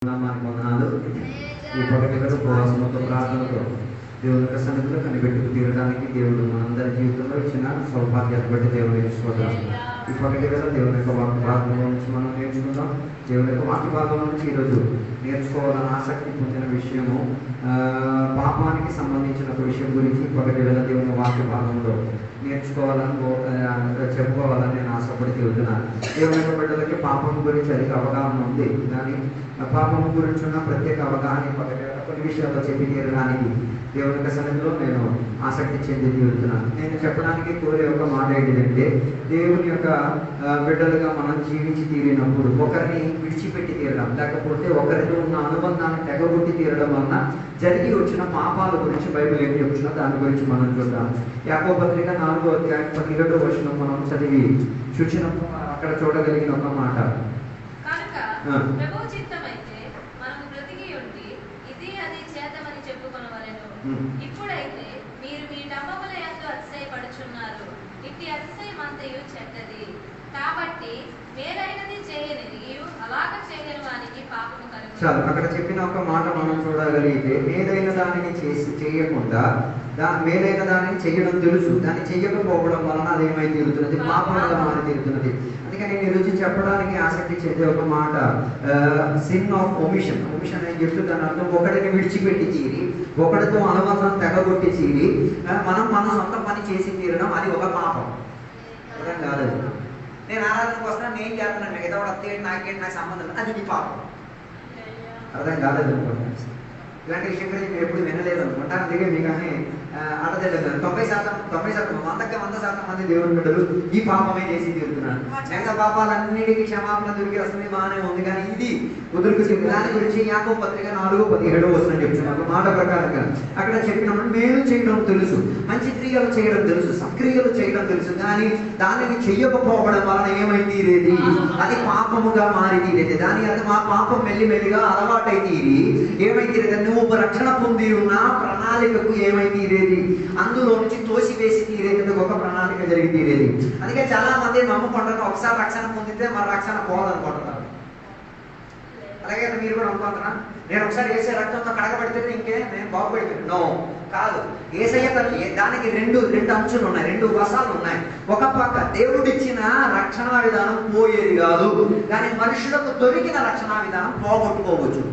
నామానికి వందనాలు. ఈ పవిత్ర ఉపవాసంతో ప్రార్థనతో దేవుని యొక్క సన్నిధిలో కనిపెట్టుకు తీరడానికి దేవుడు మనందరి జీవితంలో ఇచ్చిన సౌభాగ్యాన్ని బట్టి దేవుని స్తోత్రాలు. ఈ పవిత్ర దేవుని యొక్క వాక్య భాగంలో నుంచి మనం నేర్చుకుందాం. దేవుని యొక్క వాక్య భాగంలో నుంచి ఈరోజు నేర్చుకోవాలని ఆసక్తి పొందిన విషయము పాపానికి సంబంధించిన ఒక విషయం గురించి పవిత్ర దేవుని వాక్య భాగంలో నేర్చుకోవాలని చెప్పుకోవాలని నేను ఆశపడి తిరుగుతున్నాను. దేవుని యొక్క బిడ్డలకి పాపం గురించి అధిక అవగాహన ఉంది, కానీ పాపం గురించి ఉన్న ప్రత్యేక అవగాహన కొన్ని విషయాల్లో చెప్పి తీరడానికి దేవుని యొక్క సన్నిధిలో నేను ఆసక్తి చెంది తీరుతున్నాను. నేను చెప్పడానికి కోరే ఒక మాట ఏంటిదంటే, దేవుని యొక్క బిడ్డలుగా మనం జీవించి తీరినప్పుడు ఒకరిని విడిచిపెట్టి తీరడం, లేకపోతే ఒకరితో ఉన్న అనుబంధాన్ని తెగబుట్టి తీరడం వలన జరిగి వచ్చిన పాపాల గురించి బైబిల్ ఏం చెప్తున్నా దాని గురించి మనం చూద్దాం. యాకోబు పత్రిక 4వ అధ్యాయం 17వ వచనం మనం చదివి చూసినప్పుడు అక్కడ చూడగలిగిన ఒక మాట, ఇప్పుడైతే మీరు మీ డమ్మముల యందు అతిశయపడుచున్నారు. ఇట్టి అతిశయమంతయు చెడ్డది. కాబట్టి మేలైనది చేయనిది అలాగ చేయని వానికి పాపము కలుగును. చాలు, అక్కడ చెప్పిన ఒక మాట మనం చూడగలిగితే, మేలైన దానిని చేయకుండా మేలైన దానిని చేయడం తెలుసు, దాన్ని చెయ్యకపోవడం వలన అదేమై తీరుతున్నది, పాపంగా మారి తీరుతున్నది. అందుకని నేను రుచి చెప్పడానికి ఆసక్తి చెందే ఒక మాట సిన్ ఆఫ్ ఒమిషన్. ఒమిషన్ అని చెప్తూ దాని అర్థం ఒకడిని విడిచిపెట్టి తీరి, ఒకడితో అనుబంధం తెగగొట్టి తీరి మన సొంత పని చేసి తీరడం, అది ఒక పాపం. అర్థం కాలేదు. నేను ఆరాధనకు వస్తాను, నేను చేస్తున్నాను, మిగతా వాడు అత్తేంటి నాకేంటి నాకు సంబంధం, అది నీ పాపం. అర్థం కాలేదు అనుకుంటాను. ఇలాంటి విషయం గురించి మీరు ఎప్పుడు వినలేదు అనుకుంటాను. అందుకే మీకు కానీ అర్థం 90% 100% మంది దేవుని బిడ్డలు ఈ పాపమే చేసి తీరుతున్నాను. మిగతా పాపాలన్నిటికీ క్షమాపణ దొరికి వస్తుంది, బాగానే ఉంది, కానీ ఇది కుదురుకు దాని గురించి యాకోబు పత్రిక 4:17 వస్తుందని చెప్తున్నాను. మాట ప్రకారంగా అక్కడ చెప్పినప్పుడు మేలు చేయడం తెలుసు, మంచి క్రియలు చేయడం తెలుసు, సత్క్రియలు చేయడం తెలుసు, కానీ దానిని చెయ్యకపోవడం వలన ఏమై తీరేది, అది పాపముగా మారి తీరేది. దాని అది మా పాపం మెల్లిమెల్లిగా అలవాటై తీరి ఏమై తీరేది, నువ్వు రక్షణ పొంది ఉన్న ప్రణాళికకు ఏమై తీరేది, అందులో నుంచి తోసివేసి తీరేది, ఒక ప్రణాళిక జరిగి తీరేది. అందుకే చాలా మంది నమ్ముకుంటారు ఒకసారి రక్షణ పొందితే మన రక్షణ పోదనుకుంటున్నారు. అలాగే మీరు కూడా అనుకుంటున్నా, నేను ఒకసారి ఏసై రక్తంతో కడగబడితే ఇంకే నేను బాగుపడిపోయాను. నో, కాదు. ఏసయ్య దానికి రెండు అంచులు ఉన్నాయి, రెండు వసాలు ఉన్నాయి. ఒక పక్క దేవుడిచ్చిన రక్షణ విధానం పోయేది కాదు, కానీ మనుషులకు దొరికిన రక్షణ విధానం పోగొట్టుకోవచ్చు.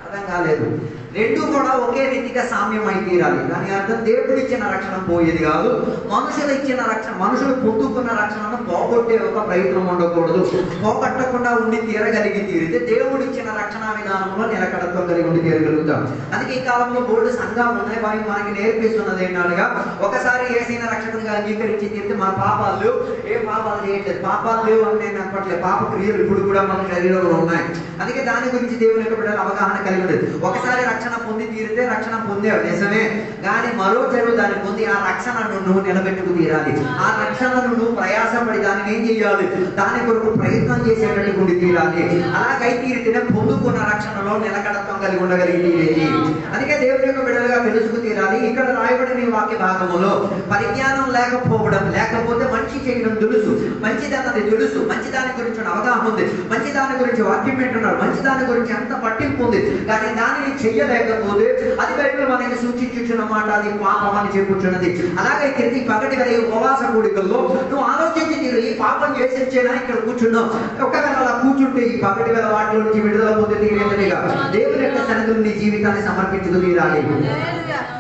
అర్థం కాలేదు. రెండు కూడా ఒకే రీతిగా సామ్యం అయి తీరాలి. దాని అర్థం దేవుడు ఇచ్చిన రక్షణ పోయేది కాదు, మనుషులు ఇచ్చిన రక్షణ, మనుషులు పొందుకున్న రక్షణను పోగొట్టే ఒక ప్రయత్నం ఉండకూడదు. పోగొట్టకుండా ఉండి తీరగలిగి తీరితే దేవుడు ఇచ్చిన రక్షణ విధానంలో నిలకడతో కలిగి ఉండి తీరగలుగుతాం. అందుకే ఈ కాలంలో బోర్డు సంఘాలు ఉన్నాయి, వారికి మనకి నేర్పిస్తున్నది ఏంటనగా, ఒకసారి ఏసైన రక్షకునిగా అంగీకరించి తీరితే మన పాపాలు లేవు, ఏ పాపాలు చేయట్లేదు, పాపాలు లేవు అని నేను అనుకోవట్లేదు, పాప క్రియలు ఇప్పుడు కూడా మన శరీరంలో ఉన్నాయి. అందుకే దాని గురించి దేవుని యొక్క బిడ్డలు అవగాహన కలిగి ఉండేది. ఒకసారి రక్షణ పొంది తీరితే రక్షణ పొందేవు నిజమే, కానీ మరో చెరువు దాన్ని పొంది ఆ రక్షణను నువ్వు నిలబెట్టుకు తీరాలి. ఆ రక్షణను నువ్వు ప్రయాసపడి దాన్ని ఏం చేయాలి, దాని కొరకు ప్రయత్నం చేసేటట్టు ఉండి తీరాలి. అలాగై తీరితేనే పొందుకున్న రక్షణలో నిలకడత్వం కలిగి ఉండగలిగి తీరేది. అందుకే దేవుని యొక్క బిడ్డలుగా తెలుసుకు తీరాలి. ఇక్కడ రాయబడిన ఈ వాక్య భాగంలో పరిజ్ఞానం లేకపోవడం, లేకపోతే మంచి చేయడం తెలుసు, మంచిదన్నది తెలుసు, మంచి దాని గురించి అవగాహన ఉంది, మంచి దాని గురించి వాక్యం వింటున్నారు, మంచి దాని గురించి అంత పట్టింపు ఉంది, కానీ దానిని చెయ్యలేకపోతే అది బైబిల్ మనకి సూచించుచున్నమాట, అది పాపం అని చెప్పుచున్నది. అలాగైతే ఈ పగటి వరే ఉపవాస కూడికల్లో నువ్వు ఆలోచించి తీరు, ఈ పాపం చేసేనా ఇక్కడ కూర్చున్నావు. ఒకవేళ అలా కూర్చుంటే ఈ పగటి వేళ వాటిలో నుంచి విడుదల పొంది తీరేదిగా దేవుని యొక్క సన్నిధిలో నీ జీవితాన్ని సమర్పించుకు తీరాలి.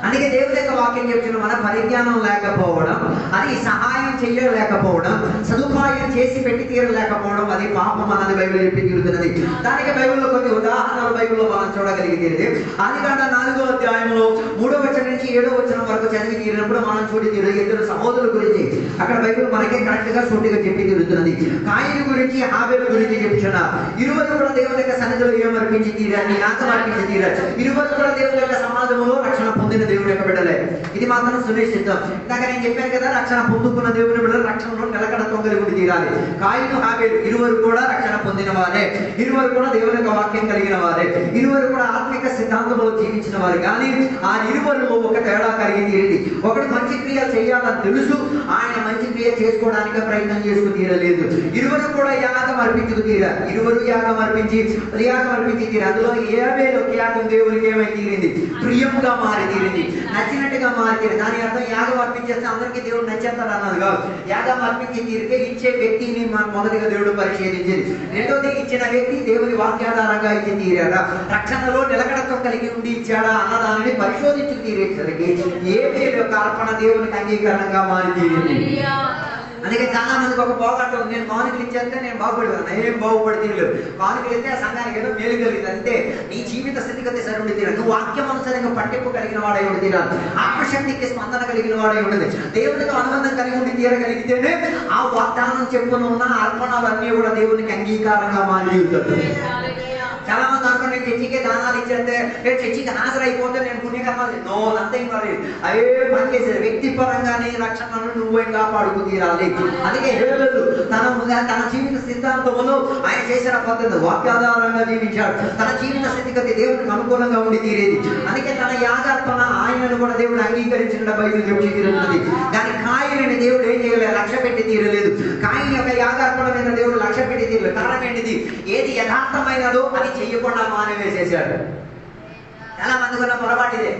అందుకే దేవుని యొక్క వాక్యం చెప్తున్న మన పరిజ్ఞానం లేకపోవడం, అది సహాయం చేయలేకపోవడం, సదుపాయం చేసి పెట్టి తీరలేకపోవడం, అది పాపం అన్నది బైబిల్ చెప్పి తీరుతున్నది. దానికి బైబిల్లో కొన్ని ఉదాహరణలు బైబిల్లో మనం చూడగలిగితే, ఆదికాండ 4వ అధ్యాయంలో 3వ వచనం నుంచి 7వ వచనం వరకు చదివి తీరినప్పుడు మనం చూడి తీరు ఇద్దరు సహోదరుల గురించి అక్కడ బైబిల్ మనకే కరెక్ట్ గా సూటిగా చెప్పి తీరుతున్నది. కాయిను గురించి హాబెలు గురించి చెప్తున్నారు. ఇరువురు కూడా దేవుని యొక్క సన్నిధిలో ఏమర్పించి తీరాలి, యాగం అర్పించి తీరాలి. ఇరువురు కూడా దేవుని యొక్క సమాజంలో రక్షణ పొందిన దేవుని యొక్క బిడ్డలే. ఇది మాత్రం సునిశ్చితం. ఇందాక నేను చెప్పాను కదా, రక్షణ పొందుకున్న దేవుని బిడ్డలు రక్షణలో నిలకడత్వం కలిగి తీరాలి. కాయిను హాబెలు ఇరువురు కూడా రక్షణ పొందిన వారే, ఇరువురు కూడా దేవుని యొక్క వాక్యం కలిగిన వారే, ఇరువురు కూడా ఆత్మిక సిద్ధాంతంలో జీవించిన వారు. కానీ ఆ ఇరువురిలో ఒక తేడా కలిగి తీరింది. ఒకటి మంచి క్రియ చేయాలని తెలుసు, ఆయన మంచి క్రియ చేసుకోవడానికి ప్రయత్నం చేసుకు తీరలేదు. ఇరువురు కూడా యాగం అర్పించుకు తీరారు. ఇరువురు యాగం అర్పించి అర్పించి తీరు. అందులో ఏవేలో యాగం దేవునికి ఏమై తీరింది, ప్రియంగా మారి తీరింది, నచ్చినట్టుగా మారి తీరింది. దాని అర్థం యాగం అర్పించేస్తే అందరికీ దేవుడు నచ్చేస్తాడు అన్నది కాదు. యాగం అర్పించి తీరితే ఇచ్చే వ్యక్తిని మొదటిగా దేవుడు పరిశీలించేది. రెండోది, ఇచ్చిన వ్యక్తి దేవుని వాక్యాధారంగా ఇచ్చి తీరాడా, రక్షణలో నిలకడత్వం కలిగి ఉండి ఇచ్చాడా అన్నదానిని పరిశోధించి తీరేసరికి ఏవేల యొక్క అర్పణ దేవునికి అంగీకారంగా మారి తీరింది. అందుకే చాలా మందికి ఒక పోగొట్టు, నేను కానుకలు ఇచ్చేస్తే నేను బాగుపడతాను, ఏం బాగుపడి తీరలేదు. కానుకలు ఇస్తే ఆ సంఘానికి ఏదో మేలు కలిగింది అంతే. నీ జీవిత స్థితిగతి సరి ఉండి తీరాలి. నువ్వు వాక్యం అనుసరంగా పట్టింపు కలిగిన వాడై ఉండి తీరాలి. ఆత్మశక్తికి స్పందన కలిగిన వాడై ఉండదు. దేవునితో అనుబంధం కలిగి ఉండి తీరగలిగితేనే ఆ వాగ్దానం చెప్పునున్న అర్పణలన్నీ కూడా దేవునికి అంగీకారంగా మారి ఉంటుంది. చాలా మంది అనుకుని నేను చర్చికే దానాలు ఇచ్చేస్తే, చర్చికి హాజరైపోతే నేను పుణ్యకర్మాలు, నో నథింగ్ మరి. అవే పనిచేసేది. వ్యక్తిపరంగానే రక్షణను నువ్వే కాపాడుకు తీరాలి. అందుకే హేబెలు తన జీవిత సిద్ధాంతములో ఆయన చేసిన పద్ధతి వాక్యాధారంగా జీవించాడు. తన జీవిత స్థితిగతి దేవునికి అనుకూలంగా ఉండి తీరేది. అందుకే తన యాగార్పణ ఆయనను కూడా దేవుడు అంగీకరించిన బయలు చెప్పి తీరుతున్నది. కానీ కాయని దేవుడు ఏం చేయలేదు, లక్ష్య పెట్టి తీరలేదు. కాయని యొక్క యాగార్పణ మీద దేవుడు లక్ష్య పెట్టి తీరలేదు. కారణం ఏంటిది? ఏది యథార్థమైనదో అది చెయ్యకుండా మానవేసేసాడు. చాలా మందికి ఉన్న పొరపాటు ఇదే.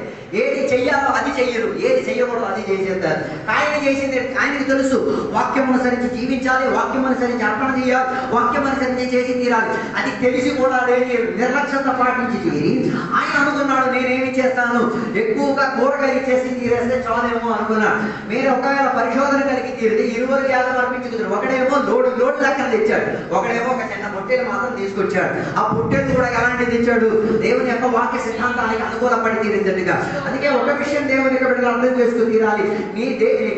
ఏది చెయ్యాలో అది చెయ్యరు, ఏది చెయ్యకూడదు అది చేసేస్తారు. ఆయన చేసింది ఆయనకి తెలుసు. వాక్యం అనుసరించి జీవించాలి, వాక్యం అనుసరించి అర్పణ చేయాలి, వాక్యం అనుసరించి చేసి తీరాలి. అది తెలిసి కూడా నిర్లక్ష్యత పాటించి తీరి ఆయన అనుకున్నాడు, నేనేమి చేస్తాను, ఎక్కువగా కూరగాయలు చేసి తీరేస్తే చాలేమో అనుకున్నాడు. మీరు ఒకవేళ పరిశోధన కలిగి తీరితే 20 యాగం అర్పించుకున్నారు. ఒకడేమో లోడు లెక్కలు తెచ్చాడు, ఒకడేమో ఒక చిన్న పొట్టేలు మాత్రం తీసుకొచ్చాడు. ఆ పొట్టేలు కూడా ఎలాంటి తెచ్చాడు? దేవుని యొక్క వాక్య సిద్ధాంతానికి అనుకూలపడి తీరిందట్టుగా. అందుకే ఒక విషయం దేవుని బిడ్డలు అర్థం చేసుకుని తీరాలి. నీ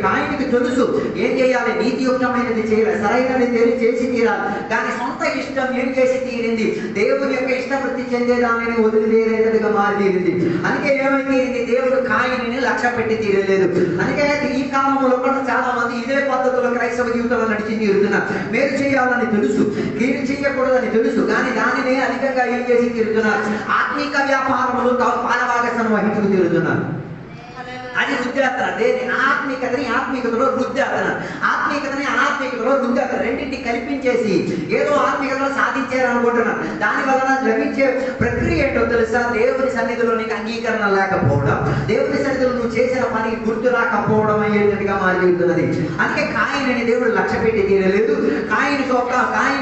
కాయనికి తెలుసు ఏం చేయాలి, నీతియుక్తమైనది చేయాలి, సరైనది చేసి తీరాలి. కానీ సొంత ఇష్టం ఏం చేసి తీరింది, దేవుని యొక్క ఇష్టవృత్తి చెందేదాన్ని వదిలిదేరేటట్టుగా మారి తీరింది. అందుకే ఏమై తీరింది, దేవుడు కాయని లక్ష్య పెట్టి తీరలేదు. అందుకే ఈ కాలంలో కూడా చాలా మంది ఇదే పద్ధతిలో క్రైస్తవ జీవితంలో నడిచి తీరుతున్నారు. మేలు చేయాలని తెలుసు, కీడు చేయకూడదని తెలుసు, కానీ దానిని అధికంగా ఏం చేసి తీరుతున్నారు, ఆత్మీక వ్యాపారంలో పాలభాగస్వామ్యం వహించుకు తీరుతున్నారు. అది వృద్ధాతన. దేని ఆత్మీకతలో వృద్ధాతన, ఆత్మీకతలో వృద్ధాతన రెండింటిని కల్పించేసి ఏదో ఆత్మీకతలో సాధించారనుకుంటున్నారు. దాని వలన లభించే ప్రక్రియ ఏంటో తెలుసా? దేవుని సన్నిధిలో నీకు అంగీకరణ లేకపోవడం, దేవుని సన్నిధిలో నువ్వు చేసిన పనికి గుర్తు రాకపోవడం అయ్యేటట్టుగా మారిపోతున్నది. అందుకే కాయని దేవుడు లక్ష్య పెట్టి తీరలేదు. కాయని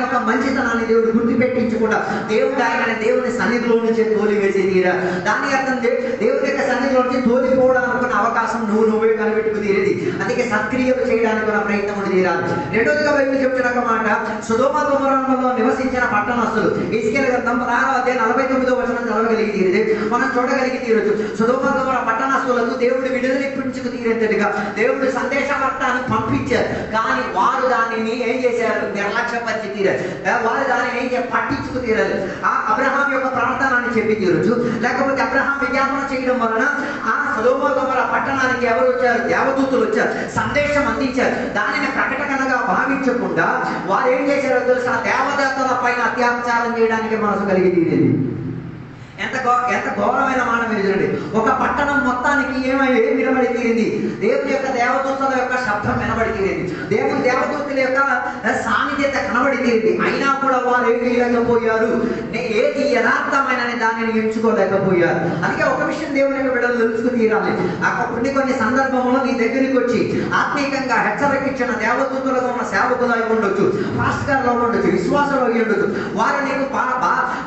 ఒక మంచితనాన్ని దేవుడు గుర్తు పెట్టించకుండా దేవుడు ఆయన దేవుని సన్నిధిలో నుంచి తోలివేసి తీరా. దాని అర్థం దేవుని యొక్క సన్నిధిలో నుంచి తోలిపోవడానికి అవకాశం నువ్వే కనిపెట్టుకు తీరేది. అందుకే సత్క్రియలు చేయడానికి కూడా ప్రయత్నం తీరాలి. రెండోదిగా బైబిల్ చెప్తున్న మాట, సొదొమ గొమొర్రాలో నివసించిన పట్టణస్తులు. ఎహెజ్కేలు గ్రంథం 6:49 చదవగలిగి తీరేది, మనం చూడగలిగి తీరొచ్చు. సొదొమ గొమొర్రా పట్టణస్తులకు దేవుడు విడుదల ఇప్పించుకు తీరేటట్టుగా దేవుడు సందేశవార్తను పంపించారు. కానీ వారు దానిని ఏం చేశారు? నిర్లక్ష్యపరిచి తీరారు. వారు దానిని ఏం పట్టించుకు తీరారు. ఆ అబ్రహాం యొక్క ప్రార్థన అని చెప్పి తీరొచ్చు, లేకపోతే అబ్రహాం విజ్ఞాపన చేయడం వలన ఆ సొదొమ గొమొర్రా పట్టణానికి ఎవరు వచ్చారు? దేవదూతలు వచ్చారు, సందేశం అందించారు. దానిని ప్రకటనగా భావించకుండా వారు ఏం చేశారో తెలుసు, ఆ దేవదూతల పైన అత్యాచారం చేయడానికి మనసు కలిగి తీరేది. ఎంత ఘోరమైన మాట మీరు చూడండి. ఒక పట్టణం మొత్తానికి ఏం వినబడి తీరింది? దేవుని యొక్క దేవదూతల యొక్క శబ్దం వినబడి తీరింది, దేవుని దేవదూతల యొక్క సాన్నిధ్యత కనబడి తీరింది. అయినా కూడా వారు ఏం చేయలేకపోయారు, ఏది యథార్థమైన దానిని ఎంచుకోలేకపోయారు. అందుకే ఒక విషయం దేవుని యొక్క బిడ్డలు తెలుసుకు తీరాలి. కొన్ని సందర్భంలో నీ దగ్గరికి వచ్చి ఆత్మీయంగా హెచ్చరికించిన దేవదూతలుగా ఉన్న సేవకులు అయి ఉండొచ్చు, పాస్టర్లు ఉండొచ్చు, విశ్వాసులు అయి ఉండొచ్చు. వారు నీకు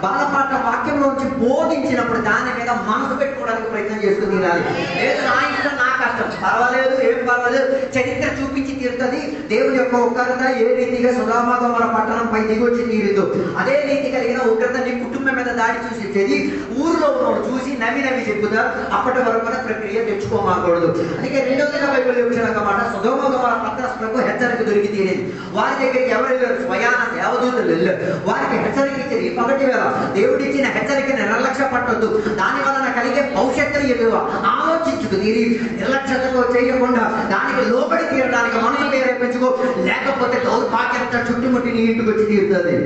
బాధపాట వాక్యంలోంచి బోధించినప్పుడు దాని మీద మనసు పెట్టుకోవడానికి ప్రయత్నం చేసుకుని తీరాలి. లేదు నా ఇష్టం నా కష్టం, పర్వాలేదు, ఏం పర్వాలేదు, చరిత్ర చూపించి తీరుతుంది. దేవుని యొక్క ఉగ్రత ఏ రీతిగా సొదొమ గొమొర్రా పట్టణంపై దిగొచ్చి తీరుతో అదే రీతి కలిగిన ఉగ్రత నీ కుటుంబం మీద దాడి చూసి ఇచ్చేది. ఊరిలో ఉన్నవాడు చూసి నవ్వి చెప్పుతారు. అప్పటి వరకు కూడా ప్రక్రియ తెచ్చుకోమాకూడదు. అందుకే రెండవదిగా బైబిల్ చెప్తున్న మాట, సొదొమ గొమొర్రా పట్టణస్తులకు హెచ్చరిక దొరికి తీరేది. వారి దగ్గరికి ఎవరు వెళ్ళారు? స్వయాన దేవదూతలు వెళ్ళారు. వారికి హెచ్చరిక ఇచ్చారు. ఈ పగటి వేళ దేవుడి ఇచ్చిన హెచ్చరికని నిర్లక్ష్య పట్టొద్దు. దాని వలన కలిగే భవిష్యత్తును ఎదురు ఆలోచించుకు తీరి నిర్లక్ష్యతతో చేయకుండా దానికి లోబడి తీరడానికి మనసు ప్రేరేపించుకో, లేకపోతే దౌర్భాగ్యంతో చుట్టుముట్టి నీ ఇంటికి వచ్చి తీరుతుంది.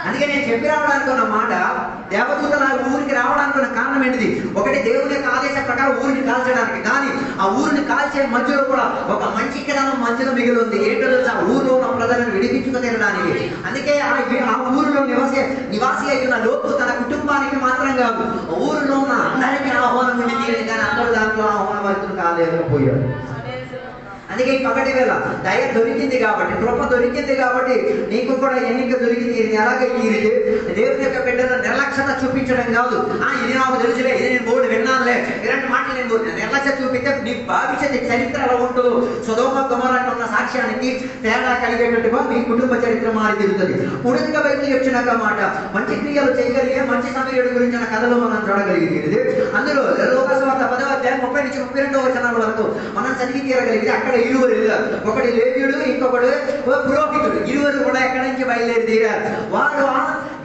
అందుకే నేను చెప్పి రావడానికి ఉన్న మాట, దేవదూతలు ఆ ఊరికి రావడానికి కారణం ఏంటిది? ఒకటి దేవుని యొక్క ఆదేశం ప్రకారం ఊరిని కాల్చడానికి, కానీ ఆ ఊరిని కాల్చే మధ్యలో కూడా ఒక మంచి కిరణం మధ్యలో మిగిలి ఉంది. ఏంటో తెలుసా? ఊరిలో ఉన్న ప్రజలను విడిపించుకు తినడానికి. అందుకే ఆ ఊరిలో నివాసి అయిన లోపు తన కుటుంబానికి మాత్రం కాదు, ఊరిలో ఉన్న అందరికీ ఆహ్వానం ఉండి తీరింది, కానీ అందరూ దాంట్లో ఆహ్వానవంతులు కాలేకపోయారు. అందుకే ఈ పగటి వేళ దయ దొరికింది కాబట్టి, కృప దొరికింది కాబట్టి నీకు కూడా ఎన్నిక దొరికి తీరింది. అలాగే తీరితే దేవుని యొక్క బిడ్డల నిర్లక్ష్యత చూపించడం కాదు. ఇది నాకు తెలుసులే, ఇది నేను బోర్డు విన్నానులే, ఇలాంటి మాటలు నేను బోర్డు నిర్లక్ష్య చూపిస్తే నీ భవిష్యత్తు చరిత్ర ఎలా ఉంటుందో, సొదొమ గొమొర్రా ఉన్న సాక్ష్యానికి తేడా కలిగేటట్టుగా మీ కుటుంబ చరిత్ర మారి తిరుగుతుంది. మూడోదిగా బైబిల్ చెప్తున్న మాట, మంచి క్రియలు చేయగలిగే మంచి సమయుడి గురించిన కథలు మనం చూడగలిగింది. అందులో లోకసువార్త 10వ అధ్యాయం 30 నుంచి 32వ వచనాల వరకు మనం చదివి తీరగలిగితే అక్కడ ఇరువురు, ఒకటి లేవీయుడు, ఇంకొకడు పురోహితుడు, ఇరువురు కూడా ఎక్కడి నుంచి బయలుదేరి తీరారు. వారు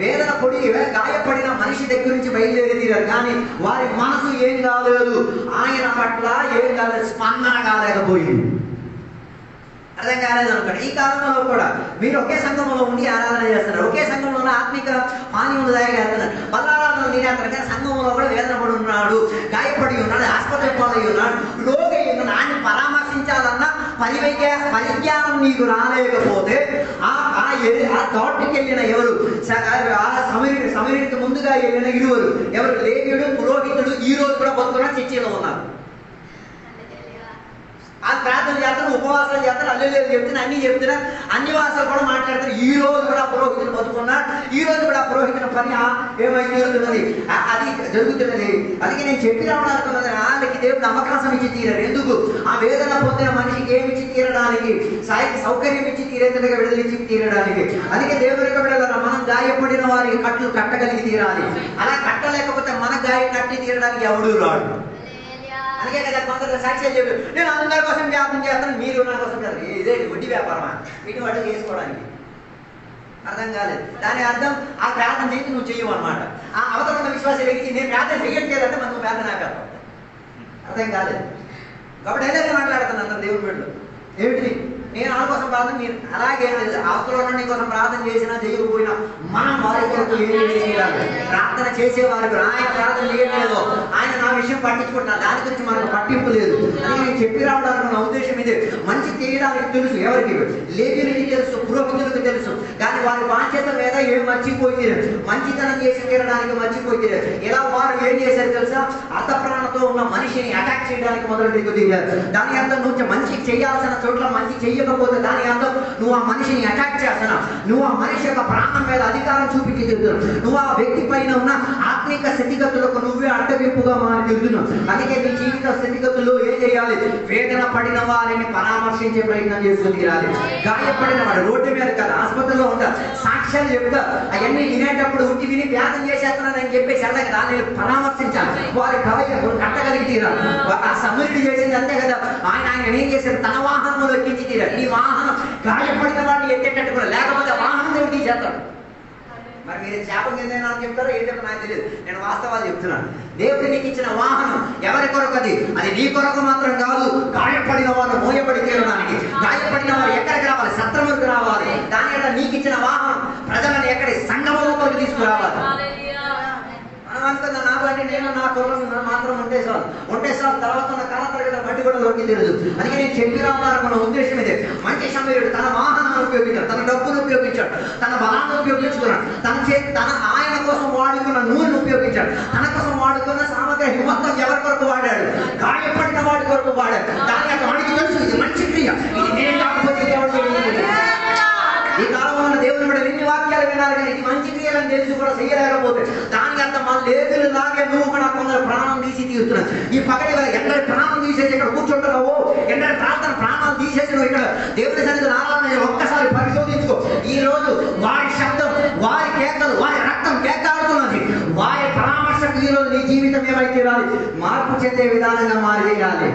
వేదన పొడి గాయపడిన మనిషి దగ్గర నుంచి బయలుదేరి తీరారు, కానీ వారి మనసు ఏం కాలేదు, ఆయన పట్ల ఏం కాలేదు, స్పందన కాలేకపోయింది. అర్థం కాలేదు అనుకోండి. ఈ కాలంలో కూడా మీరు ఒకే సంఘంలో ఉండి ఆరాధన చేస్తున్నారు, ఒకే సంఘంలో ఆత్మిక పానీయం చేస్తున్నారు, బలారాధన తినేస్తారు, కానీ సంఘంలో కూడా వేదన పడి ఉన్నాడు, గాయపడి ఉన్నాడు, ఆసుపత్రి పాలై ఉన్నాడు, రోగి ఉన్నాడు. ఆయన పరామర్శించాలన్న పరిజ్ఞానం నీకు రాలేకపోతే ఆ తోటకి వెళ్ళిన ఎవరు, సమీరికి ముందుగా వెళ్ళిన ఇరువురు ఎవరు, లేవీయుడు, పురోహితుడు, ఈ రోజు కూడా బతుకున్న చర్చిలో ఉన్నారు. ఆ ప్రార్థన చేస్తారు, ఉపవాసాలు చేస్తారు, అల్లెలు చెప్తున్నా, అన్ని చెప్తున్నా, అన్ని వాసాలు కూడా మాట్లాడతారు. ఈ రోజు కూడా పురోహితులు బతుకున్నాడు, ఈ రోజు కూడా పురోహితుల పని ఏమైనా జరుగుతున్నది, అది జరుగుతున్నది. అందుకే నేను చెప్పి రావడానికి వాళ్ళకి దేవుడు అవకాశం ఇచ్చి తీరారు. ఎందుకు? ఆ వేదన పొందిన మనిషికి ఏమి ఇచ్చి తీరడానికి, సౌకర్యం ఇచ్చి తీరేతగా విడుదలిచ్చి తీరడానికి. అందుకే దేవుని యొక్క విడుదల, మనం గాయపడిన వారికి కట్లు కట్టగలిగి తీరాలి. అలా కట్టలేకపోతే మన గాయం కట్టి తీరడానికి ఎవడు రాడు. అందుకే కదా కొందరు సాక్ష్యాలు చెప్పారు, నేను అందరి కోసం వ్యాపారం చేస్తాను, మీరు నా కోసం చేస్తారు. ఇదే వడ్డీ వ్యాపారమా? వీటి వాటి చేసుకోవడానికి అర్థం కాలేదు. దాని అర్థం ఆ ప్రార్థన చేసి నువ్వు చెయ్యవు అనమాట. ఆ అవతల ఉన్న విశ్వాసం ఎగిచి నేను ప్రార్థన చెయ్యట్లేదంటే మనం ప్రార్థన ఆపేస్తాం. అర్థం కాలేదు. కాబట్టి ఏదైనా మాట్లాడుతున్నాను దేవుడి బిడ్డలు ఏమిటి, నేను వాళ్ళ కోసం ప్రార్థన, మీరు అలాగే అవతల ఉన్న నీ కోసం ప్రార్థన చేసినా చేయకపోయినా మనం వారి కొరకు ఏం చేయాలి? ప్రార్థన చేసేవారికి ఆయన ప్రార్థన చేయట్లేదు, ఆయన నా విషయం పట్టించుకుంటున్నా, దాని గురించి మనకు పట్టింపు లేదు. అని నేను చెప్పి రావడానికి నా ఉద్దేశం ఇదే. మంచి చేయడానికి తెలుసు ఎవరికి, లేవీయులకి తెలుసు, పురోహితులకు తెలుసు, కానీ వారి బాధ్యత మీద ఏం మర్చిపోయి మంచితనం చేసి తీరడానికి మర్చిపోయి ఇలా వారు ఏం చేశారు తెలుసా? అర్థప్రాణతో ఉన్న మనిషిని అటాక్ చేయడానికి మొదలు దిగారు. దాని అర్థం నువ్వు మంచి చేయాల్సిన చోట్ల మంచి చెయ్యకపోతే దాని అర్థం నువ్వు ఆ మనిషిని అటాక్ చేస్తున్నావు, నువ్వు ఆ మనిషి యొక్క ప్రాణం మీద అధికారం చూపించి తిరుగుతున్నావు, నువ్వు ఆ వ్యక్తి పైన ఉన్న ఆత్మీక స్థితిగతులకు నువ్వే అడ్డగింపుగా మారి తిరుగుతున్నావు. అందుకే నీ జీవిత స్థితిగతుల్లో ఏం చేయాలి? వేదన పడిన వారిని పరామర్శించే ప్రయత్నం చేసుకుని తీరాలి. గాయపడిన వాడు రోడ్డు మీద కదా, ఆసుపత్రిలో ఉంటారు, సాక్ష్యాలు చెప్తా, అవన్నీ వినేటప్పుడు ఉట్టి విని వ్యాధం చేసేస్తున్నానని చెప్పేసి అలాగే దాన్ని పరామర్శించాలి. వారి కట్టగలిగి తీరాలి. ఆ సమృద్ధి చేసింది అంతే కదా, ఆయన ఏం చేశారు? తన వాహనంలో ఎక్కించి తీరాలి. నీ వాహనం గాయపడిన వాడిని ఎత్తేటట్టు కూడా, లేకపోతే వాహనం దేవుడికి చేస్తాడు. మరి మీరు శాపం ఏదైనా చెప్తారో ఏం చెప్తారో నాకు తెలియదు, నేను వాస్తవాలు చెప్తున్నాను. దేవుడు నీకు ఇచ్చిన వాహనం ఎవరి కొరకు? అది నీ కొరకు మాత్రం కాదు. గాయపడిన వారు మోయబడి తీరడానికి, గాయపడిన వారు ఎక్కడికి రావాలి? సత్రములకు రావాలి. దాని వల్ల నీకు ఇచ్చిన వాహనం ప్రజలను ఎక్కడి సంగమంలోకి తీసుకురావాలి. మనం అనుకున్నా నాకు అంటే నేను నా కులం మాత్రం ఉంటే చాలు, తర్వాత ఉన్న కాల తరగతి బట్టి కూడా దొరికి తెలియదు. అందుకే నేను చెప్పి రావాలనుకున్న ఉద్దేశం ఇదే. మంచి సమయుడు తన వాహనాన్ని ఉపయోగించాడు, తన డబ్బును ఉపయోగించాడు, తన బలాన్ని ఉపయోగించుకున్నాడు, తన ఆయన కోసం వాడుకున్న నూనెను ఉపయోగించాడు, తన కోసం వాడుకున్న సామగ్రి మొత్తం ఎవరి కొరకు వాడాడు? గాయపడిన వాడి కొరకు వాడాడు. దాని వాడికి తెలుసు ఇది మంచి క్రియ, ఇది నేను కాకపోతే ఈ కాలంలో దేవుని కూడా ఎన్ని వాక్యాలు వినాలి, కానీ ఇది మంచి క్రియలని తెలిసి కూడా చేయలేకపోతే దాని అంత మన లేబులు లాగే నువ్వు కూడా కొందరు ప్రాణం తీసి తీరుతున్నావు. ఈ పక్కన ఎందరి ప్రాణం తీసేసి ఇక్కడ కూర్చుంటున్నావు, ఎందరి ప్రార్థన ప్రాణాలు తీసేసి నువ్వు ఇక్కడ దేవుని సన్నిధిలో ఆరాధన ఒక్కసారి పరిశోధించుకో. ఈ రోజు వారి శబ్దం, వారి కేకలు, వారి రక్తం కేకాడుతున్నది. వారి పరామర్శకు ఈ రోజు నీ జీవితం ఏమైతే రాలి మార్పు చెందే విధానంగా మారి చేయాలి.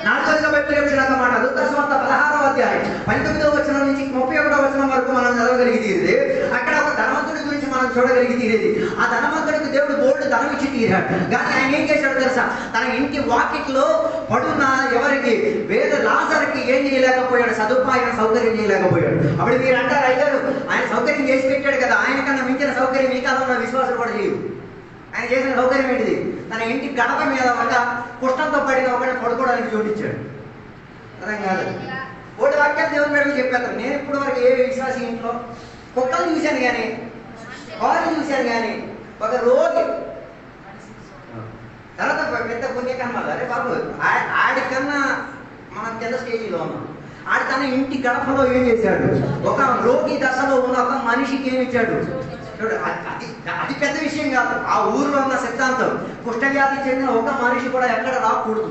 నాలుగోదిగా బైబిల్ చెప్తున్న మాట లుకాసువార్త 16వ అధ్యాయం 19వ వచనం నుంచి 31వ వచనం వరకు మనం చదవగలిగితే అక్కడ ఒక ధనవంతుడి గురించి మనం చూడగలిగితేది. ఆ ధనవంతుడికి దేవుడు బోల్డ్ ధనం ఇచ్చి తీరాడు. కానీ ఆయన ఏం చేశాడు తెలుసా? తన ఇంటి వాకిట్లో పడున్న ఎవరికి వేద లాజరుకి ఏం చేయలేకపోయాడు, సదుపాయం సౌకర్యం చేయలేకపోయాడు. అప్పుడు మీరు అంటారు, అయ్యారు ఆయన సౌకర్యం చేసి పెట్టాడు కదా, ఆయన కన్నా మించిన సౌకర్యం ఈ కాలంలో విశ్వాసం కూడా చేయదు. ఆయన చేసిన సౌకర్యం ఏంటిది? తన ఇంటి గడప మీద ఒక కుష్టంతో పడిన ఒకరిని పడుకోవడానికి చోటిచ్చాడు. అర్థం కాదు. ఒకటి వాక్యాలు దేవుని మేడలు చెప్పేస్తారు. నేను ఇప్పుడు వరకు ఏ విశ్వాసి ఇంట్లో కుక్కలు చూశాను కానీ, కాళ్ళు చూశాను కానీ, ఒక రోగి తర్వాత పెద్ద పుణ్యకర్మలు. అరే బాబు, ఆడికన్నా మనం కింద స్టేజీలో ఉన్నాం. ఆడి తన ఇంటి గడపలో ఏం చేశాడు? ఒక రోగి దశలో ఉన్న ఒక మనిషికి ఏమి ఇచ్చాడు? అది పెద్ద విషయం కాదు. ఆ ఊర్లో ఉన్న సిద్ధాంతం కుష్ఠవ్యాధి చెందిన ఒక మనిషి కూడా ఎక్కడ రాకూడదు,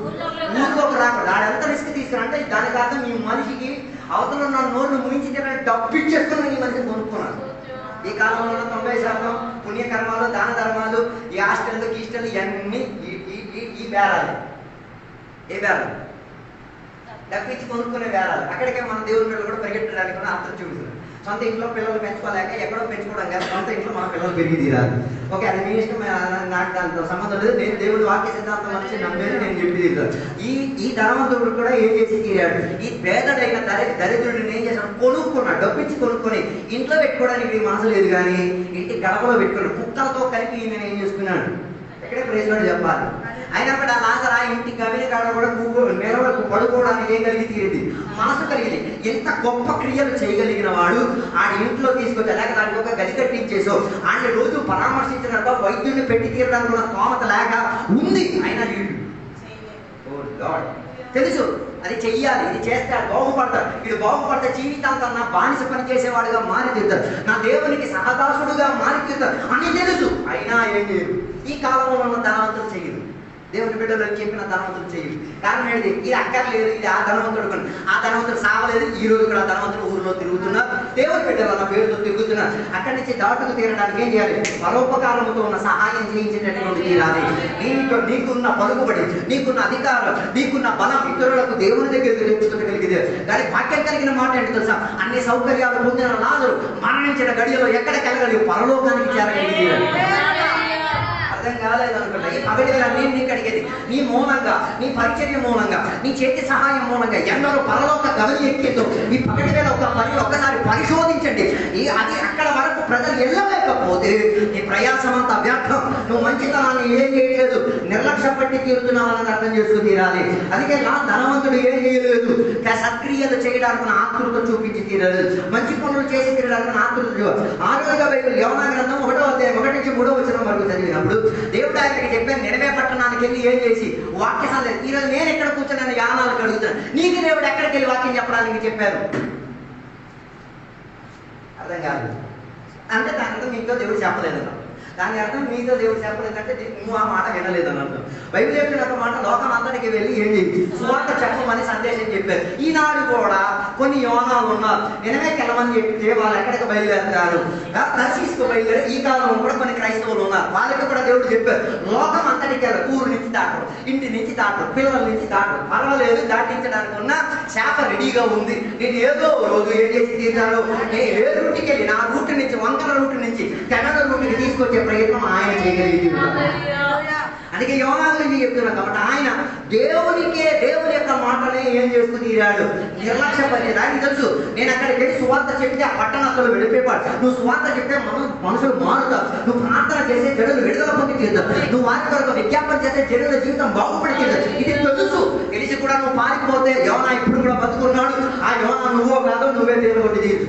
ఊర్లోకి రాకూడదు. ఆడ ఎంత రిస్క్ తీసుకుని అంటే దానికి అర్థం ఈ మనిషికి అవతల ఉన్న నోళ్ళు ముగించి డబ్బు ఇచ్చేసుకుని ఈ మనిషిని కొనుక్కున్నాడు. ఈ కాలంలో 90% పుణ్యకర్మాలు, దాన ధర్మాలు, ఈ హాస్టల్ గీస్టల్ ఇవన్నీ ఈ బేరాలు. ఏ బేరాలు? డబ్బిచ్చి కొనుక్కునే బేరాలు. అక్కడికే మన దేవుని పిల్లలు కూడా పరిగెట్టడానికి కూడా అర్థం చూపిస్తున్నారు. సొంత ఇంట్లో పిల్లలు పెంచుకోలేక ఎక్కడో పెంచుకోవడం కాదు, సొంత ఇంట్లో మన పిల్లలు పెరిగి తీరాలి. ఓకే, అది మీ ఇష్టం, నాకు దాంతో సంబంధం లేదు. నేను దేవుడి వాక్య సిద్ధాంతం వచ్చి నమ్మేది నేను చెప్పి తీరుతాను. ఈ ధనవంతుడు కూడా ఏం చేసి తీరాడు? ఈ పేదడైన దరిద్రుడిని ఏం చేశాడు? కొనుక్కున్నాడు. డబ్బిచ్చి కొనుక్కొని ఇంట్లో పెట్టుకోవడానికి మనసు లేదు కానీ ఇంటి గడపలో పెట్టుకున్నాడు. కుక్కలతో కలిపి నేను ఏం చేసుకున్నాడు? ఇక్కడే ప్రేజ్లాడు చెప్పాలి. అయినప్పుడు ఆ లాజరు ఆ ఇంటి గవిని కాడ కూడా నిలవకు పడుకోవడానికి ఏం కలిగి తీరింది? మనసు కలిగింది. ఎంత గొప్ప క్రియలు చేయగలిగిన వాడు ఆడి ఇంట్లో తీసుకొచ్చి లేక దానికి ఒక గది కట్టించేసో ఆయన రోజు పరామర్శించినట్టు వైద్యుడిని పెట్టి తీరడానికి కూడా స్తోమత లేక ఉంది. అయినా తెలుసు అది చెయ్యాలి, ఇది చేస్తే బాగుపడతాడు, ఇది బాగుపడితే జీవితాంతం నా బానిస పని చేసేవాడుగా మారి తీరుతాడు, నా దేవునికి సహదాసుడుగా మారి తీరుతాడు అని తెలుసు. అయినా ఏం చేయరు. ఈ కాలంలో ఉన్న ధనవంతులు చేయరు. దేవుని బిడ్డలు చెప్పిన ధనవంతులు చేయరు. కారణం ఏంటి? ఇది అక్కర్లేదు, ఇది ఆ ధనవంతుడు కొని. ఆ ధనవంతుడు సావలేదు. ఈ రోజు కూడా ధనవంతులు ఊరిలో తిరుగుతున్నారు. దేవుని బిడ్డలు అన్న పేరుతో తిరుగుతున్నారు. అక్కడి నుంచి దాటుకు తీరడానికి ఏం చేయాలి? పరోపకారంతో ఉన్న సహాయం చేయించేటటువంటి తీరాలి. నీకున్న పలుకుబడి, నీకున్న అధికారం, నీకున్న బలం ఇతరులకు దేవుని దగ్గరికి తెచ్చుకోగలిగితే దాని భాగ్యం కలిగిన మాట ఏంటి తెలుసా? అన్ని సౌకర్యాలు పొందిన లాజరు మరణించిన గడియలో ఎక్కడికి వెళ్ళగలిగి? పరలోకానికి చేరగలిగి. అర్థం కాలేదు అనుకుంటా. ఈ పగటి వేళ నేను నీకు అడిగేది, నీ మూలంగా, నీ పరిచర్య మూలంగా, నీ చేతి సహాయం మూలంగా ఎందరో పరలోక గమని ఎక్కిందో ఈ పగటి వేళ ఒక్కసారి పరిశోధించండి. అది అక్కడ వరకు ప్రజలు వెళ్ళలేకపోతే నీ ప్రయాసం అంతా వ్యర్థం. నువ్వు మంచితనాన్ని ఏం చేయలేదు, నిర్లక్ష్య పట్టి తీరుతున్నావని అర్థం చేసుకుని తీరాలి. అందుకే నా ధనవంతుడు ఏం చేయలేదు? సక్రియలు చేయడానికి ఆతృత చూపించి తీరలేదు, మంచి పనులు చేసి తీరడానికి ఆతృత. 6వ బైబిల్ యోనా గ్రంథం 1వ అధ్యాయం 1 నుంచి 3వ వచనం వరకు చదివినప్పుడు దేవుడు ఆయనకి చెప్పాను, నినవే పట్టణానికి వెళ్ళి ఏం చేసి వాక్య సందేశం. ఈరోజు నేను ఎక్కడ కూర్చున్నాను యానాలకు అడుగుతాను, నీకు దేవుడు ఎక్కడికి వెళ్ళి వాక్యం చెప్పడానికి చెప్పారు? అర్థం కాదు. అంటే దాని అర్థం మీతో దేవుడు చెప్పలేదు. దాని అర్థం మీతో దేవుడు చెప్పలేదంటే నువ్వు ఆ మాట వినలేదని అర్థం. బైబిల్ చెప్పిన ఒక మాట, లోకం అంతటికి వెళ్ళి ఏం చేసి సువార్త చెప్పమని సందేశం చెప్పారు. ఈనాడు కూడా కొన్ని యోనాలు ఉన్నారు. నినవేకి వెళ్ళమని చెప్తే వాళ్ళు ఎక్కడికి బయలుదేరుతారు? తర్షీసుకు బయలుదేరి. ఈ కాలంలో కూడా కొన్ని క్రైస్తవులు ఉన్నారు. వాళ్ళకి కూడా దేవుడు చెప్పారు, లోకం అంతటికి వెళ్ళరు, ఊరు నుంచి దాటరు, ఇంటి నుంచి దాటరు, పిల్లల నుంచి దాటరు, పర్వాలేదు, దాటించడానికి ఉన్న శాప రెడీగా ఉంది. నేను ఏదో రోజు ఏం చేసి తీరుతాను, నేను ఏ రూట్కి వెళ్ళి నా రూట్ నుంచి, వంకర రూట్ నుంచి కన్నడ రూట్కి తీసుకొచ్చే ప్రయత్నం ఆయన చేయగలిగింది. అందుకే యోనా గురించి చెప్తున్నా కాబట్టి ఆయన దేవుని యొక్క మాటనే ఏం చేసుకుని తీరాడు? నిర్లక్ష్య పరిచయం. దానికి తెలుసు, నేను అక్కడికి వెళ్ళి సువార్త చెప్తే ఆ పట్టణస్తులు వెళ్ళిపోయాడు. నువ్వు సువార్త చెప్తే మనుషులు మారుతారు, నువ్వు ప్రార్థన చేసే జనులు విడుదల పొంది తీరుతారు, నువ్వు వారి కొరకు విజ్ఞాపన చేసే జనుల జీవితం బాగుపడి తీరుతారు. ఇది తెలుసు. తెలిసి కూడా నువ్వు పారిపోతే యోనా ఇప్పుడు కూడా బతుకున్నాడు. ఆ యోనా నువ్వో కాదు, నువ్వే దేవుని కొట్టి తీరు.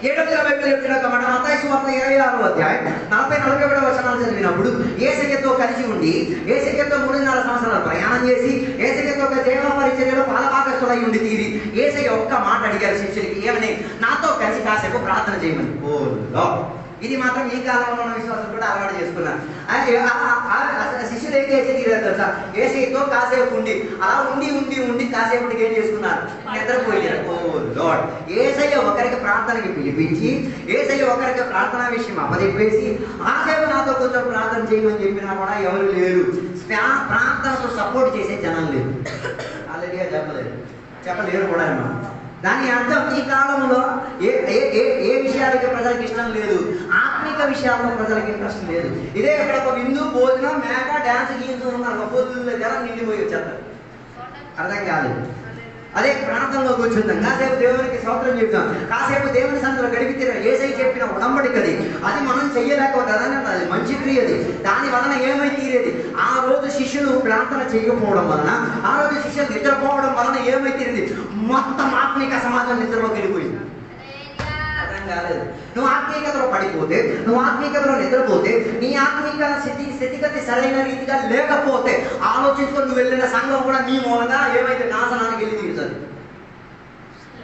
7వ బైబిల్ చెప్పిన మాట మత్తయి సువార్త 26వ అధ్యాయం 40-41 వచనాలు చదివినప్పుడు యేసయ్యతో కలిసి ఉండి యేసయ్యతో 3.5 సంవత్సరాలు ప్రయాణం చేసి యేసయ్యతో ఒక సేవా పరిచర్యలో పాలభాగస్తుడై ఉండి తీరి యేసయ్య ఒక్క మాట అడిగారు శిష్యులకి, ఏమని? నాతో కలిసి కాసేపు ప్రార్థన చేయమని. ఇది మాత్రం ఈ కాలంలో ఉన్న విశ్వాసం కూడా అలవాటు చేసుకున్నారు. శిష్యులు శిష్యులు ఏం చేసి తీరారు తెలుసా? యేసయ్యతో కాసేపు ఉండి అలా ఉండి కాసేపటికి ఏం చేసుకున్నారు? నిద్రపోయారు. ఓ లార్డ్, యేసయ్య ఒకరికి ప్రార్థనకి పిలిపించి యేసయ్య ఒకరికి ప్రార్థన విషయం అప్పచెప్పేసి ఆసేపు నాతో కొంచెం ప్రార్థన చేయమని చెప్పినా కూడా ఎవరు లేరు. ప్రార్థనతో సపోర్ట్ చేసే జనం లేదు. ఆల్రెడీ చెప్పలేరు కూడా అమ్మా. దాని అర్థం ఈ కాలంలో ఏ విషయాలకి ప్రజలకు ఇష్టం లేదు, ఆత్మిక విషయాల్లో ప్రజలకు ఇంట్రెస్ట్ లేదు. ఇదే ఇక్కడ ఒక విందు భోజనం మేక డ్యాన్స్ గీస్తూ ఉన్నారు, పొద్దున్న జనం నిండిపోయి వచ్చేస్తారు. అర్థం కాదు. అదే ప్రాంతంలో కూర్చుందాం, కాసేపు దేవునికి స్తోత్రం చెప్తాం, కాసేపు దేవుని సన్నిధిలో గడిపితే యేసయ్య చెప్పిన ఉడంబడికది అది మనం చెయ్యలేకపోతే అది మంచి క్రియది. దాని వలన ఏమై తీరేది? ఆ రోజు శిష్యులు ప్రార్థన చేయకపోవడం వలన, ఆ రోజు శిష్యులు నిద్రపోవడం వలన ఏమై తీరేది? మొత్తం ఆత్మిక సమాజం నిద్రలోకి వెళ్ళిపోయింది. అర్థం కాలేదు. నువ్వు ఆత్మీయతలో పడిపోతే, నువ్వు ఆత్మీయతలో నిద్రపోతే, నీ ఆత్మీయ స్థితిగతి సరైన రీతిగా లేకపోతే ఆలోచించుకొని నువ్వు వెళ్ళిన సంఘం కూడా నీ మూలంగా ఏమైతే నాశనానికి వెళ్ళి తీరుతుంది.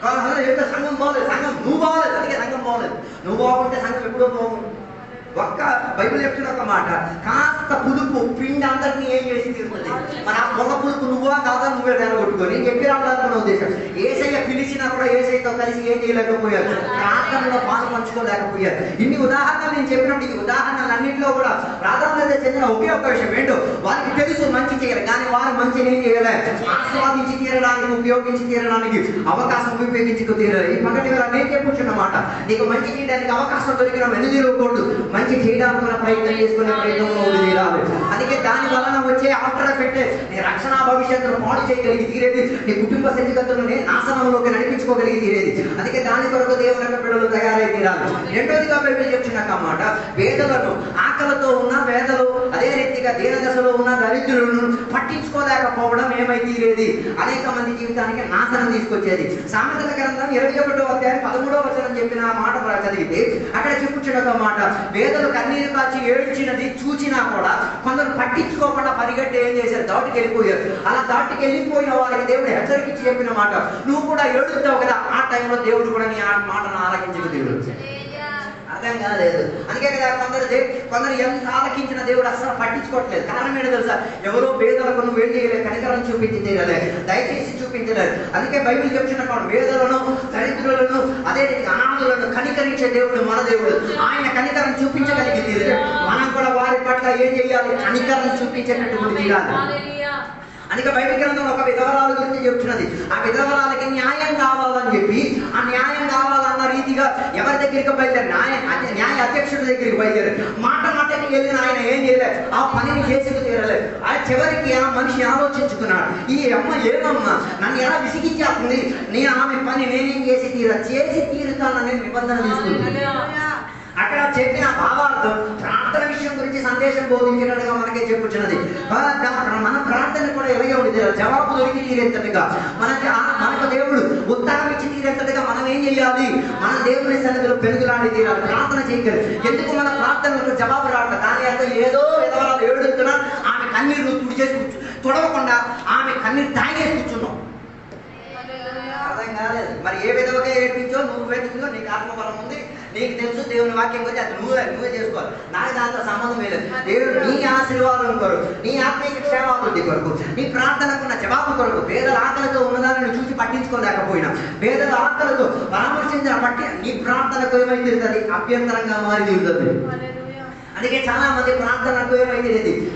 సంఘం బాగలేదు, సంఘం నువ్వు బాగలేదు, అందుకే సంఘం బాగలేదు. నువ్వు బాగుంటే సంఘం ఎప్పుడో బాగుంది. ఒక్క బైబిల్ చెప్తున్న ఒక మాట, కాస్త పులుపు పిండి అందరినీ ఏం చేసి తీరుతుంది. మరి ఆ పొల పులుపు నువ్వా కాదా నువ్వే కొట్టుకొని చెప్పి రావడానికి ఉద్దేశం. యేసయ్య పిలిచినా కూడా యేసయ్యతో కలిసి ఏం చేయలేకపోయారు? ప్రార్థనలో పాలు పంచుకోలేకపోయారు. ఇన్ని ఉదాహరణలు నేను చెప్పినప్పుడు ఈ ఉదాహరణలన్నింటిలో కూడా ప్రాధాన్యత చెందిన ఒకే ఒక విషయం ఏంటో, వారికి తెలుసు మంచి చేయాలి, కానీ వారు మంచిని ఏం చేయలే, ఆస్వాదించి తీరడానికి, ఉపయోగించి తీరడానికి అవకాశం ఉపయోగించి తీరాలి. ఈ పక్కటి వేళ నేను చెప్పుచున్నమాట, నీకు మంచి చేయడానికి అవకాశం దొరికిన వెను తీరకూడదు, మంచి చేయడానికి ప్రయత్నం చేసుకునే ప్రయత్నంలో తీరాలి. అందుకే దాని వలన వచ్చే ఆఫ్టర్ ఎఫెక్ట్ నీ రక్షణ భవిష్యత్తును పాడు చేయగలిగి తీరేది, నీ కుటుంబ స్థితిగతులను నాశనంలోకి నడిపించుకోగలిగి తీరేది. అందుకే దాని కొరకు దేవుని యొక్క బిడ్డలు తయారై తీరాలి. రెండోదిగా బైబిల్ చెప్తున్నమాట, పేదలను, ఆకలితో ఉన్న పేదలు, అదే రీతిగా దీనదశలో ఉన్న దరిద్రులను పట్టించుకోలేకపోవడం ఏమై తీరేది? అనేక మంది జీవితానికి నాశనం తీసుకొచ్చేది. సామెతల గ్రంథం 21వ అధ్యాయం 13వ వచనం చెప్పిన మాట చదివితే అక్కడ చెప్పుచున్న మాట, పేదలు కన్నీరు కాచి ఏడ్చినది చూచినా కూడా కొందరు పట్టించుకోకుండా పరిగెట్టి ఏం చేశారు? దాటికి వెళ్ళిపోయారు. అలా దాటికి వెళ్ళిపోయిన వారికి దేవుడు హెచ్చరికించి చెప్పిన మాట, నువ్వు కూడా ఏడుస్తావు కదా, ఆ టైంలో దేవుడు కూడా నీ ఆ మాటను ఆలకించక దేవుడు. అర్థం కాలేదు. అందుకే కదా కొందరు ఎంత ఆలకించిన దేవుడు అసలు పట్టించుకోవట్లేదు. కారణం ఏంటో తెలుసా? ఎవరో పేదలకు నువ్వు ఏం చేయలేదు, కనికరం చూపించలేదు, దయచేసి చూపించలేదు. అందుకే బైబిల్ చెప్తున్న పేదలను, దరిద్రులను, అదే అనాథులను కనికరించే దేవుడు మన దేవుడు. ఆయన కనికరం చూపించగలిగింది. మనం కూడా వారి పట్ల ఏం చేయాలి? కనికరం చూపించేటటువంటి తీరాలి. అందుకే బైబిల్ గ్రంథంలో ఒక విధవరాలు గురించి చెప్తున్నది. ఆ విధవరాలకి న్యాయం కావాలని చెప్పి, ఆ న్యాయం కావాలన్న రీతిగా ఎవరి దగ్గరికి బయలుదేరి? న్యాయ అధ్యక్షుడి దగ్గరికి బయలుదేరి మాటకి వెళ్ళిన ఆయన ఏం చేయలేదు, ఆ పనిని చేసి తీరలేదు. ఆ చివరికి ఆ మనిషి ఆలోచించుకున్నాడు, ఈ అమ్మ ఏమమ్మా నన్ను ఎలా విసిగించేస్తుంది, నేను ఆమె పని నేనేం చేసి తీరుతానని నిబంధన తీసుకుంటున్నాను. అక్కడ చెప్పిన భావార్థం ప్రార్థన విషయం గురించి సందేశం బోధించినట్టుగా మనకే చెప్పుచున్నది. మన ప్రార్థన కూడా ఎలాగే ఉండేది, జవాబు దొరికి తీరేంతటిగా మనకు దేవుడు ఉత్తరం ఇచ్చి తీరేంతటిగా మనం ఏం చేయాలి? మన దేవుని సన్నిధిలో పెరుగులాడి తీరాలి, ప్రార్థన చేయగలి. ఎందుకు మన ప్రార్థనలకు జవాబు రావట్లేదు? దాని అర్థం ఏదో విధవరాలు ఏడుతున్నా ఆమె కన్నీరు తుడవకుండా ఆమె కన్నీరు తాగేసి కూర్చున్నాం. అర్థం కాలేదు. మరి ఏ విధంగా ఏడ్పించో నువ్వు వెతుకులో నీకు ఆత్మబలం ఉంది, నీకు తెలుసు దేవుని వాక్యం గురించి, అది నువ్వే చేసుకోవాలి. నాకు దాంతో సంబంధం లేదు. దేవుడు నీ ఆశీర్వాదం కొరకు, నీ ఆత్మీయ క్షేమాభివృద్ధి కొరకు, నీ ప్రార్థనకున్న జవాబు కొరకు, పేదల ఆకలితో ఉన్నదాన్ని చూసి పట్టించుకోలేకపోయినా, పేదల ఆకలితో పరామర్శించిన నీ ప్రార్థనకు ఏమైతే అభ్యంతరంగా మారి తీరుతుంది. అందుకే చాలా మంది ప్రార్థనకు ఏమైతే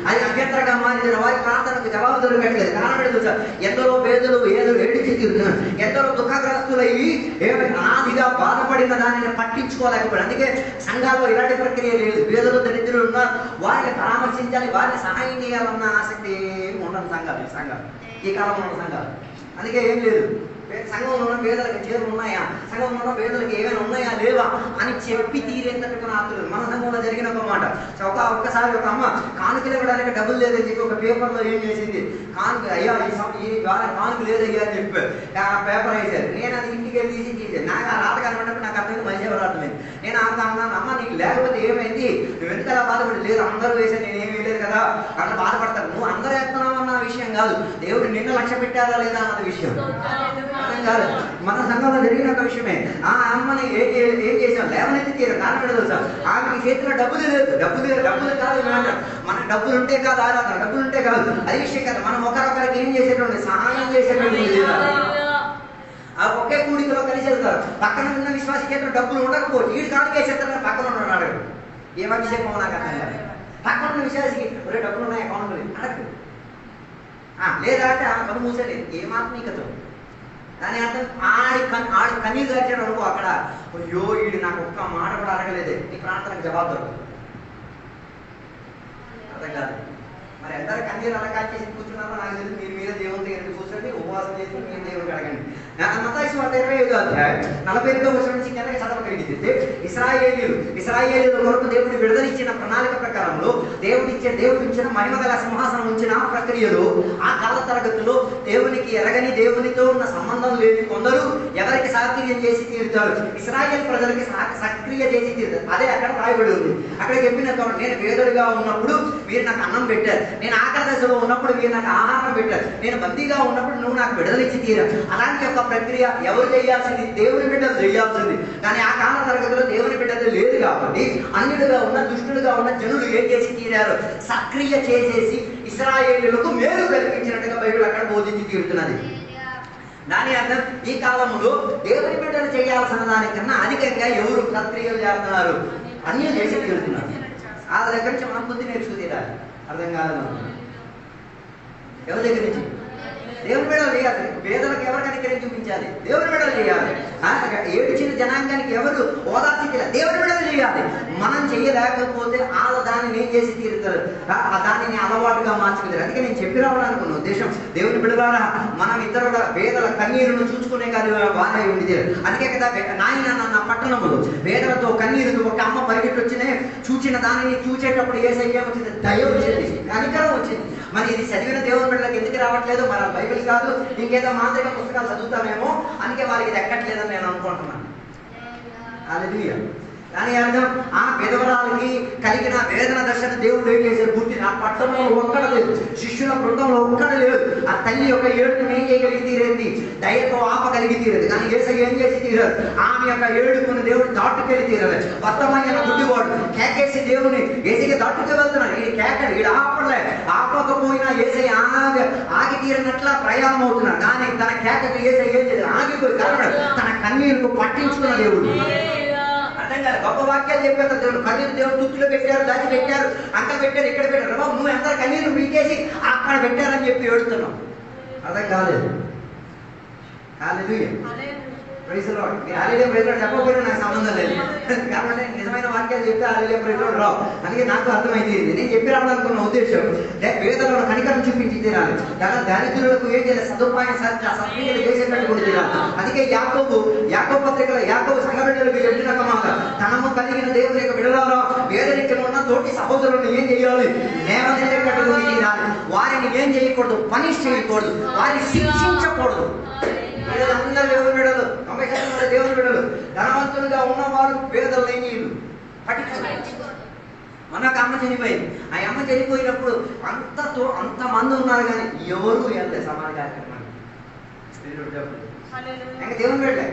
అది అభ్యంతరంగా మారింది, వారి ప్రార్థనకు జవాబు దొరకట్లేదు. కారణం తెలుసా? ఎందరో పేదలు ఏడిచి తీరుతున్నారు, ఎందరో దుఃఖగ్రస్తులయ్యి అనాదిగా బాధపడిన దానిని పట్టించుకోలేకపోయారు. అందుకే సంఘాల్లో ఇలాంటి ప్రక్రియ లేదు. పేదలు దరిద్రులు ఉన్నారు, వారిని పరామర్శించాలి, వారిని సహాయం చేయాలన్న ఆసక్తి ఉండదు సంఘాలు ఈ కాలంలో ఉన్న సంఘాలు. అందుకే ఏం లేదు, సంఘంలో ఉన్న పేదలకు చేతులు ఉన్నాయా, సంఘంలో ఉన్న పేదలకు ఏమైనా ఉన్నాయా లేవా అని చెప్పి తీరేంతట్టుకున్న ఆతులు. మన సంఘంలో జరిగిన ఒక మాట, ఒక్కసారి ఒక అమ్మ కానుకలు ఇవ్వడానికి డబ్బులు లేదని చెప్పి ఒక పేపర్లో ఏం చేసింది, కానుక అయ్యా ఈ వారం కానుక లేదయ్యా అని చెప్పి ఆ పేపర్ వేసారు. నేను అది ఇంటికి వెళ్ళి తీసేది. నాకు ఆ రాత కనబడినప్పుడు నాకు అర్థమైంది, మంచిగా అర్థమైంది. నేను అన్నాను, అమ్మ నీకు లేకపోతే ఏమైంది, నువ్వు ఎందుకు అలా బాధపడి? లేదు అందరూ వేసాను, నేను ఏమీ లేదు కదా అట్లా బాధపడతాను. నువ్వు అందరూ వేస్తున్నావు అన్న విషయం విషయం కాదు. దేవుడు నిన్న లక్ష్య పెట్టారా లేదా అన్నది విషయం. అర్థం కాదు. మన సంఘంలో జరిగిన ఒక విషయమే. ఆ అమ్మని ఏం చేసాం, లేవనెత్తి తీరు కారణం ఏంటో తెలుసా? ఆమెకి చేతిలో డబ్బులు లేదు. డబ్బులు కాదు మ్యాటర్. మనకు డబ్బులు ఉంటే కాదు ఆరాధన, డబ్బులు ఉంటే కాదు అది విషయం కాదు. మనం ఒకరొకరికి ఏం చేసేటువంటి, సహాయం చేసేటువంటి. ఆ ఒకే కూడికలో కలిసి వెళ్తారు. పక్కన ఉన్న విశ్వాస చేతులు డబ్బులు ఉండకపోవచ్చు, వీడు కాడికి వేసేస్తారు, పక్కన ఉన్నాడు ఏం అభిషేకం నాకు అర్థం కాదు. పక్కన ఉన్న విశ్వాసకి ఒరే డబ్బులు ఉన్నాయి అకౌంట్లో అడగదు. లేదా అంటే ఆ పని మూసేది ఏమాత్మీకతో దాని అర్థం ఆడి కన్నీరు గార్చాడు అనుకో అక్కడ, అయ్యో వీడు నాకు ఒక్క మాట కూడా అడగలేదే, నీ ప్రార్థనకు జవాబు దొరకదు. అర్థం కాదు. మరి అందరూ కన్నీరు అలా కాల్చేసి కూర్చున్నారో నాకు తెలియదు. మీరు మీరే దేవుని దగ్గర కూర్చోండి, ఉపవాసం చేసి మీరు దేవుడికి అడగండి. మత్తయి సువార్త 25వ అధ్యాయం 42వ వచనం నుంచి కిందకి చదవగలిగితే, ఇశ్రాయేలీయుల కొరకు దేవుడు విడుదలిచ్చిన ప్రణాళిక ప్రకారంలో దేవుడు ఇచ్చిన మహిమగల సింహాసనం ఉంచిన ఆ ప్రక్రియలో, ఆ కాల తరగతిలో దేవునికి ఎరగని, దేవునితో ఉన్న సంబంధం లేని కొందరు ఎవరికి సక్రియం చేసి తీరుతారు. ఇశ్రాయేల్ ప్రజలకి సక్రియ చేసి తీరుతారు. అదే అక్కడ రాయబడి ఉంది. అక్కడ చెప్పిన నేను పేదలుగా ఉన్నప్పుడు మీరు నాకు అన్నం పెట్టారు, నేను ఆకలి దశలో ఉన్నప్పుడు మీరు నాకు ఆహారం పెట్టారు, నేను బందీగా ఉన్నప్పుడు నువ్వు నాకు విడుదలిచ్చి తీరారు. అలాంటి యొక్క ప్రక్రియ ఎవరు చేయాల్సింది? దేవుని బిడ్డలు చేయాల్సింది. కానీ ఆ కాల తరగతిలో దేవుని బిడ్డలు లేదు కాబట్టి అన్యుడుగా ఉన్న, దుష్టులుగా ఉన్న జనులు ఏం చేసి తీరారు? సక్రియ చేసేసి ఇశ్రాయేలీయులకు మేలు కల్పించినట్టుగా బైబిల్ అక్కడ బోధించి తీరుతున్నది. దాని అర్థం ఈ కాలంలో దేవుని బిడ్డలు చేయాల్సిన దానికన్నా అధికంగా ఎవరు సక్రియలు చేస్తున్నారు? అన్యులు చేసి తీరుతున్నారు. వాళ్ళ దగ్గర నుంచి మనం బుద్ధి నేర్చుకు తీరాలి. అర్థం కాదు. ఎవరి దగ్గర నుంచి? దేవుని బిడ్డలు చేయాలి. పేదలకు ఎవరు కనికరం చూపించాలి? దేవుని బిడ్డలు చేయాలి. ఏడిచిన జనాంగానికి ఎవరు ఓదార్చి తీరాలి? దేవుని బిడ్డలు చేయాలి. మనం చేయలేకపోతే వాళ్ళ దానిని ఏం చేసి తీరుతారు? దానిని అలవాటుగా మార్చుకుంటారు. అందుకే నేను చెప్పి రావాలనుకున్న ఉద్దేశం, దేవుని బిడ్డలారా మనం ఇతరుల పేదల కన్నీరును చూసుకునే కాదు బాగా ఉంది. అందుకే కదా నాయన నా పట్టణములు పేదలతో కన్నీరుతో ఒక అమ్మ పరిగెట్టి వచ్చినే చూచిన దానిని చూసేటప్పుడు ఏసయ్య వచ్చింది, దయ వచ్చింది, కనికరం వచ్చింది. మరి ఇది చదివిన దేవుని బిడ్డలకు ఎందుకు రావట్లేదు? మన బైబిల్ కాదు, ఇంకేదో మాంత్రిక పుస్తకాలు చదువుతామేమో, అందుకే వాళ్ళకి ఇది ఎక్కట్లేదని నేను అనుకుంటున్నాను. హల్లెలూయా. దాని అర్థం ఆ పేదవరాలకి కలిగిన వేదన దశను దేవుడు ఏం చేశారు? పుట్టిన ఆ పట్టణంలో ఒక్కడ లేదు, శిష్యుల బృందంలో ఒక్కడ లేదు. ఆ తల్లి యొక్క ఏడుపును ఏం చేయగలిగి తీరేది? దయతో ఆపగలిగి తీరేది. కానీ యేసయ్య ఏం చేసి తీరారు? ఆమె యొక్క ఏడుపును దేవుడు దాటుకెళ్ళి తీరాలి. వర్తమైన గుడ్డివాడు కేకేసి దేవుని యేసయ్య దాటుకు వెళ్తున్నాడు. ఈ కేకడు ఈడు ఆపడలే. ఆపకపోయినా యేసయ్య ఆగి తీరినట్ల ప్రయాణం అవుతున్నాడు. కానీ తన కేకకు యేసయ్య ఏం చేశారు? ఆగిపోయి కారణం తన కన్నీరుకు పట్టించుకున్న దేవుడు. గొప్ప వాక్యాలు చెప్పారు దేవుడు. కన్నీరు దేవుడు తుత్తులో పెట్టారు, దాచి పెట్టారు, అక్కడ పెట్టారు, ఇక్కడ పెట్టారు. బాబు నువ్వు ఎంత కన్నీరు పీకేసి అక్కడ పెట్టారని చెప్పి ఏడుతున్నావు. అర్థం కాలేదు. హల్లెలూయా. Praise the lord. మీరు హల్లెలూయా ప్రైజ్ ది లార్డ్ చెప్పకపోయినా నాకు సంబంధం లేదు. కాబట్టి నిజమైన వాక్యాలు చెప్తే హల్లెలూయా ప్రైజ్ ది లార్డ్ రావు. అందుకే నాకు అర్థమైంది. నేను చెప్పి రావాలనుకున్న ఉద్దేశం పేదలను కనికరం చూపించి తీరాలి. దరిద్రులకు ఏం చేయాలి? సదుపాయం సత్క్రియలు చేసేటట్టు తీరాలి. అందుకే యాకోబు పత్రికలో యాకోబు సంఘ బిడ్డలకు చెప్పిన మాట, తనము కలిగిన దేవుని యొక్క బిడ్డలారా పేదరికంలో ఉన్న తోటి సహోదరులను ఏం చేయాలి? లేవనెత్తేటట్టు తీరాలి. వారిని ఏం చేయకూడదు? పనిష్ చేయకూడదు, వారిని శిక్షించకూడదు. అందరూ దేవుని బిడ్డలు, 90% దేవుని బిడ్డలు. ధనవంతులుగా ఉన్నవారు పేదలు లేనీళ్ళు పట్టించుకోవాలి. మనకు అమ్మ చనిపోయింది. ఆ అమ్మ చనిపోయినప్పుడు అంతమంది ఉన్నారు కానీ ఎవరు వెళ్ళలేదు సమాజ కార్యక్రమాన్ని. ఇంకా దేవుని బిడ్డలే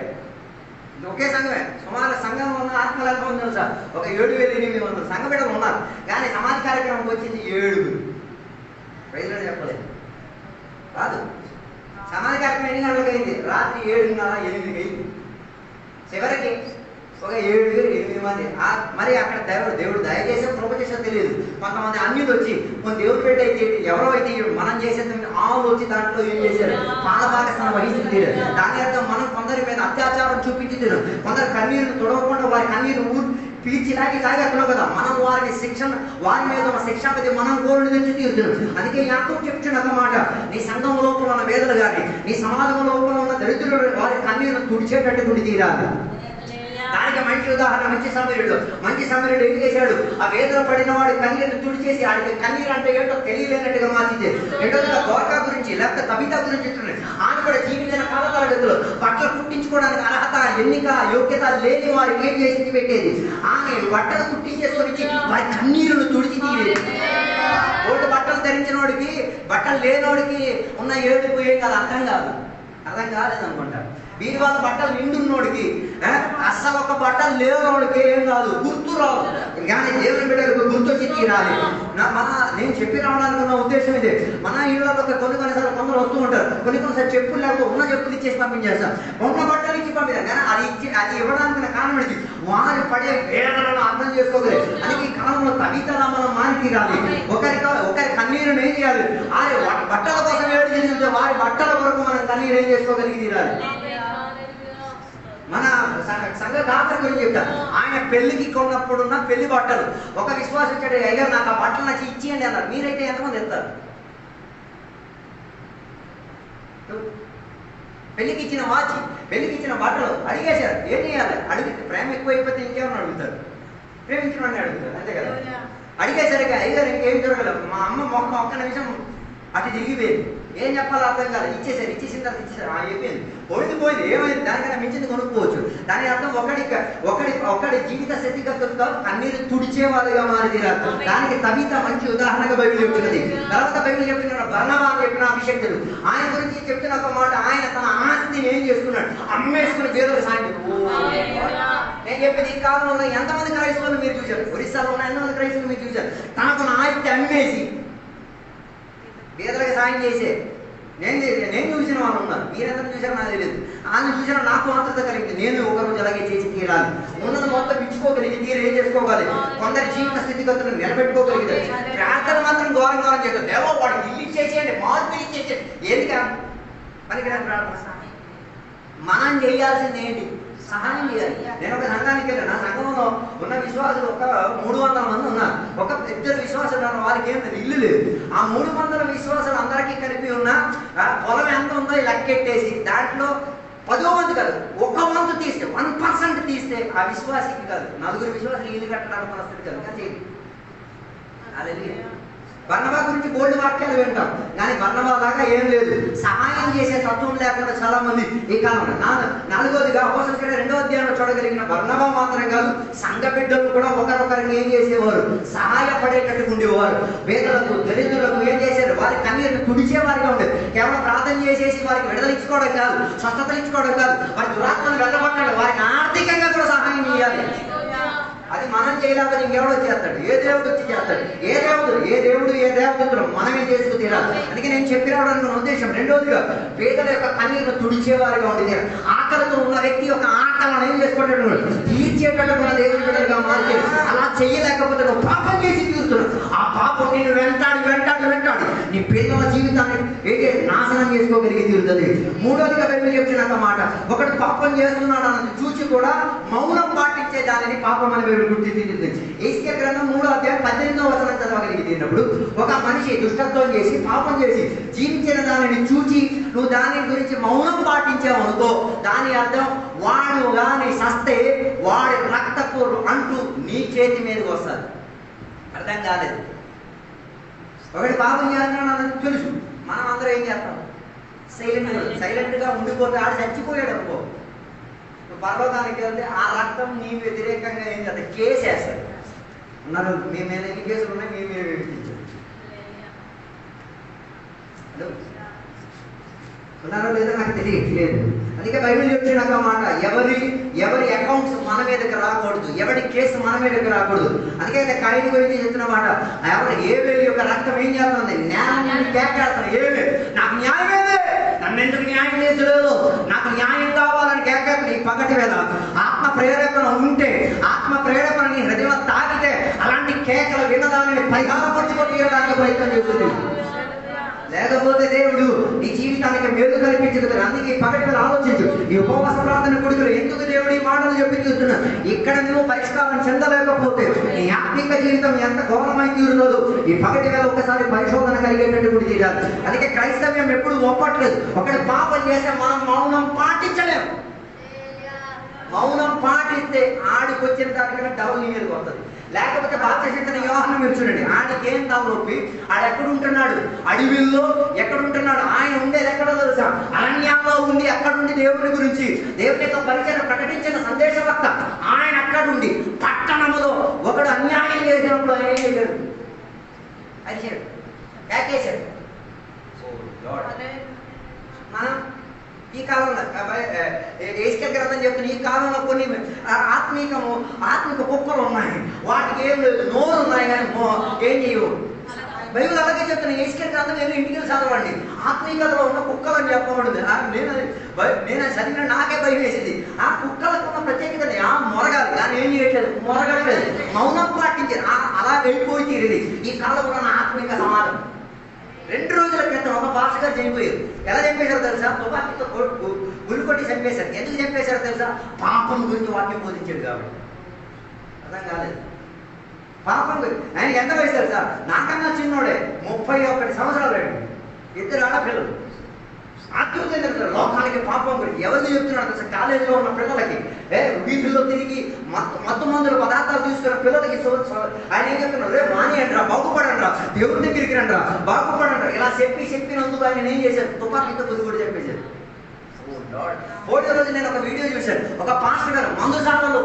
ఒకే సంఘమే. సుమారు సంఘం ఉన్న ఆత్మలు ఎంత ఉంది తెలుసా? ఒక 7,800 సంఘ బిడ్డలు ఉన్నారు. కానీ సమాజ కార్యక్రమం వచ్చింది 7. ప్రజలు చెప్పలేదు కాదు. సమాజ కార్యక్రమం ఎన్ని గంటలకు అయింది? రాత్రి 7:30, 8కి అయింది. చివరికి ఒక 7-8 మంది. మరి అక్కడ దేవుడు దయచేసి కృప చేసో తెలియదు. కొంతమంది అన్యులు వచ్చి కొన్ని దేవుడు పెట్టి అయితే ఎవరో అయితే మనం చేసేది ఆవులు వచ్చి దాంట్లో ఏం చేశారు? పాలభాగస్థానం వహించి తీరారు. దాని అర్థం మనం కొందరి మీద అత్యాచారం చూపించి తీరు. కొందరు కన్నీరు తొడవకుండా వారి కన్నీరు పీల్చి తాగెక్కడో కదా మనం వారి మీద ఉన్న శిక్షాపతి మనం కోరుడు తెచ్చి తీరుతున్నాం. అందుకే యాకోబు చెప్తున్న ఒక మాట, నీ సంఘం లోపల ఉన్న వేదలు కానీ నీ సమాజం లోపల ఉన్న దరిద్రులు వారి కన్నీరు తుడిచేటట్టు తుడి తీరాలి. దానికి మంచి ఉదాహరణ మంచి సమీరుడు ఏం చేశాడు? ఆ వేదన పడిన వాడి కన్నీరు తుడిచేసి ఆడికి కన్నీరు అంటే ఏంటో తెలియలేనట్టుగా మార్చింది. రెండోదిగా గోర్కా గురించి లేకపోతే కవిత గురించి ఆమె కూడా జీవించిన కాల తరగతిలో బట్టలు కుట్టించుకోవడానికి అర్హత, ఎన్నిక, యోగ్యత లేని వారికి ఏం చేసి పెట్టేది? ఆమె బట్టలు కుట్టించేసుకొని వారి కన్నీరును తుడిచి తీరేది. ఓటు బట్టలు ధరించిన వాడికి బట్ట బట్టలు లేనోడికి ఉన్న ఏడుపు ఏం కాదు, అర్థం కాలేదు అనుకుంటా. వీరి వాళ్ళ బట్టలు నిండున్నోడికి అస్సలు ఒక బట్టలు లేనోడికి ఏం కాదు, గుర్తు రాదు. కానీ దేవుని బిడ్డలకు గుర్తొచ్చి తీరాలి. నేను చెప్పి రావడానికి ఉద్దేశం ఇదే. మన ఇళ్ళలో కొన్నిసార్లు కొందరు వస్తూ ఉంటారు, కొన్నిసార్లు చెప్పులు లేకపోతే ఉన్న చెప్పులు ఇచ్చేసి పంపించేస్తాం, ఉన్న బట్టలు ఇచ్చి పంపిస్తాం. కానీ అది ఇవ్వడానికి కారణం ఏంటి? వారి పడే వేదనను అర్థం చేసుకోగలి. అందుకే ఈ కాలంలో కవితలా మనం మారి తీరాలి. ఒకరి కన్నీరుని ఏం చేయాలి? బట్టల కోసం ఏడు చేసి వారి బట్టల కొరకు మనం కన్నీరు ఏం చేసుకోగలిగి తీరాలి. మన సంఘ కాపరి గురించి చెప్తాను. ఆయన పెళ్లికి కొన్నప్పుడున్న పెళ్లి బట్టలు ఒక విశ్వాసం వచ్చాడు, అయ్యా నాకు ఆ బట్టలు నచ్చి ఇచ్చేయండి అన్నారు. మీరైతే ఎంతమంది ఇస్తారు? పెళ్లికి ఇచ్చిన వాచ్, పెళ్లికి ఇచ్చిన బట్టలు అడిగేశారు. ఏం చేయాలి? అడిగితే ప్రేమ ఎక్కువైపోతే ఇంకేమని అడుగుతారు? ప్రేమించిన వాడిని అడుగుతారు, అంతే కదా. అడిగేసరికి అయ్యారు ఇంకేం జరగలేదు. మా అమ్మ మొక్క ఒక్క నిమిషం అటు తిరిగిపోయింది. ఏం చెప్పాలో అర్థం కాదు. ఇచ్చేసిన తర్వాత ఇచ్చేసారు. అయిపోయింది, పోయింది. ఏమైంది? దానికన్నా మించింది కొనుక్కోవచ్చు. దాని అర్థం ఒకడి జీవిత స్థితిగతులతో కన్నీరు తుడిచేవారుగా మారి తీరారు. దానికి తబిత మంచి ఉదాహరణగా బైబిల్ చెప్తున్నది. తర్వాత బైబిల్ చెప్తున్న బర్నబా చెప్పిన అభిషేక్తుడు ఆయన గురించి చెప్తున్న ఒక మాట, ఆయన తన ఆస్తిని ఏం చేసుకున్నాడు? అమ్మేసుకుని పేదలకు సాయం. నేను చెప్పేది ఈ కాలంలో ఎంతమంది క్రైస్తవులు మీరు చూశారు? ఒరిస్సాలో ఉన్న ఎంతమంది క్రైస్తవులు మీరు చూశారు? తనకు ఆస్తి అమ్మేసి పేదలకు సాయం చేసే నేను చూసిన వాళ్ళు ఉన్నారు. మీరెందరూ చూసారో నాకు తెలియదు. ఆయన చూసినా నాకు ఆత్రత కలిగింది. నేను ఒకరోజు అలాగే చేసి తీరాలి. ఉన్నది మొత్తం ఇచ్చుకోగలిగి తీరు ఏం చేసుకోవాలి? కొందరి జీవిత స్థితిగతులను నిలబెట్టుకోగలిగితే ప్రార్థన మాత్రం ఘోరంగా చేస్తారు. దేవో వాడికి ఇల్లు ఇచ్చేసేయండి, మార్పు ఇచ్చేసేయండి. ఏంటిగా పనికిరాని ప్రార్థన. మనం చేయాల్సింది ఏంటి? సహాయం చేయాలి. నేను ఒక సంఘానికి వెళ్ళాను. నా సంఘంలో ఉన్న విశ్వాసులు ఒక 300 మంది ఉన్నారు. ఒక 2 విశ్వాసులు ఉన్నారు. వారికి ఏం ఇల్లు లేదు. ఆ 300 విశ్వాసులు అందరికీ కలిపి ఉన్న పొలం ఎంత ఉందో లెక్కెట్టేసి దాంట్లో 10వ వంతు కాదు, 1 వంతు తీస్తే 1% తీస్తే ఆ విశ్వాసికి కాదు, 4 విశ్వాసులు ఇల్లు కట్టడానికి పరిస్థితి కాదు. కానీ అలా బర్నబా గురించి బోల్డ్ వాక్యాలు వింటాం, కానీ బర్నబా లాగా ఏం లేదు. సహాయం చేసే తత్వం లేకుండా చాలా మంది ఈ కాలంలో. 4వదిగా అపోస్తలుల 2వ అధ్యాయంలో చూడగలిగిన బర్నబా మాత్రం కాదు, సంఘ బిడ్డలు కూడా ఒకరొకరిని ఏం చేసేవారు? సహాయపడేటట్టు ఉండేవారు. పేదలకు దరిద్రులకు ఏం చేశారు? వారి కన్నీరు తుడిచేవారిగా ఉండేది. కేవలం ప్రార్థన చేసేసి వారికి విడుదల ఇచ్చుకోవడం కాదు, స్వస్థతలు ఇచ్చుకోవడం కాదు, వారి దురాత్మను వెళ్ళగొట్టడం, వారికి ఆర్థికంగా కూడా సహాయం చేయాలి. అది మనం చేయలేకపోతే ఇంకెవడో చేస్తాడు? ఏ దేవుడు వచ్చి చేస్తాడు? ఏ దేవుడు మనమే చేసుకు తీరాలి. అందుకే నేను చెప్పి రావడానికి ఉద్దేశం. 2వదిగా పేదల యొక్క కన్నీరు తుడిచేవారిగా ఉండేది. ఆకలితో ఉన్న వ్యక్తి యొక్క ఆకలిని ఏం చేసుకుంటాడు? తీర్చేటట్టు మన దేవుడి బిడ్డలుగా మారితే. అలా చేయలేకపోతే నువ్వు పాపం చేసి తీరుతున్నావు. ఆ పాపం నేను వెంటాడి నీ పిల్లల జీవితాన్ని నాశనం చేసుకోగలిగి తీరుతుంది. 3వదిగా బైబిల్ చెప్తున్న మాట, ఒకటి పాపం చేస్తున్నాడు అన్నది చూసి కూడా మౌనం పాటించే దానిని పాపం అని గుర్తించింది. యేషయా గ్రంథం 3వ అధ్యాయం 18వ వచనం చదవగలిగి తీరినప్పుడు ఒక మనిషి దుష్టత్వం చేసి పాపం చేసి జీవించిన దానిని చూచి నువ్వు దాని గురించి మౌనం పాటించావు అనుకో, దాని అర్థం వాడు గాని సస్తే వాడి రక్తపు అంటూ నీ చేతి మీదకి వస్తుంది. అర్థం కాలేదు. ఒకటి పాపం చేస్తున్నాడు తెలుసు, మనం అందరూ ఏం చేస్తాం? సైలెంట్గా ఉండిపోతే ఆడు చచ్చిపోయాడు అనుకో, పర్వతానికి వెళ్తే ఆ రక్తం నీ వ్యతిరేకంగా ఏం చేస్తారు? కేసు వేస్తారు. ఉన్నారు మీ మీద ఎన్ని కేసులు ఉన్నాయి? మీ మీద విధించారు. ఉన్నారో లేదో నాకు తెలియట్లేదు. అందుకే బైబిల్ చెప్తున్న మాట, ఎవరి అకౌంట్స్ మన మీదకి రాకూడదు, ఎవరి కేసు మన మీదకి రాకూడదు. అందుకే కైని గురించి చెప్తున్న మాట, ఏబేలు యొక్క రక్తం ఏం చేస్తుంది? న్యాయం కేకేస్తాను. ఏబేలు నాకు న్యాయమేదే, నన్ను ఎందుకు న్యాయం చేసలేదు, నాకు న్యాయం కావాలని కేకేస్తాను. ఈ పగటి వేళ ఆత్మ ప్రేరేపణ ఉంటే, ఆత్మ ప్రేరేపణ నీ హృదయం తాకితే అలాంటి కేకలు వినదాన్ని పరిహారపరచుకోవడానికి ప్రయత్నం చేస్తుంది. లేకపోతే దేవుడు నీ జీవితానికి మేలు కల్పించగలరు. అందుకే పగటి వేళ ఆలోచించు. ఈ ఉపవాస ప్రార్థన కొడుకులు ఎందుకు దేవుడు ఈ మాటలు చెప్పి చూస్తున్నా? ఇక్కడ నువ్వు పరిష్కారం చెందలేకపోతే నీ ఆత్మిక జీవితం ఎంత ఘోరమై తీరుతుందో ఈ పగటి వేళ ఒకసారి పరిశోధన కలిగేటట్టు కూడా తీరాలి. అందుకే క్రైస్తవ్యం ఎప్పుడు ఒప్పట్లేదు. ఒకటి పాపం చేస్తే మనం మౌనం పాటించలేము. మౌనం పాటిస్తే ఆడికి వచ్చిన దానికన్నా డబుల్ నీ మీదకి వస్తుంది. లేకపోతే బాప్తిస్మ యోహాను మీరు చూడండి, ఆడికి ఏం తలనొప్పి, ఆడు ఎక్కడుంటున్నాడు? అడవిల్లో ఎక్కడుంటున్నాడు? ఆయన ఉండేది ఎక్కడో తెలుసా? అరణ్యాల్లో ఉండి అక్కడుండి దేవుని గురించి దేవుని యొక్క పరిచయం ప్రకటించిన సందేశవక్త ఆయన అక్కడుండి. పట్టణంలో ఒకడు అన్యాయం చేసినప్పుడు ఆయన ఏం చేశాడు? అరిచాడు, కేకేశాడు. మనం ఈ కాలంలో ఏస్కేల్ గ్రంథం చెప్తున్న ఈ కాలంలో కొన్ని ఆత్మిక కుక్కలు ఉన్నాయి, వాటికి ఏం లేదు, నోరు ఉన్నాయి కానీ ఏం చేయవు. బైబిల్ అలాగే చెప్తున్నా, ఏస్కేల్ గ్రంథం ఏదో ఇంటికి చదవండి. ఆత్మీయతలో ఉన్న కుక్కలు అని చెప్పబడింది. నేను చదివిన నాకే భయం వేసింది. ఆ కుక్కలకు ఉన్న ప్రత్యేకత ఆ మొరగాలి కానీ ఏం చేయట్లేదు, మొరగట్లేదు, మౌనం పాటించారు. అలా వెళ్ళిపోయి తీరేది ఈ కాలంలో ఉన్న ఆత్మీయ సమాజం. 2 రోజుల క్రితం ఒక పాస్టర్ గారు చనిపోయారు. ఎలా చంపేశారో తెలుసా? తుపాకీతో గురి కొట్టి చంపేశారు. ఎందుకు చంపేశారో తెలుసా? పాపం గురించి వాక్యం బోధించాడు కాబట్టి. అర్థం కాలేదు. పాపం గురించి ఆయన ఎంత వయసు తెలుసా? నాకన్నా చిన్నోడే, 31 సంవత్సరాలు. 2 ఆడపిల్లలు. అద్భుతం తెలుసు లోకానికి పాపం గురించి ఎవరికి చెప్తున్నాడు తెలుసా? కాలేజీలో ఉన్న పిల్లలకి, వీధుల్లో తిరిగి మత్తు మందుల పదార్థాలు తీసుకున్న పిల్లలకి ఆయన ఏం చెప్తున్నాడు? రే మానేయండిరా, బాగుపడండిరా, దేవుడి దగ్గరికి రండిరా, బాగుపడండిరా. ఇలా చెప్పినందుకు ఆయన ఏం చేశారు? తుపాకీతో గురి కూడా చెప్పేశారు. పోటీ రోజు నేను ఒక వీడియో చూశాను. ఒక పాస్టర్ గారు మందుశాలలో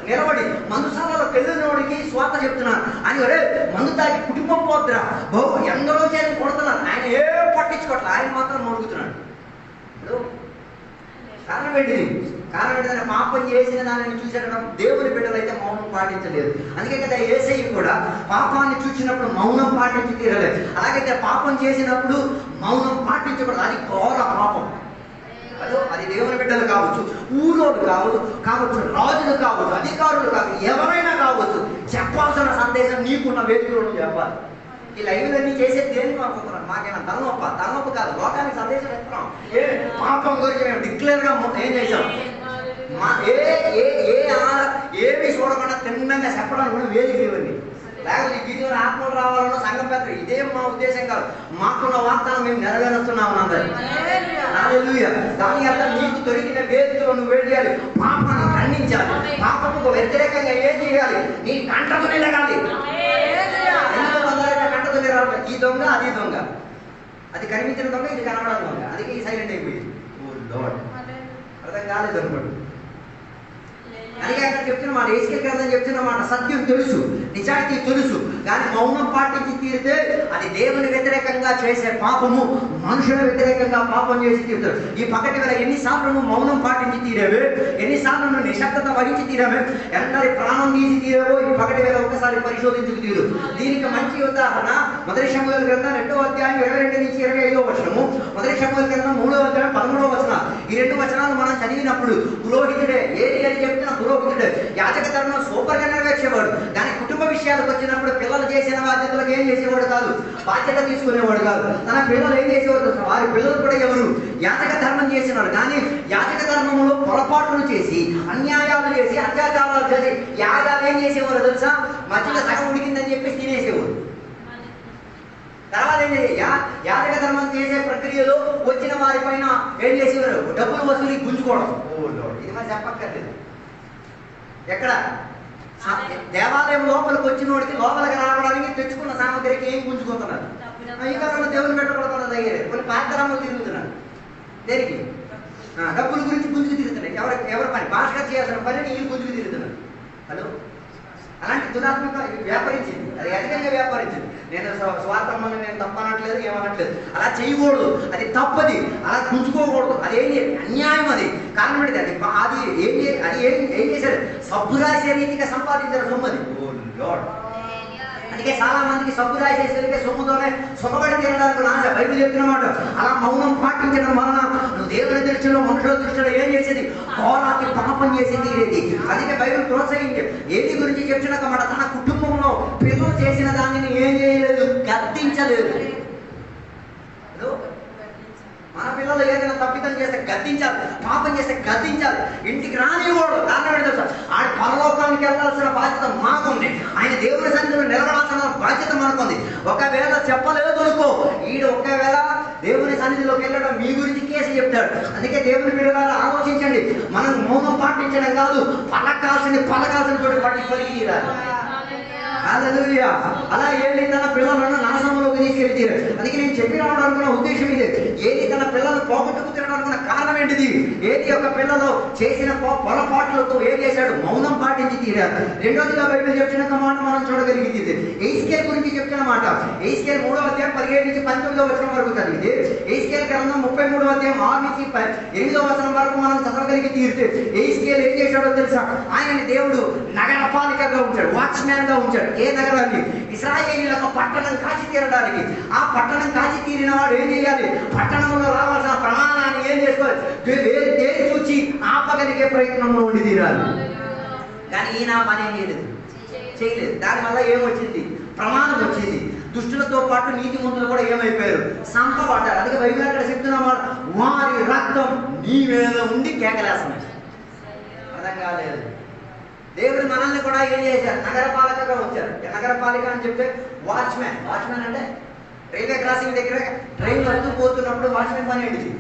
నిలబడి మందుశాలలో పెళ్ళినోడికి స్వార్థ చెప్తున్నారు. ఆయన రే మందు తాగి కుటుంబం పోద్దురా, ఎందరో చేసి కొడుతున్నారు. ఆయన ఏ పట్టించుకోవట్లేదు, ఆయన మాత్రం మొరుగుతున్నాడు. కారణం ఏంటిది? కారణం ఏంటంటే పాపం చేసిన దానిని చూసేటప్పుడు దేవుని బిడ్డలు అయితే మౌనం పాటించలేదు. అందుకే కదా యేసయ్య కూడా పాపాన్ని చూసినప్పుడు మౌనం పాటించి తీరలేదు. అలాగైతే పాపం చేసినప్పుడు మౌనం పాటించకూడదు. అది ఘోర పాపం. అది దేవుని బిడ్డలు కావచ్చు, ఊరోళ్ళు కావచ్చు, రాజులు కావచ్చు, అధికారులు కావచ్చు, ఎవరైనా కావచ్చు, చెప్పాల్సిన సందేశం నీకున్న వేదికలను చెప్పాలి. ఈ లైవ్లన్నీ చేసేది దేనికి అనుకుంటున్నాను? మాకేమైనా తలనొప్పి కాదు, లోకానికి సందేశం ఇస్తున్నాం. పాపం గురించి మేము డిక్లేర్ గా ఏం చేసాం? ఏమి చూడకుండా తిన్నంగా చెప్పడానికి కూడా వేదిక ఇవ్వండి. లేకపోతే ఈ వీధిలో ఆత్మలు రావాలన్నా సంఘం పెద్ద ఇదేం మా ఉద్దేశం కాదు. మాకున్న వాగ్దానం మేము నెరవేరుస్తున్నాము అందరూ. దాని అర్థం నీకు దొరికిన వేదికలో నువ్వు ఏం చేయాలి? పాపాన్ని ఖండించాలి. పాపముకు వ్యతిరేకంగా ఏం చేయాలి? నీ కంటకు నిలగాలి. కంటకు నిలగాలి. ఈ దొంగ అది దొంగ, అది కనిపించిన దొంగ, ఇది కనబడని దొంగ, అది సైలెంట్ అయిపోయింది. అర్థం కాలేదు అనుకోండి. అందుకే అక్కడ చెప్తున్న మాట, ఏస్కేల్ గ్రంథం చెప్తున్న మాట, సత్యం తెలుసు, నిజాయితీ తెలుసు, కానీ మౌనం పాటించి తీరితే అది దేవుని వ్యతిరేకంగా చేసే పాపము, మనుషుల వ్యతిరేకంగా పాపం చేసి తీరుతాడు. ఈ పగటి వేళ ఎన్నిసార్లు నువ్వు మౌనం పాటించి తీరేవే, ఎన్నిసార్లు నువ్వు నిశ్శబ్దత వహించి తీరావే, ఎంతటి ప్రాణం తీసి తీరేవో ఈ పగటి వేళ ఒకసారి పరిశోధించుకు తీరు. దీనికి మంచి ఉదాహరణ 1 సమూయేలు గ్రంథం 2వ అధ్యాయం 22 నుంచి 25వ వచనము, 1 సమూయేలు గ్రంథం 3వ అధ్యాయం 13వ వచనం. ఈ 2 వచనాలు మనం చదివినప్పుడు పురోహితుడే ఏది అని చెప్తున్న పురోహితుడే యాజక ధర్మం సూపర్ గా నెరవేర్చేవాడు. కానీ కుటుంబ విషయాలకు వచ్చినప్పుడు పిల్లలు చేసిన బాధ్యతలకు ఏం చేసేవాడు కాదు, బాధ్యత తీసుకునేవాడు కాదు. తన పిల్లలు ఏం చేసేవాడు? వారి పిల్లలు కూడా ఎవరు? యాజక ధర్మం చేసినాడు. కానీ యాజక ధర్మంలో పొరపాట్లు చేసి, అన్యాయాలు చేసి, అత్యాచారాలు చేసి యాగాలు ఏం చేసేవారు తెలుసా? మధ్యలో సగం ఉడికిందని చెప్పి తినేసేవాడు. తర్వాత ఏం చేయాలి? యాజక ధర్మం చేసే ప్రక్రియలో వచ్చిన వారి పైన ఏం చేసేవారు? డబ్బులు వసూలు గుంజుకోవడం. ఇది మరి చెప్పక్కర్లేదు. ఎక్కడ దేవాలయం లోపలికి వచ్చిన వాడికి లోపలికి రావడానికి తెచ్చుకున్న సామగ్రికి ఏం గుంజుకుంటున్నారు? ఇంకా దేవుని పెట్టకూడదు దగ్గర కొన్ని పాత్రలు తిరుగుతున్నారు. దేనికి? డబ్బుల గురించి గుంజుకు తిరుగుతున్నాయి. ఎవరి పని? భాషగా చేయాల్సిన పని వీళ్ళు గుంజుకు తిరుగుతున్నారు. హలో, అలాంటి దురాత్మక వ్యాపరించింది, అది అధికంగా వ్యాపరించింది. నేను స్వార్థం నేను తప్పనట్లేదు, ఏమనట్లేదు. అలా చేయకూడదు, అది తప్పది. అలా గుంజుకోకూడదు, అది అన్యాయం. అది కారణం అది ఏం చేశారు? సబ్బు రాసే రీతిగా సంపాదించారు సొమ్మది. అందుకే చాలా మందికి సబ్బు రాసేసరికి సొమ్ముతోనే సొమ్మబడి తినడానికి ఆశ. బైబిల్ చెప్తున్నమాట, అలా మౌనం పాటించడం వలన నువ్వు దేవుని దృష్టిలో, మనుషుల దృష్టిలో ఏం చేసేది? ఘోరాకి పాపం చేసింది ఇది. అందుకే బైబిల్ ప్రోత్సహించే ఏది గురించి చెప్తున్నమాట, తన కుటుంబంలో పిల్లలు చేసిన దానిని ఏం చేయలేదు? గద్దించలేదు. మన పిల్లలు ఏదైనా తప్పిదం చేస్తే గద్దించాలి, పాపం చేస్తే గద్దించాలి, ఇంటికి రానివ్వడు. కారణం ఏంటో సార్, ఆయన పరలోకానికి వెళ్ళాల్సిన బాధ్యత మాకుంది, ఆయన దేవుని సన్నిధిలో నిలబడాల్సిన బాధ్యత మనకుంది. ఒకవేళ చెప్పలేదు అనుకో, ఒకవేళ దేవుని సన్నిధిలోకి వెళ్ళడం మీ గురించి కేసు చెప్తాడు. అందుకే దేవుని బిడ్డలారా ఆలోచించండి. మనం మౌనం పాటించడం కాదు, పలకాల్సిన చోటు పలికి తీరాలి. హల్లెలూయా. అలా ఏది తన పిల్లలను నాశనంలోకి తీసుకెళ్తారు. అందుకే నేను చెప్పి రావడం అనుకున్న ఉద్దేశం ఇదే. ఏది తన పిల్లలను పోగొట్టుకు తినడం అనుకున్న కారణం ఏంటిది? ఏది ఒక పిల్లలు చేసిన పొరపాట్లతో ఏం చేశాడు? మౌనం పాటించి తీరారు. రెండోదిగా బైబిల్ చెప్తున్న మాట మనం చూడగలిగింది. ఏస్కేల్ గురించి చెప్తున్న అన్నమాట. యెహెజ్కేలు 3వ అధ్యాయం 17 నుంచి 19వ వచనం వరకు చదివితే, యెహెజ్కేలు గ్రంథం 33వ అధ్యాయం 6 నుంచి 8వ వచనం వరకు మనం చదవగలిగి తీరితే, యెహెజ్కేలు ఏం చేశాడో తెలుసా? ఆయనని దేవుడు నగరపాలికగా ఉంచాడు, వాచ్మ్యాన్ గా ఉంచాడు. ఏ నగరాన్ని? ఇశ్రాయేలీయులకు పట్టణం కాచి తీరడానికి. ఆ పట్టణం కాచి తీరిన వాడు ఏం చేయాలి? పట్టణంలో రావాల్సిన ప్రమాణాన్ని ఏం చేసుకోవాలి? దేని చూచి ఆపగలిగే ప్రయత్నంలో ఉండి తీరాలి. కానీ ఈయన పని ఏం చేయలేదు. దానివల్ల ఏమొచ్చింది? ప్రమాదం వచ్చింది. దుష్టులతో పాటు నీతిమంతులు కూడా ఏమైపోయారు? సంపబడ్డారు. అందుకే బైబిల్ అక్కడ చెప్తున్నవాడు, వారి రక్తం నీ మీద ఉండి కేకలేస్తున్నాడు. అర్థం కాలేదు. దేవుడు మనల్ని కూడా ఏం చేశారు? నగరపాలకగా వచ్చారు. నగరపాలిక అని చెప్తే వాచ్మ్యాన్. వాచ్మ్యాన్ అంటే రైల్వే క్రాసింగ్ దగ్గర ట్రైన్ వస్తూ పోతున్నప్పుడు వాచ్మెన్ పని ఏంటిది?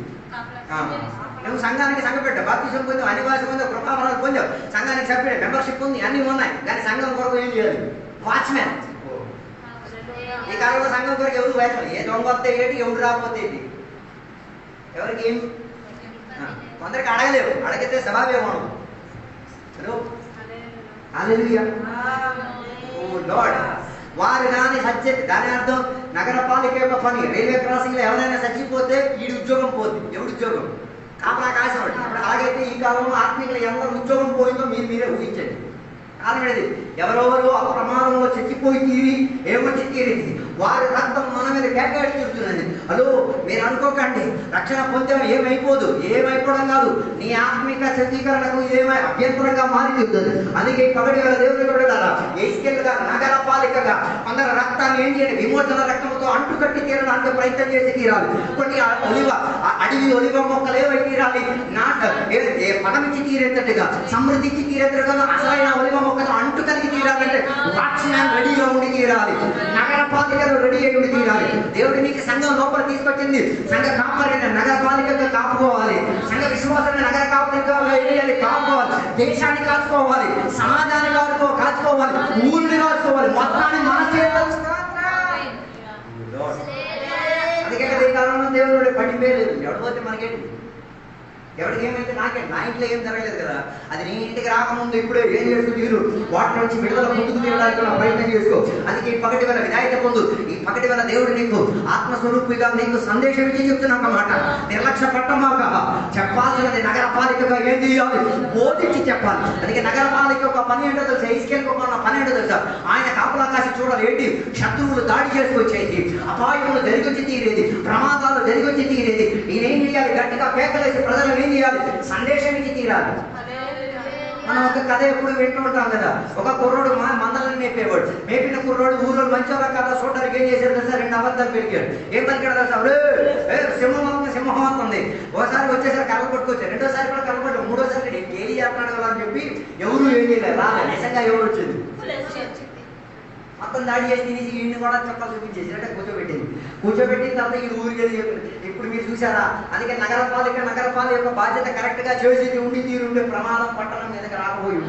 నువ్వు సంఘానికి సంఘ పెట్టావు, బాప్తిజం పొందావు, అనివాసం పొందావు, కృపావరాలు పొందావు, సంఘానికి సభ్యుడు, మెంబర్షిప్ ఉంది, అన్నీ ఉన్నాయి. కానీ సంఘం కొరకు ఏం చేయాలి? వాచ్మెన్. ఈ కాలంలో సంఘం కొరకు ఎవరు వాచ్మెన్? ఏ దొంగ వస్తే ఏంటి, ఎవరు రాకపోతే ఏంటి? ఎవరికి ఏం కొందరికి అడగలేవు, అడిగితే సభావేమో. వారు దాని సత్య, దాని అర్థం నగరపాలిక యొక్క పని. రైల్వే క్రాసింగ్ లో ఎవరైనా చచ్చిపోతే వీడి ఉద్యోగం పోతుంది. ఎవడి ఉద్యోగం? కాపలా కాసేవాడు. అప్పుడు అలాగైతే ఈ కాలంలో ఆత్మీయులు ఎవరు ఉద్యోగం పోయిందో మీరే ఊహించండి. కారణం ఏంటి? ఎవరెవరు ఆ ప్రమాదంలో చచ్చిపోయి తీరి ఏమొచ్చి తీరింది? వారి రక్తం మన మీద కేకాడి తీరుతున్నది. హలో, మీరు అనుకోకండి రక్షణ పొందాం ఏమైపోదు. ఏమైపోవడం కాదు, నీ ఆత్మిక శుద్ధీకరణకు ఏమై అభ్యంతరంగా మారి తీరుతుంది. అందుకే కబడ్డీ వల్ల దేవుడు కబడ్డారా యెహెజ్కేలుగా నగరపాలికగా కొందరు రక్తాన్ని ఏం చేయండి? విమోచన రక్తంతో అంటుకట్టి తీరడానికి ప్రయత్నం చేసి తీరాలి. కొన్ని అడవి ఒలివ మొక్కలు ఏవై తీరాలి? పదమిచ్చి తీరేటట్టుగా, సమృద్ధించి తీరేటట్టుగా అసలైన ఒలివ మొక్కలు అంటు కలిగి తీరాలంటే వాచ్మ్యాన్ రెడీగా ఉండి తీరాలి. నగరపాలికలు రెడీ అయి ఉండి తీరాలి. దేవుడు నీకు సంఘం లోపల తీసుకొచ్చింది. సంఘ కాపరిని నగరపాలికగా కాపుకోవాలి. సంఘ విశ్వాసాన్ని నగర కాపరిగా వేయాలి, కాపుకోవాలి. దేశాన్ని కాచుకోవాలి, సమాజాన్ని కాచుకోవాలి, ఊరిని కాచుకోవాలి. మొత్తాన్ని మన చేతుల్లో. అందుకే ఈ కాలంలో దేవుడు పడిపోయలేదు. ఎవరిపోతే మనకేంటి? ఎవరికి ఏమైతే నాకేంటి? నా ఇంట్లో ఏం జరగలేదు కదా. అది నీ ఇంటికి రాకముందు ఇప్పుడే ఏం చేస్తూ తీరు వాటి నుంచి విడుదల ముందుకు తీయడానికి ప్రయత్నం చేసుకో. అందుకే ఈ పగటి వల్ల విధాయత పొందు. ఈ పగటి వల్ల దేవుడు నీకు ఆత్మస్వరూపిగా నీకు సందేశం ఇచ్చి చెప్తున్నాక మాట నిర్లక్ష్య పట్టమాక. చెప్పాల్సినది నగరపాలికగా ఏం చేయాలి? బోధించి చెప్పాలి. అందుకే నగరపాలిక ఒక పని ఏంటో తెలుసా? యెహెజ్కేలుకు ఒక పని ఏంటో తెలుసా? ఆయన కాపులా కాసి చూడాలి. ఏంటి? శత్రువులు దాడి చేసుకొచ్చేది, అపాయములు జరిగొచ్చి తీరేది, ప్రమాదాలు జరిగొచ్చి తీరేది. ఈయన ఏం చేయాలి? గట్టిగా కేకలేసి ప్రజలు ఏం చేయాలి? సందేశం ఇచ్చి తీరాలి. మనం ఒక కథ ఎప్పుడు వింటూ ఉంటాం కదా. ఒక కుర్రోడు మందలని మేపేవాడు. మేపిన కుర్రోడు ఊళ్ళో మంచిగా కథ చూడడానికి ఏం చేశాడు తెలుసా? 2 అబద్ధాలు పెరిగాడు. ఏం పలికాడు తెలుసా? సింహం వస్తుంది. ఒకసారి వచ్చేసరి కర్ర పట్టుకొచ్చారు, రెండోసారి కూడా కర్ర పట్టు, మూడోసారి ఏది చేస్తున్నాడు కదా అని చెప్పి ఎవరు ఏం చేయలేదు. రాలే. నిజంగా ఎవరు వచ్చింది? మొత్తం దాడి చేసి తినేసి ఈయన్ని కూడా చెప్పాలి చూపించేసి అంటే కూర్చోబెట్టిన తర్వాత ఈ ఊరికి వెళ్ళి చెప్పింది. ఇప్పుడు మీరు చూసారా? అందుకే నగరపాలిక యొక్క బాధ్యత కరెక్ట్ గా చేసి ఉండి తీరుండే ప్రమాదం పట్టణం మీదకి రాకపోయి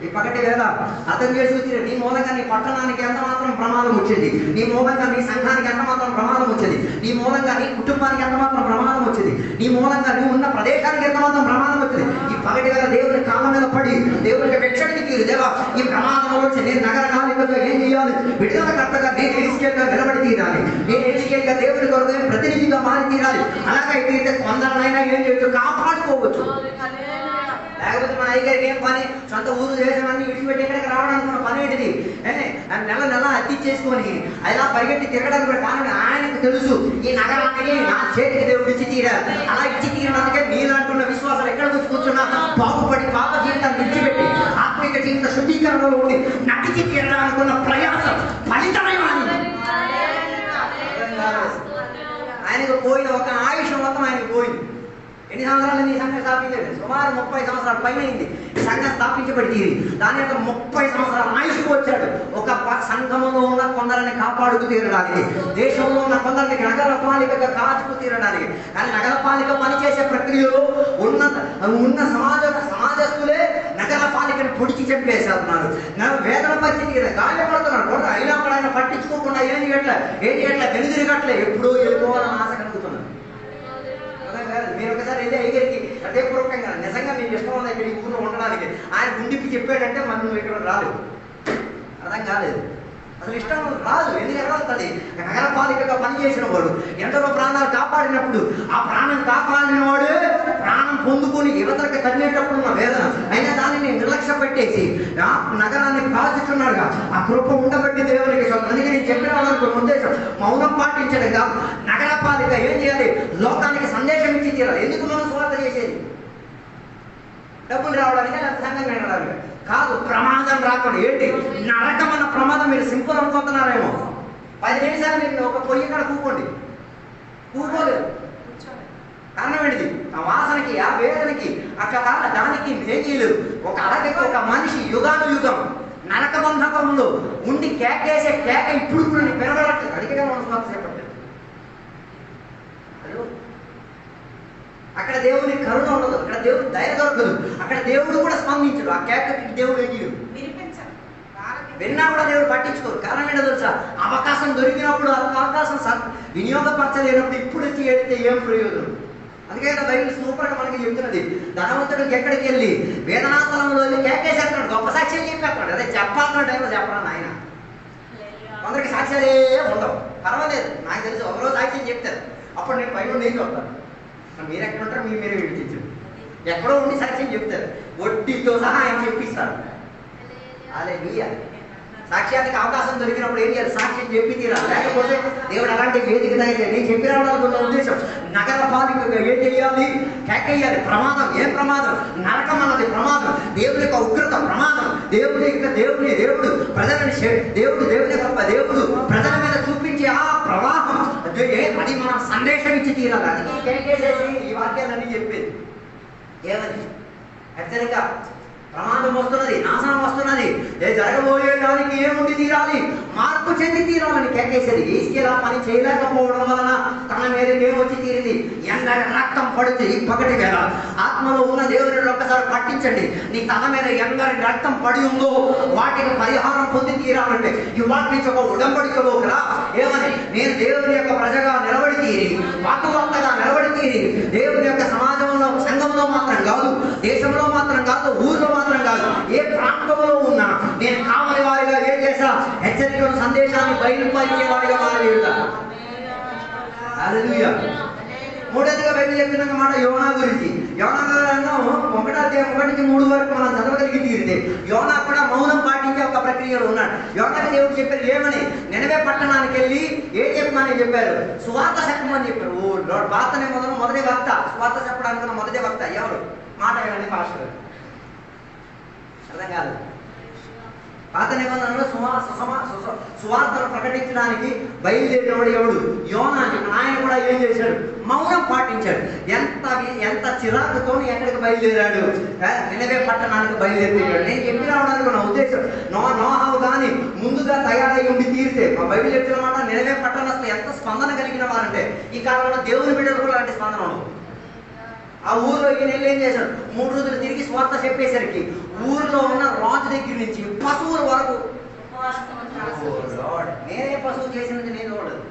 ఈ పగటి వేళ అర్థం చేసి నీ మూలంగా నీ పట్టణానికి ఎంత మాత్రం ప్రమాదం వచ్చింది, నీ మూలంగా నీ సంఘానికి ఎంత మాత్రం ప్రమాదం వచ్చింది, నీ మూలంగా నీ కుటుంబానికి ఎంత మాత్రం ప్రమాదం వచ్చింది, నీ మూలంగా నువ్వు ఉన్న ప్రదేశానికి ఎంత మాత్రం ప్రమాదం వచ్చింది. ఈ పగటి వేళ దేవుని కాళ్ళ మీద పడి దేవునికి వెచ్చడికి తీరు. దేవా, ఈ ప్రమాదంలో వచ్చి నేను నగరపాలికగా ఏం చేయాలి? విడుదల కర్తగా నేను యెహెజ్కేలుగా నిలబడి తీరాలి. నేను యెహెజ్కేలుగా దేవుని కొరకు ప్రతినిధిగా మారి తీరాలి. అలాగైతే కొందరినైనా ఏం చేయొచ్చు? కాపాడుకోవచ్చు. లేకపోతే మన అయ్యగారికి ఏం పని? సొంత ఊరు దేశాన్ని విడిచిపెట్టి ఎక్కడికి రావడానికి మన పని ఏంటిది? నెల అత్తిచ్చేసుకొని అలా పరిగెట్టి తిరగడానికి కూడా కారణం ఆయనకు తెలుసు. ఈ నగరానికి నా చేతికి దేవుడు ఇచ్చి తీరాలి. అలా ఇచ్చి తీరినందుకే మీరంటున్న విశ్వాసాలు ఎక్కడ కూర్చున్నా బాగుపడి పాప జీవితాన్ని విడిచిపెట్టి ఆత్మిక జీవిత శుద్ధీకరణలో ఉండి నటికి తీరడానుకున్న ప్రయాసం ఫలితమే ఆయనకు పోయిన ఒక ఆయుష్ మొత్తం ఆయనకు పోయింది. ఎన్ని సంవత్సరాలు ఈ సంఘం స్థాపించలేదు? సుమారు 30 సంవత్సరాల పైన అయింది సంఘం స్థాపించబడి తీరి. దాని యొక్క 30 సంవత్సరాల ఆయుష్కు వచ్చాడు. ఒక సంఘంలో ఉన్న కొందరిని కాపాడుకు తీరడానికి, దేశంలో ఉన్న కొందరిని నగరపాలికగా కాచుకు తీరడానికి. కానీ నగరపాలిక పనిచేసే ప్రక్రియలో ఉన్న సమాజస్తులే నగరపాలికను పొడిచి చంపేసేస్తున్నారు. వేదన పరిస్థితి గాయపడుతున్నాడు. అయినా కూడా ఆయన పట్టించుకోకుండా ఏం చేయట్లే వెనుదిరగట్లే. ఎప్పుడూ వెళ్ళిపోవాలని ఆశ కలుగుతున్నారు. మీరు ఒకసారి అయితే అయ్యగారికి హృదయపూర్వకంగా నిజంగా మీకు ఇష్టం ఉంది ఇక్కడ ఈ ఊళ్ళో ఉండడానికి ఆయన గుండిపి చెప్పాడంటే మనం నువ్వు ఇక్కడ రాలేదు. అర్థం కాలేదు. అసలు ఇష్టం రాదు. ఎందుకు ఎగరవుతుంది? నగరపాలికగా పనిచేసిన వాడు, ఎందరో ప్రాణాలు కాపాడినప్పుడు ఆ ప్రాణం కాపాడిన వాడు ప్రాణం పొందుకొని యువతలకు కదిలేటప్పుడు ఉన్న వేదన అయినా దానిని నిర్లక్ష్య పెట్టేసి ఆ నగరాన్ని కాల్చుతున్నాడుగా. ఆ కృప ఉండబట్టి దేవునికి సొంతం. అందుకే నేను చెప్పిన వాళ్ళకు ఉద్దేశం మౌనం పాటించడంగా నగరపాలిక ఏం చేయాలి? లోకానికి సందేశం ఇచ్చి తీరాలి. ఎందుకు మనం స్వార్థ చేసేది? డబ్బులు రావడానికి లేదా సంఘం వినడానికి కాదు. ప్రమాదం రాకుండా ఏంటి? నరకమైన ప్రమాదం. మీరు సింపుల్ అనుకుంటున్నారేమో. 10 నిమిషాలు మీరు ఒక పొయ్యి కాడ కూకోండి, కూకోలేదు. కారణం ఏంటిది? ఆ వాసనకి, ఆ వేదనకి, అక్కడ దానికి ఏం చేయలేదు. ఒక అడగకి ఒక మనిషి యుగం నరక బంధకంలో ఉండి కేకేసే కేక ఇప్పుడు కూడా నీకు వినబడట్లేదు. అడిగిగా మనం స్వార్థ చెప్పట్లేదు. అక్కడ దేవుని కరుణ ఉండదు, అక్కడ దేవుని దయ దొరకదు, అక్కడ దేవుడు కూడా స్పందించడు. ఆ కేకకి దేవుడు ఏం చేయడు, విన్నా కూడా దేవుడు పట్టించుకోరు. కారణం ఏంటో తెలుసా? అవకాశం దొరికినప్పుడు అవకాశం వినియోగపరచలేనప్పుడు ఇప్పుడు వచ్చి ఏడితే ఏం ప్రయోజనం? అందుకే బైబిల్ సూపర్గా మనకి చెబుతున్నది. ధనవంతుడికి ఎక్కడికి వెళ్ళి వేదనాస్థలంలో వెళ్ళి కేకేసేస్తున్నాడు, గొప్ప సాక్ష్యం చెప్పేస్తున్నాడు. అదే చెప్పాలన్న టైంలో చెప్పరాను ఆయన. కొందరికి సాక్ష్యాలే ఉండవు, పర్వాలేదు. నాకు తెలిసి ఒకరోజు సాక్ష్యం చెప్తారు, అప్పుడు నేను పైన నేను చెప్తాను. మీరు ఎక్కడ ఉంటారు? మీరే విడిచించు. ఎక్కడో ఉండి సాక్ష్యం చెప్తారు, వడ్డీతో సహా ఆయన చెప్పిస్తారు. హల్లెలూయా. సాక్ష్యానికి అవకాశం దొరికినప్పుడు ఏం చేయాలి? సాక్ష్యం చెప్పి తీరాలి. లేకపోతే దేవుడు అలాంటి వేదిక తయారు. నేను చెప్పిన వాళ్ళకున్న ఉద్దేశం నగర పాలికగా ఏం చేయాలి? కేకేయాలి. ప్రమాదం. ఏం ప్రమాదం? నరకం అన్నది ప్రమాదం. దేవుని యొక్క ఉగ్రత ప్రమాదం. దేవుడు ప్రజలని దేవుని గొప్ప దేవుడు ప్రజల మీద చూపించే ఆ ప్రవాహం అది మనం సందేశం ఇచ్చి తీరాలి. అది కేకేసేసి ఈ వాక్యాలన్నీ చెప్పేది. ఏమని? హెచ్చరిక. ప్రమాదం వస్తున్నది, నాశనం వస్తున్నది, జరగబోయే దానికి ఏముండి తీరాలి? మార్పు చెంది తీరాలని కేకేసేది. ఏస్కేలా పని చేయలేకపోవడం వలన తన మీద ఏమొచ్చి తీరింది? ఎందరి రక్తం పడుతుంది. ఈ పగటి వేళ ఆత్మలో ఉన్న దేవుని ఒక్కసారి పట్టించండి. నీ తల మీద ఎందరి రక్తం పడి ఉందో వాటికి పరిహారం పొంది తీరాలంటే ఇవాటి నుంచి ఒక ఉడంబడికలోకరా ఏమని? నేను దేవుని యొక్క ప్రజగా నిలబడి తీరి, వాకువక్తగా నిలబడి తీరి, దేవుని యొక్క సమాజంలో, సంఘంలో మాత్రం కాదు, దేశంలో మాత్రం కాదు, ఊర్లో మాత్రం కాదు, ఏ ప్రాంతంలో ఉన్నా నేను కావలి వారిగా ఏం చేశా? హెచ్చరికల సందేశాన్ని బయలుపరిచే వారిగా మారి ఉంటాను. హల్లెలూయా. మూడోదిగా బైబిల్ చెప్తున్న మాట యోనా గురించి. యోనా గ్రంథం 1:1-3 వరకు మనం చదవగలిగి తీరితే యోనా కూడా మౌనం పాటించే ఒక ప్రక్రియలో ఉన్నాడు. యోనాకి దేవుడు చెప్పారు ఏమని? నినవే పట్టణానికి వెళ్ళి ఏం చెప్పమని చెప్పారు? సువార్త చెప్పమని చెప్పారు. ఓ లార్డ్, వార్తనే మొదటి వక్త, సువార్త చెప్పడానికి మొదటి వక్త ఎవరు? మాట వినండి పాస్టర్. అర్థం కాదు. పాత నిబంధనలో సువార్తను ప్రకటించడానికి బయలుదేరినవాడు ఎవడు? యోనా. ఆయన కూడా ఏం చేశాడు? మౌనం పాటించాడు. ఎంత చిరాకుతో ఎక్కడికి బయలుదేరాడు? నినవే పట్టణానికి బయలుదేరాడు. నేను చెప్పి రావడానికి నా ఉద్దేశం నోహావు కానీ ముందుగా తయారై ఉండి తీరితే మా బైబిల్ చెప్పిన మాట నినవే పట్టణం ఎంత స్పందన కలిగిన వారంటే ఈ కాలంలో దేవుని బిడ్డలు కూడా అలాంటి స్పందన ఉండదు. ఆ ఊర్లో ఈయన ఏం చేశాడు? 3 రోజులు తిరిగి స్వార్థ చెప్పేసరికి ఊరిలో ఉన్న రాజు దగ్గర నుంచి పశువుల వరకు, నేనే పశువు చేసినది నేను చూడదు.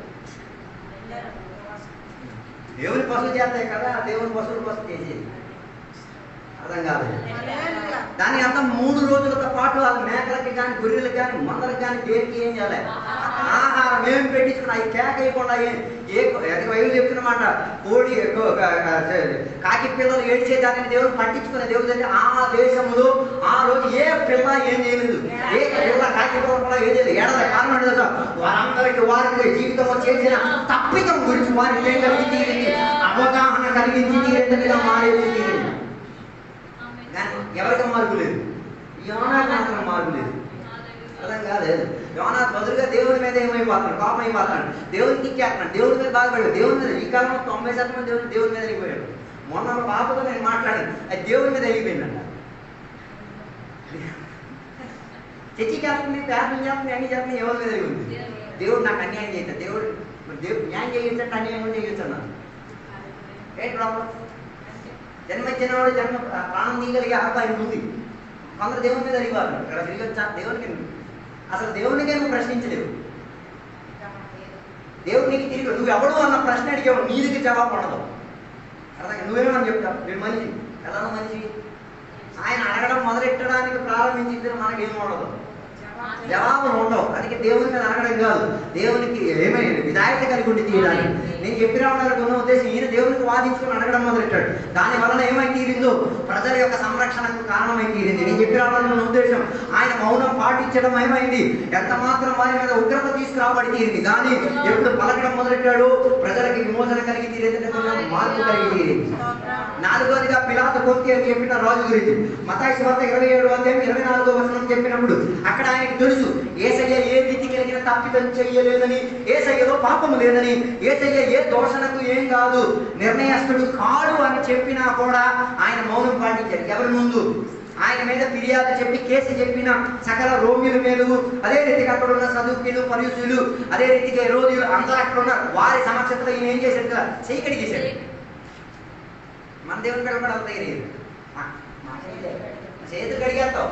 దేవుని పశువు చేస్తాయి కదా, దేవుని పశువులు చేసేది. అర్థం కాదు. దాని అర్థం 3 రోజులతో పాటు వాళ్ళ మేకలకి కానీ, గొర్రెలకు కానీ, మందలకు కానీ దేనికి ఏం చేయాలి? ఆహారం ఏమి పెట్టించుకున్నా ఈ కేక వేయకుండా వైద్యులు చెప్తున్నమాట. కోడి కాకి పిల్లలు ఏడిచే దానిని దేవుడు పట్టించుకునే దేవుడు అంటే ఆ దేశంలో ఆ రోజు ఏ పిల్ల ఏం చేయలేదు, ఏ పిల్ల కాకి పిల్ల కూడా ఏం చేయలేదు. ఏడాది కారణం ఏంటో వారందరికి వారికి జీవితంలో చేసిన తప్పిదం గురించి వారికి ఏం కలిగి తీరింది? అవగాహన కలిగించి తీరేందుగా మారేది తీరింది. ఎవరికి మార్పు లేదు. యోనాకు మాత్రం మార్పు లేదు. అర్థం కాలేదు. యోనాకు బదులుగా దేవుని మీద ఏమైపోతున్నాడు? పాపం అయిపోతున్నాడు. దేవునికి ఇచ్చేస్తున్నాడు. దేవుని మీద బాధపడాడు. దేవుని మీద ఈ కాలంలో 90% దేవుని మీద వెళ్ళిపోయాడు. మొన్న పాపతో నేను మాట్లాడాను, అది దేవుని మీద వెళ్ళిపోయిందంట. చర్చి చేస్తుంది, ప్రార్థన చేస్తుంది, అన్ని చేస్తుంది, ఎవరి మీద వెళ్ళింది? దేవుడు నాకు అన్యాయం చేస్తాడు. దేవుడు న్యాయం చేయించంటే అన్యాయం కూడా చేయించున్నాను. ఏంటి ప్రాబ్లం? జన్మించినవాడు ప్రాణం తీయగలిగే హక్కు ఆయన ఉంది. కొందరు దేవుని మీద అడిగారు. ఇక్కడ తిరిగొచ్చా? దేవునికి అసలు దేవునికే నువ్వు ప్రశ్నించలేవు. దేవుడు నీకు తిరిగి నువ్వు ఎవడు అన్న ప్రశ్న అడిగావు, నీదికి జవాబు ఉండదు. అర్థం నువ్వేమని చెప్తావు? నేను మనిషి. ఎలా మనిషి? ఆయన అడగడం మొదలెట్టడానికి ప్రారంభించింది మనకేం ఉండదు. జవాబులు ఉండవు. అందుకే దేవుని మీద అడగడం కాదు, దేవునికి ఏమైనా విధాయత కలిగి ఉండి తీరాలి. నేను చెప్పి రావడానికి ఉన్న ఉద్దేశం, ఈయన దేవునికి వాదించుకుని అడగడం మొదలెట్టాడు. దాని వలన ఏమై తీరిందో, ప్రజల యొక్క సంరక్షణకు కారణమై తీరింది. నేను చెప్పి రావడానికి ఉన్న ఉద్దేశం, ఆయన మౌనం పాటించడం ఏమైంది, ఎంత మాత్రం వారి మీద ఉగ్రత తీసుకురాబడి తీరింది. కానీ ఎప్పుడు పలకడం మొదలెట్టాడు, ప్రజలకి విమోచన కలిగి తీరేది, మార్పు కలిగి తీరింది. నాలుగోదిగా పిలాతు కొద్ది అని చెప్పిన రాజు గురించి మత్తయి సువార్త 27:24 చెప్పినప్పుడు అక్కడ ఆయనకు తెలుసు యేసయ్య ఏ రీతి కలిగిన తప్పిదం చెయ్యలేదని, యేసయ్యలో పాపము లేదని, యేసయ్య ఏ దోషణకు ఏం కాదు, నిర్ణయస్తుడు కాడు అని చెప్పినా కూడా ఆయన మౌనం పాటించారు. ఎవరి ముందు? ఆయన మీద ఫిర్యాదు చెప్పి కేసు చెప్పిన సకల రోమిల మేలు, అదే రీతిగా అక్కడ ఉన్న సదుకీలు, పరియులు, అదే రీతిగా హెరోదీయులు అందరూ అక్కడ ఉన్నారు. వారి సమక్షంలో ఈయన ఏం చేశాడు కదా, చెయ్యి కడిగేశాడు. మన దేవుని కూడా అంత తెలియదు, చేతులు కడిగేస్తావు.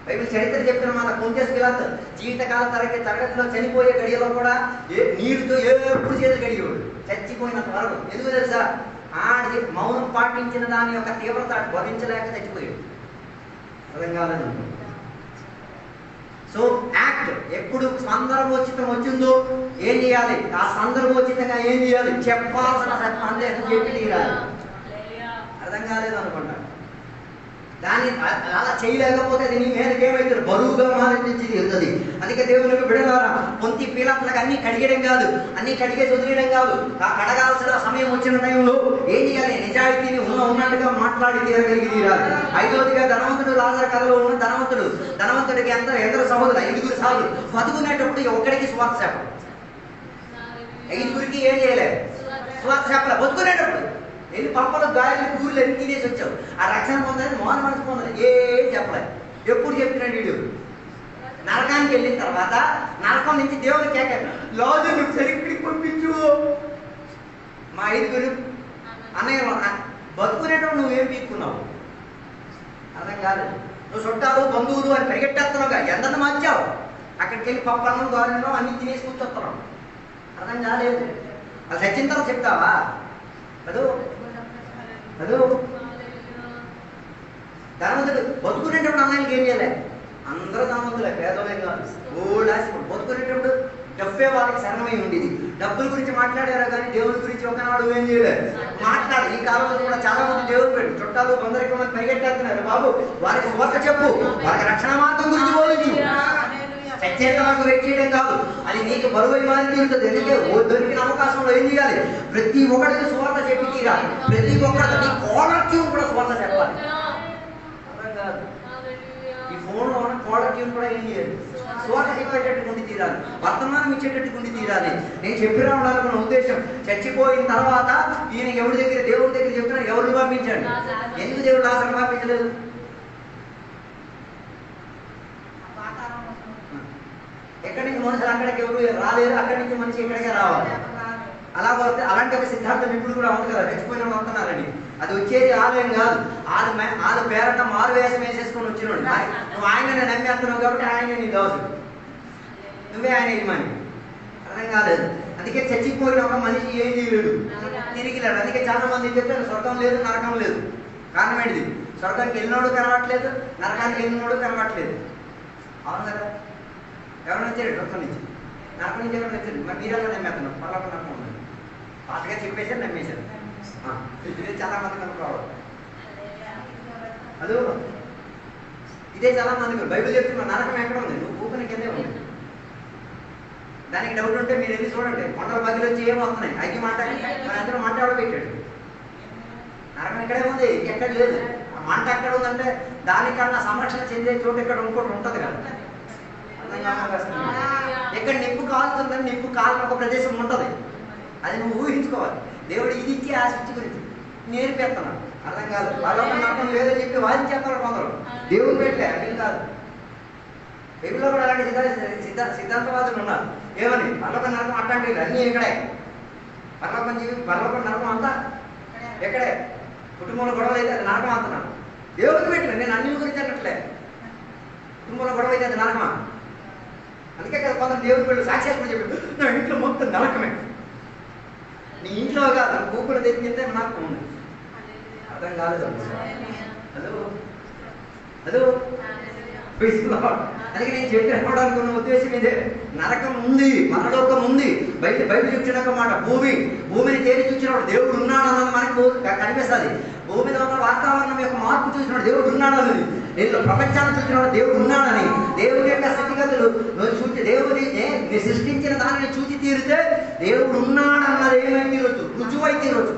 బైబిల్ చరిత్ర చెప్పిన మాట కొంచెం పిలాతు జీవితకాల తరగతిలో చనిపోయే గడియలో కూడా నీరుతో ఎప్పుడు చేతులు కడిగేవాడు చచ్చిపోయినంత వరకు. ఎందుకు తెలుసా? ఆడి మౌనం పాటించిన దాని యొక్క తీవ్రత భరించలేక చచ్చిపోయాడు. అర్థం కాలేదు. సో యాక్ట్ ఎప్పుడు సందర్భోచితం వచ్చిందో ఏం చేయాలి, ఆ సందర్భోచితంగా ఏం చేయాలి, చెప్పాల్సిన సందేశం చెప్పి తీరాలి. అర్థం కాలేదు అనుకుంటా. దాన్ని అలా చేయలేకపోతే అది నీ మీదకి ఏమైతుంది, బరువుగా మారించి వెళ్తుంది. అందుకే దేవునికి బిడలారా, పొంతి పీలాట్లకు అన్ని కడిగడం కాదు, అన్ని కడిగేసి వదిలేయడం కాదు. ఆ కడగాల్సిన సమయం వచ్చిన టైంలో ఏం చేయాలి, నిజాయితీని ఉన్నట్టుగా మాట్లాడి తీరగలిగి తీరాలి. ఐదోదిగా ధనవంతుడు లాజరు కథలో ఉన్న ధనవంతుడికి ఎందరు సహోదరులు, 5 సార్లు బతుకునేటప్పుడు ఒక్కడికి స్వార్థ చెప్పడు. 5 ఏం చేయలేదు, స్వార్థ చెప్పలే. బతుకునేటప్పుడు వెళ్ళి పంపలు గాయలు కూరలు ఎన్ని తినేసి వచ్చావు, ఆ రక్షణ పొందని మోహన మనసు పొందని ఏం చెప్పలేదు. ఎప్పుడు చెప్తున్నాడు వీడు? నరకానికి వెళ్ళిన తర్వాత నరకం నుంచి దేవుని కేక, లాజరు సరిగ్గా పంపించు. మా 5 అన్నయ్య బతుకునేటప్పుడు నువ్వేం పీక్కున్నావు? అర్థం కాదు. నువ్వు చుట్టాలు బంధువులు అని పరిగెట్టేస్తున్నావుగా, ఎందరిని మార్చావు. అక్కడికి వెళ్ళి పప్పన్నం గోరన్నం అన్ని తినేసి కూర్చొస్తున్నావు. అర్థం కాలేదు. అది చచ్చిన తర్వాత చెప్తావా? అదో అదో ధనవంతుడు బతుకునేటప్పుడు అన్నయ్యకి ఏం చేయలే. అందరూ ధనవంతులే, పేదలే కాదు. ఓడాసిపోడు. బతుకునేటప్పుడు డబ్బే వాళ్ళకి శరణమై ఉండేది. డబ్బుల గురించి మాట్లాడారు కానీ దేవుడి గురించి ఒకనాడు ఏం చేయలేదు, మాట్లాడు. ఈ కాలంలో కూడా చాలా మంది దేవుడు పెట్టు చుట్టాలు బందరికి మంది పరిగెట్టేస్తున్నారు. బాబు వారికి స్వార్థ చెప్పు, వారికి రక్షణ మార్గం గురించి బోధించు. చచ్చేంత వరకు వెయిట్ చేయడం కాదు, అది నీకు బరువై మారి తీరుతుంది. ఎందుకంటే దొరికిన అవకాశంలో ఏం చేయాలి, ప్రతి ఒక్కరికి స్వార్థ చెప్పి తీరాలి. ప్రతి ఒక్కరికి నీ కాలర్ ట్యూన్ కూడా స్వార్థ చెప్పాలి. అర్థం కాదు. ఈ ఫోన్లో ఉన్న కాలర్ ట్యూన్ కూడా ఏం చేయాలి, స్వార్థ చెప్పేటట్టు ఉండి తీరాలి, వర్తమానం ఇచ్చేటట్టు ఉండి తీరాలి. నేను చెప్పి రావడానికి ఉద్దేశం, చచ్చిపోయిన తర్వాత ఈయన ఎవరి దగ్గర, దేవుడి దగ్గర చెప్తున్నాడు, ఎవరిని పంపించాడు? ఎందుకు దేవుడు లాజరుని పంపించలేదు? ఎక్కడి నుంచి మనుషులు అక్కడికి ఎవరు రాలేరు, అక్కడి నుంచి మనిషి ఇక్కడికే రావాలి. అలా వస్తే అలాంటి ఒక సిద్ధాంతం ఇప్పుడు కూడా ఉంది కదా, చచ్చిపోయిన వాళ్ళు వస్తున్నారని. అది వచ్చేది ఆలయం కాదు, వాళ్ళ పేరట మారు వేషం వేసేసుకొని వచ్చినాడు. నువ్వు ఆయన నమ్మేస్తున్నావు కాబట్టి ఆయన నీ దోషుడు, నువ్వే ఆయన యజమాని. అర్థం కాలేదు. అందుకే చచ్చిపోయిన ఒక మనిషి ఏం చేయలేడు, తిరిగిలేడు. అందుకే చాలా మంది చెప్తారు స్వర్గం లేదు, నరకం లేదు. కారణం ఏంటిది? స్వర్గానికి వెళ్ళినోడు కనబట్లేదు, నరకానికి వెళ్ళినోడు కనబట్లేదు. అవును కదా? ఎవరు వచ్చారు? స్వర్గం నుంచి. నరకం నుంచి ఎవరు వచ్చారు? మరి మీరెలా నమ్మేస్తున్నాం? మళ్ళీ నమ్మకం ఉంది. పాతగా చెప్పేసారు, నమ్మేశారు. ఇదే చాలా మంది కనుక్కోవాలి. అదో ఇదే చాలా మందికి బైబిల్ చెప్తున్నా, నరకం ఎక్కడ ఉంది? నువ్వు కూపని కిందే ఉంది. దానికి డౌట్ ఉంటే మీరు వెళ్ళి చూడండి. కొండల మధ్యలో వచ్చి ఏమవుతున్నాయి, అగ్గి మంట, మన అందరూ మంట ఎవడ పెట్టాడు. నరకం ఇక్కడే ఉంది, ఎక్కడ లేదు. ఆ మంట ఎక్కడ ఉందంటే దానికన్నా సంరక్షణ చెందే చోటు ఇక్కడ ఇంకోటి ఉంటుంది కదా. ఎక్కడ నిప్పు కాలుతుందని నిప్పు కాలిన ఒక ప్రదేశం ఉంటుంది, అది నువ్వు ఊహించుకోవాలి. దేవుడు ఇది ఇచ్చి ఆ శిక్ష గురించి నేర్పేస్తున్నాడు. అర్థం కాదు. వాళ్ళ నరకం లేదని చెప్పి వాదించేస్తారు కొందరు. దేవుడు పెట్టలే, అది కాదు. బైబిల్లో కూడా అలాంటి సిద్ధాంతవాదులు ఉన్నారు. ఏమని? పర్లోక నరకం అట్లాంటివి అన్నీ ఇక్కడే. పర్లోక నరకం అంతా ఎక్కడే. కుటుంబంలో గొడవలు అయితే అది నరకం అంటున్నాను. దేవుడికి పెట్టలే, నేను అన్ని గురించి అన్నట్లే. కుటుంబంలో గొడవ అయితే అది నరకమా? అందుకే కదా కొందరు దేవుడి పెళ్ళి సాక్ష్యాలు కూడా చెప్పాడు, నా ఇంట్లో మొత్తం నరకమే. నీ ఇంట్లో కాదు, కూకులు తెప్పితే నరకం ఉంది. అర్థం కాలేదు. అదో అదో అందుకే నేను చెప్పడానికి ఉన్న ఉద్దేశం ఇదే. నరకం ఉంది, పరలోకం ఉంది. బయట చూసిన మాట భూమిని తేలి చూసినప్పుడు దేవుడు ఉన్నాడు అన్నది మనకు కనిపిస్తుంది. భూమి మీద ఉన్న వాతావరణం యొక్క మార్పు చూసినప్పుడు దేవుడు ఉన్నాడు అన్నది, నేను ప్రపంచాన్ని చూసినప్పుడు దేవుడు ఉన్నాడని, దేవుడి యొక్క స్థితిగతులు చూసి దేవుని సృష్టించిన దానిని చూసి తీరితే దేవుడు ఉన్నాడు అన్నది ఏమై తీరొచ్చు, రుజువై తీరొచ్చు.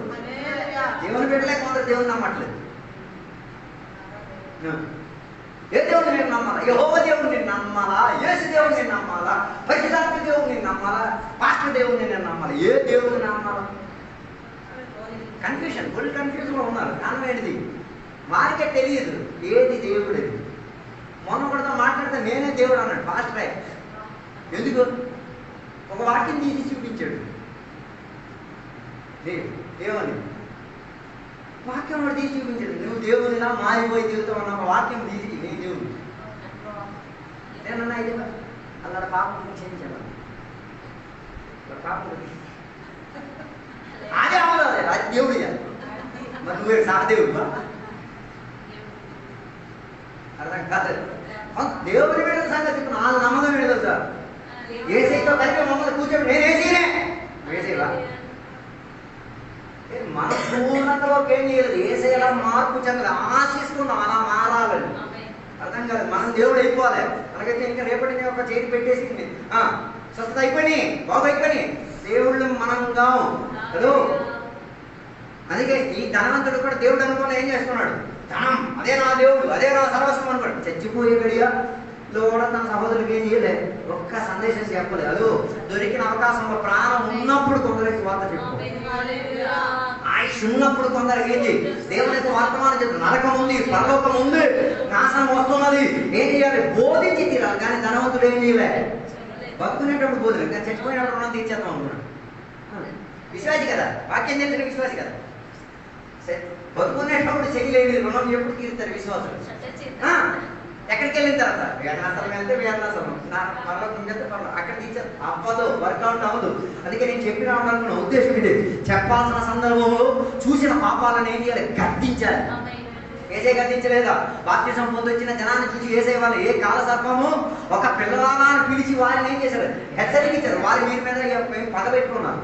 దేవుని పెట్టలే కొందరు దేవుని నమ్మట్లేదు. ఏ దేవుడు నేను నమ్మాలా? యెహోవా దేవుడు నేను నమ్మాలా? యేసు దేవుడు నేను నమ్మాలా? పరిశుద్ధాత్మ దేవుడు నేను నమ్మాలా? పాస్టర్ దేవుడు నేను నమ్మాలా? ఏ దేవుడు నమ్మాలా? కన్ఫ్యూజన్, ఫుల్ కన్ఫ్యూజన్ లో ఉన్నారు. కారణం ఏంటిది? వారికే తెలియదు ఏది దేవుడు. మొన్న ఒకటితో మాట్లాడితే నేనే దేవుడు అన్నాడు పాస్టర్. ఎందుకు? ఒక వాక్యం తీసి చూపించాడు. దేవుని వాక్యం వాడు తీసి చూపించాడు. నువ్వు దేవునిలా మారిపోయి తిరుగుతావు అన్న ఒక వాక్యం తీసి నీ దేవుడు నేనన్నా. ఇది అలా పాపం క్షమించాను, పాపం అదే అవ్వదు, అది దేవుడు. మరి నువ్వే సహదేవుడు అర్థం కాదు. దేవుడి మీద సంగతి నాలుగు నమ్మకం ఏంటో సార్. ఏసైతో కలిపి మమ్మల్ని కూర్చోబెట్టి నేను వేసేవా మన పూర్ణతలోకి ఏం చేయలేదు. ఏసైలా మార్పు చెందదు, ఆశిస్తున్నాం అలా మారాలని. అర్థం కాదు. మనం దేవుడు అయిపోవాలి. అలాగైతే ఇంకా రేపటి ఒక చేతి పెట్టేసింది స్వస్థత అయిపోయి బాగు అయిపోయి దేవుళ్ళు మనంగా కదా. అందుకే ఈ ధనవంతుడు కూడా దేవుడు అనుకుని ఏం చేస్తున్నాడు? ధనం అదే నా దేవుడు, అదే నా సర్వస్వం అనుకోండి. చచ్చిపోయే గడియా కూడా తన సహోదరుడికి ఏం చేయలేదు, ఒక్క సందేశం చెప్పలేదు. అది దొరికిన అవకాశంలో ప్రాణం ఉన్నప్పుడు కొందరికి వార్త చెప్పు, ఆయుష్ ఉన్నప్పుడు కొందరికి ఏంటి దేవునికి వర్తమానం చెప్పు. నరకం ఉంది, పరలోకం ఉంది, నాశనం వస్తున్నది, ఏం చేయాలి? బోధించి తీరాలి. కానీ ధనవంతుడు ఏం చేయలే, బతుకునేటప్పుడు బోధన, కానీ చచ్చిపోయినప్పుడు రుణం తీర్చేద్దాం అనుకున్నాడు. విశ్వాసి కదా, వాక్యం తెలిసిన విశ్వాసి కదా. బతుకునేటప్పుడు చెయ్యలేని రుణం ఎప్పుడు తీరుతారు విశ్వాసులు? ఎక్కడికి వెళ్ళిన తర్వాత వేదనాశ్రమం వెళ్తే వేదనాశ్రమం, పర్లోకం వెళ్తే పర్లోకం, అక్కడ తీర్చారు. అవ్వదు, వర్కౌట్ అవ్వదు. అందుకే నేను చెప్పిన అనుకున్న ఉద్దేశం ఇది. చెప్పాల్సిన సందర్భంలో చూసిన పాపాలను ఏం చేయాలి? గద్దించాలి. ఏసే గద్దించలేదా? బాప్తిసం పొందొచ్చిన జనాన్ని చూసి ఏసే వాళ్ళు ఏ కాల సర్పము ఒక పిల్లలాగా పిలిచి వారిని ఏం చేశారు? హెచ్చరించారు. వారి వీరి మీద పగబెట్టుకున్నారు.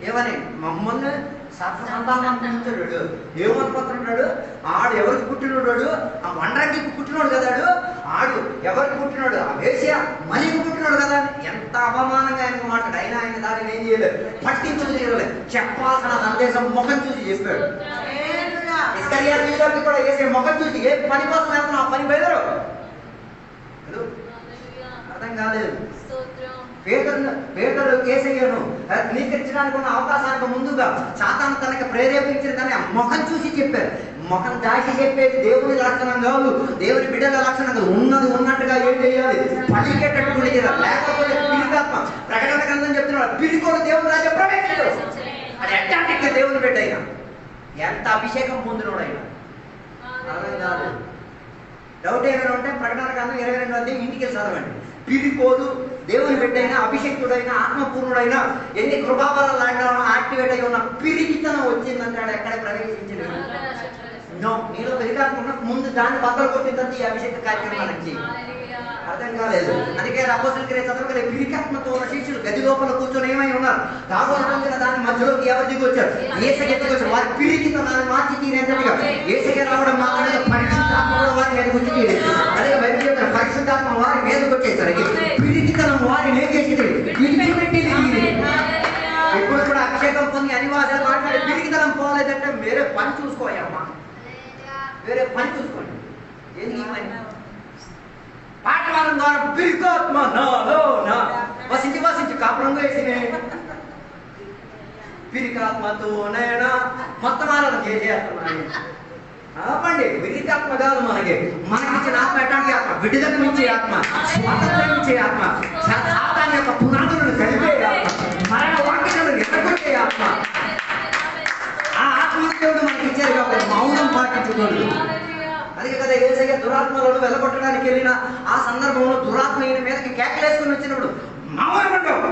ఏమని? మమ్మల్ని సర్వసంతానం పిలుస్తాడు. ఏమనుకుంటున్నాడు? ఆడు ఎవరికి పుట్టినోడు? ఆ వండ్రంగికి పుట్టినోడు కదాడు. ఆడు ఎవరికి పుట్టినోడు? ఆ వేశ్య మలికి పుట్టినోడు కదా. ఎంత అవమానంగా ఆయన మాట్లాడు. అయినా ఆయన దానిని ఏం చేయలేదు, పట్టించుకోలేదు. చెప్పాల్సిన సందేశం ముఖం చూసి చెప్పాడు. ఇస్కరియోతు కూడా వేసే ముఖం చూసి ఏ పని కోసం వెళ్తున్నా ఆ పని బయలుదేరు. అర్థం కాలేదు. పేదలు యేసయ్యను అంగీకరించడానికి ఉన్న అవకాశానికి ముందుగా సాతాను తనకి ప్రేరేపించిన దాన్ని ముఖం చూసి చెప్పారు. ముఖం దాచి చెప్పేది దేవుని లక్షణం కాదు, దేవుని బిడ్డల లక్షణం కాదు. ఉన్నది ఉన్నట్టుగా ఏం చేయాలి? పలికేటట్టు లేకపోతే పిలికాత్మ. ప్రకటన గ్రంథం చెప్తున్నాడు, పిలికోడు దేవుని రాజ్యం ప్రవేశించడు. అది అట్టాంటిక్ దేవుని బిడ్డ అయినా, ఎంత అభిషేకం పొందినోడు అయినా. అర్థం కాదు. డౌట్ ఏమైనా ఉంటే ప్రకటన గ్రంథం 22 అధ్యాయం ఇంటికి వెళ్ళి చదవండి. పిలిపోదు దేవుని బిడ్డైనా, అభిషేకుడైనా, ఆత్మపూర్ణుడైనా, ఎన్ని కృపావరాలు లాంటి యాక్టివేట్ అయి ఉన్న పిరిగితనం వచ్చిందంటాడు. ఎక్కడ ప్రవేశించలేదు. నీలో పిరికాకుండా ముందు దాన్ని బద్దలు కొట్టిన తర్వాత ఈ అభిషేక కార్యక్రమానికి అర్థం కాలేదు. అందుకే అపోస్తలుల క్రియలు చదవగలిగే పిరికాత్మతో ఉన్న శిష్యులు గది లోపల కూర్చొని ఏమై ఉన్నారు? తాగొచ్చిన దాని మధ్యలోకి ఎవరు దిగొచ్చారు? ఏసయ్య దిగొచ్చారు. వారి పిరికితనాన్ని మార్చి తీరేంతగా ఏసయ్య రావడం మాత్రమే పరిశుద్ధాత్మ కూడా వారి మీదకి వచ్చి తీరేది. అదే బైబిల్ చెప్తారు, పరిశుద్ధాత్మ వారి మీదకి వచ్చేసరికి పిరికితనం వారిని ఏం చేసేది? విడిచిపెట్టి ఇప్పుడు కూడా అభిషేకం పొంది అనివాసాలు మాట్లాడి పిరికితనం పోలేదంటే వేరే పని చూసుకోయమ్మా, వేరే పని చూసుకోండి. ఎందుకు ఈ పని? పాటవారం ద్వారా పిరికాత్మ నాలో నా వసించి కాపురంగా వేసినే పిరికాత్మతోనైనా మొత్తం వాళ్ళని చేసేస్తున్నాను. ఆపండి. పిరికాత్మ కాదు మనకిచ్చిన ఆత్మ ఎట్లాంటి ఆత్మ? విడుదల మించే ఆత్మ, స్వాతంత్రం ఇచ్చే ఆత్మ, సాతాను యొక్క పునాదులను కలిపే ఆత్మ, మరణ వాక్యాలను ఎదుర్కొనే ఆత్మ. ఆ ఆత్మదేవుడు మనకి ఇచ్చారు కాబట్టి మౌనం పాటించుకోండి. అందుకే కదా యేసయ్య దురాత్మలను వెళ్ళగొట్టడానికి వెళ్ళిన ఆ సందర్భంలో దురాత్మ ఈయన మీదకి కేకలేసుకుని వచ్చినప్పుడు మౌనం అంటావు.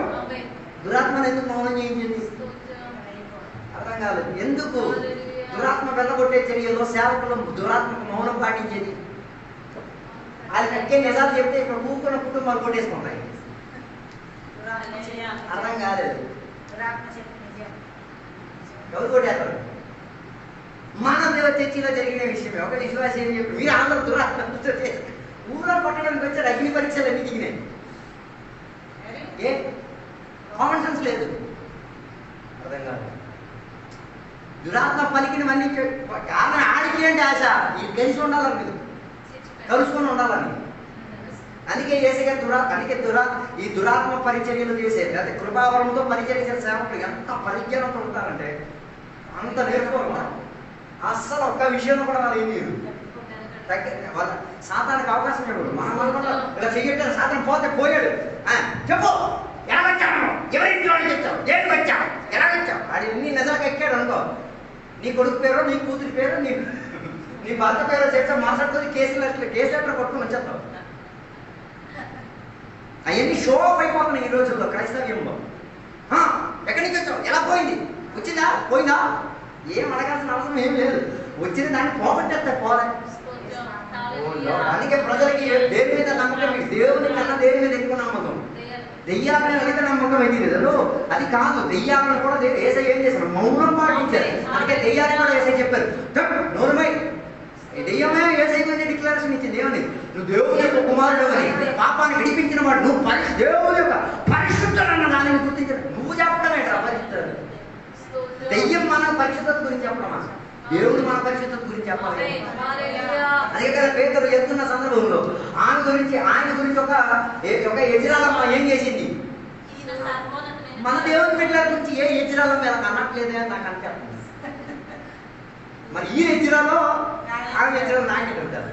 దురాత్మను ఎందుకు మౌనం చేయించింది? అర్థం కాలేదు. ఎందుకు దురాత్మ వెళ్ళగొట్టే చర్యలో సేవకులు దురాత్మకు మౌనం పాటించేది? అది తగ్గే నిజాలు చెప్తే ఇక్కడ కూకున్న కుటుంబాలు కొట్టేసుకుంటాయి. అర్థం కాలేదు. ఎవరు కొట్టేస్తారు? మన దేవ చర్చిలో జరిగిన విషయమే. ఒక విశ్వాసం ఏం చెప్పి మీరు అందరూ దురాత్మతో ఊళ్ళో కొట్టడానికి వచ్చారు. అగ్ని పరీక్షలు అన్ని దిగినాయి. ఏ కామన్ సెన్స్ లేదు. అర్థం కాదు. దురాత్మ పలికినవన్నీ ఆమె ఆడికి అంటే ఆశ ఈ కలిసి ఉండాలని మీరు కలుసుకొని ఉండాలని. అందుకే యేసయ్య ఈ దురాత్మ పరిచర్యలు చేసే లేదా కృపావరంతో పరిచర్య చేసే సేవకులు ఎంత పరిజ్ఞానంతో ఉంటారంటే అంత నేర్చుకోవాలి. అస్సలు ఒక్క విషయంలో కూడా వాళ్ళు ఏం చేయరు. వాళ్ళ సాతానికి అవకాశం ఇవ్వడు. మనం అనుకుంటాం ఇలా చెయ్యట్లేదు, సాతాను పోతే పోయాడు. చెప్పు ఎలా వచ్చావు, ఎవరింట్లో వచ్చావు, దేనికి వచ్చావు, ఎలా వచ్చావు, అది నీ నిజాలకు ఎక్కాడు అనుకో, నీ కొడుకు పేరు, నీ కూతురి పేరు, నీ భర్త పేరు చేస్తా మాట్లాడుతుంది. కేసు లెటర్ కొట్టుకుని వచ్చేస్తావు. అవన్నీ షో ఆఫ్ అయిపోతున్నాయి ఈ రోజుల్లో క్రైస్తవ్యంలో. ఎక్కడి నుంచి వచ్చావు, ఎలా పోయింది, వచ్చిందా పోయిందా, ఏం అడగాల్సిన అవసరం ఏం లేదు. వచ్చిన దాన్ని పోగొట్టేస్తాయి పోలే. అందుకే ప్రజలకి దేని మీద నమ్మకం, దేవుని కన్నా దేని మీద ఎక్కువ నమ్మకం. దెయ్యాలని అయితే నమ్మకం అయింది కదా. అది కాదు, దెయ్యాలను కూడా యేసయ్య ఏం చేశారు, మౌనం పాటించారు. అందుకే దెయ్యాలని కూడా యేసయ్య చెప్పారు, నోరుమై. దెయ్యమే యేసయ్య గురించి డిక్లరేషన్ ఇచ్చింది. ఏమని? నువ్వు దేవుని యొక్క కుమారుడు అని, పాపాన్ని విడిపించిన వాడు, నువ్వు దేవుని యొక్క పరిశుద్ధుడు అన్న దానిని గుర్తించారు. నువ్వు చెప్పడమే పరిశుద్ధుడు. దెయ్యం మన పరిశుద్ధత గురించి చెప్పడమా, దేవుడు మన పరిశుద్ధత గురించి చెప్పాలి. అదే కదా పేతురు ఎత్తున్న సందర్భంలో ఆయన గురించి ఒక యజ్రాలమ్మ ఏం చేసింది? మన దేవుని బిడ్డల గురించి ఏ యజ్రాలమ్మ ఎలా అన్నట్లేదే అని నాకు అనిపిస్తుంది. మరి ఈ యజ్రాలో ఆ యజ్రాలు నాయకుడు ఉంటారు.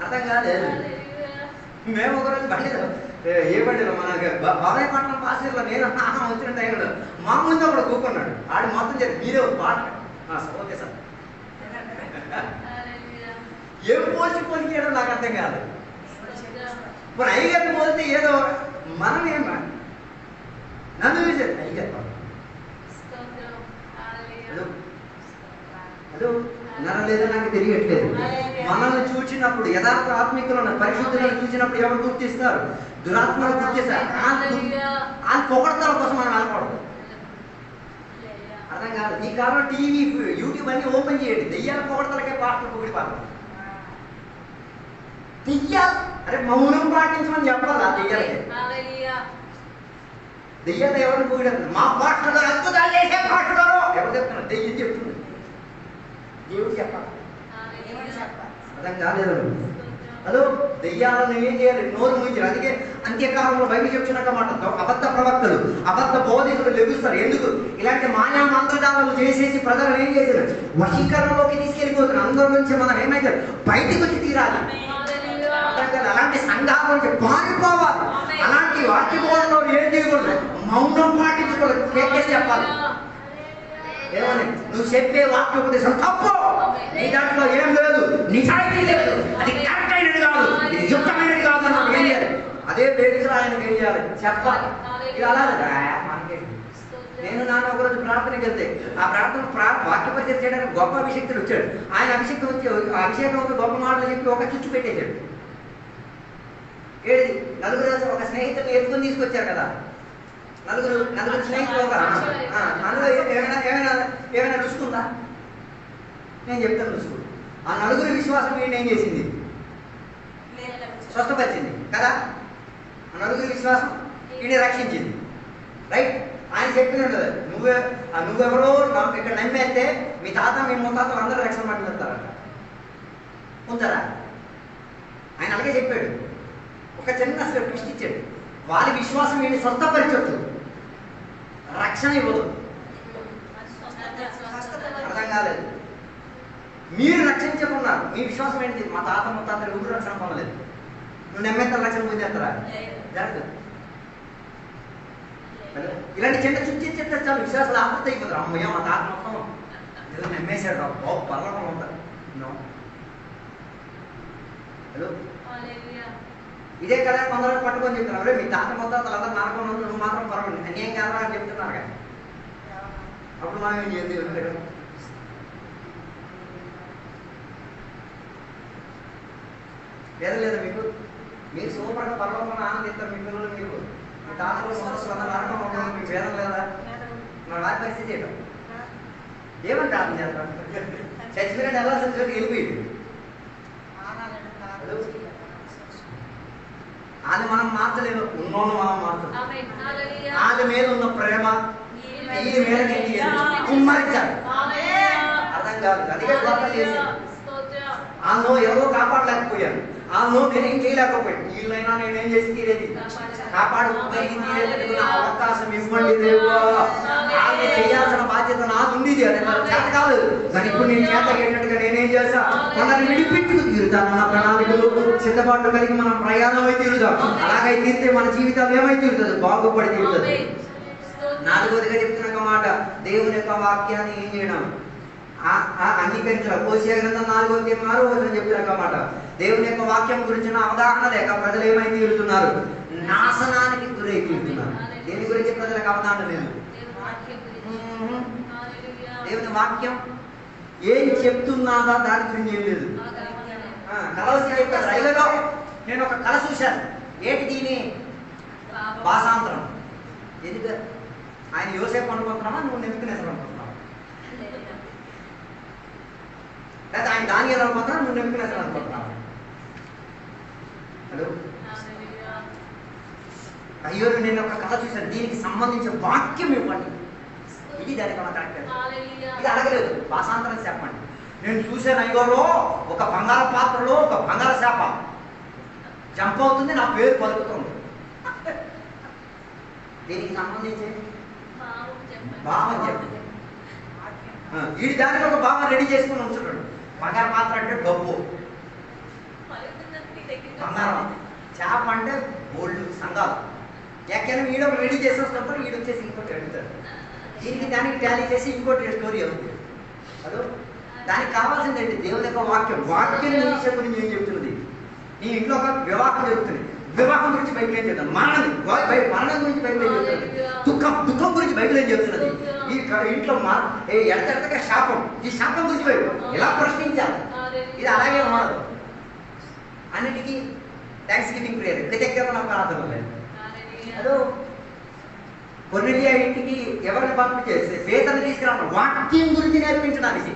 అర్థం కాలేదు. మేము ఒకరోజు బండిలో ఏ బండిలో మన బాబాయపట్నం పాసీలో నేను వచ్చిన టైంలో మా ముందు ఒకడు కూకున్నాడు. ఆడు మొత్తం చెప్పి మీరే ఒక పాట. Okay sir. ఏం పోల్చిపోలికాడో నాకు అర్థం కాదు. మరి అయ్యగారిని పోలితే ఏదో మనం ఏమా నన్ను చూసారు అయ్యగారు అదో నన్ను లేదో నాకు తెలియట్లేదు. మనల్ని చూసినప్పుడు యథార్థ ఆత్మికులను పరిశుద్ధులను చూసినప్పుడు ఎవరు గుర్తిస్తారు? దురాత్మలు గుర్తిస్తారు. వాళ్ళు పొగడతల కోసం మనం వెళ్ళకూడదు. అర్థం కాదు. ఈ కాలంలో టీవీ యూట్యూబ్ అన్ని ఓపెన్ చేయండి. దెయ్యాల పొగడతలకే పాటలు పొగిడిపారు. దెయ్యాలు అరే మౌనం పాటించమని చెప్పాలి. దెయ్యాలకి దెయ్యాలు ఎవరిని పొగిడారు? మా పాటలు అద్భుతాలు చేసే పాటలు ఎవరు చెప్తున్నారు? దెయ్యం చెప్తుంది. దేవుడు చెప్పాలి. అర్థం కాలేదు. హలో, దెయ్యాలను ఏం చేయాలి? నోరు మూయించారు. అందుకే అంత్యకాలంలో బైబిల్ చెప్తున్నట్టు మాట అబద్ధ ప్రవక్తలు, అబద్ధ బోధికులు లెగుస్తారు. ఎందుకు? ఇలాంటి మాయా మంత్రజాలను చేసేసి ప్రజలను ఏం చేశారు? వశీకరణలోకి తీసుకెళ్ళిపోతున్నారు. అందరి నుంచి మనం ఏమైతే బయటకు వచ్చి తీరాలి. అలాంటి సంఘాల నుంచి పారిపోవాలి. అలాంటి వాక్య బోధనలో ఏం చేయకూడదు? మౌనం పాటించుకోవాలి. కేకేసి చెప్పాలి. ఏమని? నువ్వు చెప్పే వాక్యోపదేశం తప్పు, నీ దాంట్లో ఏం లేదు, నిజాయితీ లేదు, అది కరెక్ట్ అయినది కాదు, ఇది యుక్తమైనది కాదు అన్నది ఏం చేయాలి? అదే వేదికలో ఆయనకు ఏం చేయాలి? చెప్పాలి. ఇది అలా మనకేంటి? నేను నాన్న ఒకరోజు ప్రార్థనకి వెళ్తే ఆ ప్రార్థన వాక్య పరిచయం చేయడానికి గొప్ప అభిషేక్తుడు వచ్చాడు. ఆయన అభిషేకంతో గొప్ప మాటలు చెప్పి ఒక చుచ్చు పెట్టేశాడు. ఏది? నలుగురు ఒక స్నేహితుడిని ఎత్తుకొని తీసుకొచ్చారు కదా. నలుగురు స్నేహితులు అందులో ఏమైనా రుచుకుందా? నేను చెప్తాను రుచుకు. ఆ నలుగురు విశ్వాసం వీడిని ఏం చేసింది? స్వస్థపరిచింది కదా. ఆ నలుగురు విశ్వాసం వీడిని రక్షించింది. రైట్? ఆయన చెప్పినట్టు నువ్వెవరో ఇక్కడ నమ్మేస్తే మీ తాత మీ ముత్తాతలు అందరూ రక్షణ పట్టి వెళ్తారంట. ఉంచారా? ఆయన అలాగే చెప్పాడు. ఒక చిన్న ట్విస్ట్ ఇచ్చాడు. వాళ్ళ విశ్వాసం వీడిని స్వస్థపరచవచ్చు, రక్షణ ఇవ్వదు. అర్థం కాలేదు. మీరు రక్షించకున్నారు. మీ విశ్వాసం ఏంటి? మా తాత ముత్తాతలు ఎవరు రక్షణ పొందలేదు, నువ్వు నమ్మేంత రక్షణ పొందేస్తారా? జరగదు. ఇలాంటి చిన్న చుచ్చిస్తే చాలు విశ్వాసాలు ఆపత్తి అయిపోతారు. అమ్మయ్య మా తాత మొత్తం ఏదో నమ్మేశాడు రా బాబు పర్వం ఉంటారు. హలో, ఇదే కదా కొందరు పట్టుకొని చెప్తున్నారు, మీ తాత మొత్తం అందరూ నరకం నువ్వు మాత్రం పర్వాలేదు అన్యాయం కాదా అని చెప్తున్నారు కదా. అప్పుడు మనం ఏం చేయాలి? లేదా లేదా మీకు మీరు సూపర్గా పర్లోకంలో ఆనందిస్తారు. మీ పిల్లలు మీరు మీ తాతలు సొంతలు అందరూ నరకం ఉంటుంది. మీకు వేదం లేదా? మన వారి పరిస్థితి ఏంటో ఏమని ప్రార్థన చేస్తాం? చచ్చిపోయినట్టు వెళ్ళాల్సిన చోటు వెళ్ళిపోయింది. అది మనం మార్చలేము, ఉన్నోళ్ళు మనం మార్చలేము. అది మీద ఉన్న ప్రేమ ఈ మీద కుమ్మరించాలి. అర్థం కాదు. అందుకే స్వార్థం చేశాను. ఆమె ఎవరో కాపాడలేకపోయాను, ఆమె నేనేం చేయలేకపోయాను. వీళ్ళైనా నేనేం చేసి తీరేది కాపాడుకోగలిగి తీరేది అవకాశం ఇవ్వండి దేవుడా. ఆమె చేయాల్సిన బాధ్యత నాకుంది, అది చేత కాదు. కానీ ఇప్పుడు నేను చేత ఏంటంటే నేనేం చేస్తా, మనల్ని విడిపించుకు తీరుతాను. మన ప్రణాళికలు సిద్ధపాటు కలిగి మనం ప్రయాణం అయితే తీరుతాం. అలాగైతే తీరితే మన జీవితం ఏమైతే తీరుతుంది, బాగుపడి తీరుతుంది. నాలుగోదిగా చెప్తున్న మాట, దేవుని యొక్క వాక్యాన్ని ఏం చేయడం, అంగీకరించాలి. హోషేయ గ్రంథం 4:6 చెప్పిన మాట, దేవుని యొక్క వాక్యం గురించిన అవగాహన లేక ప్రజలు ఏమై తీరుతున్నారు, నాశనానికి గురై తీరుతున్నారు. దేని గురించి ప్రజలకు అవగాహన లేదు. దేవుని వాక్యం ఏం చెప్తున్నాదా దాని గురించి ఏం లేదు. రైలులో నేను ఒక కళ చూశాను. ఏంటి దీని భాషాంతరం? ఎందుకు ఆయన యోసేపు అనుకుంటున్నావా, నువ్వు నెప్పుకునేసావు అనుకుంటున్నావా? లేదా ఆయన దానియేలు అనుకుంటున్నావా, నువ్వు నెప్పుకునేసావు అనుకుంటున్నావా? హలో, అయ్యో నేను ఒక కథ చూశాను, దీనికి సంబంధించిన వాక్యం ఇవ్వండి. ఇది దానికన్నా కరెక్ట్. ఇది అడగలేదు, భాషాంతరం చెప్పండి. నేను చూశాను, అయ్యోలో ఒక బంగార పాత్రలో ఒక బంగార చేప జంప్ అవుతుంది, నా పేరు పలుకుతుంది. దీనికి సంబంధించి భావం చెప్పి వీడి దానికి ఒక భావం రెడీ చేసుకుని ఉంచుతాడు. బంగార పాత్ర అంటే డబ్బు, బంగారం, చేప అంటే గోల్డ్, సంఘాలు. ఎక్కడైనా వీడు ఒక రెడీ చేసేసుకుంటారు, వీడు వచ్చేసి ఇంకోటి అడుగుతాడు. దీనికి దానికి టాలీ చేసి ఇంకోటి స్టోరీ అవుతుంది. అదో దానికి కావాల్సింది ఏంటి? దేవుని యొక్క వాక్యం. వాక్యం విషయం గురించి ఏం చెప్తున్నది? నీ ఇంట్లో ఒక వివాహం జరుగుతుంది, వివాహం గురించి బైబిల్ ఏం చెప్తుంది? మరణం గురించి బైబిల్ ఏం చెప్తున్నది? దుఃఖం గురించి బైబిల్ ఏం చెప్తున్నది? ఈ ఇంట్లో ఎడతెడతగా శాపం, ఈ శాపం గురించి బైబిల్ ఎలా ప్రశ్నించాలి? ఇది అలాగే ఉండదు. అన్నిటికీ థ్యాంక్స్ గివింగ్ ప్రేయర్, కృతజ్ఞతల ప్రార్థన లేదు. అదో కొర్నేలియా ఇంటికి ఎవరిని పంపించేస్తే పేతురుని తీసుకురావడం వాక్యం గురించి నేర్పించడానికి.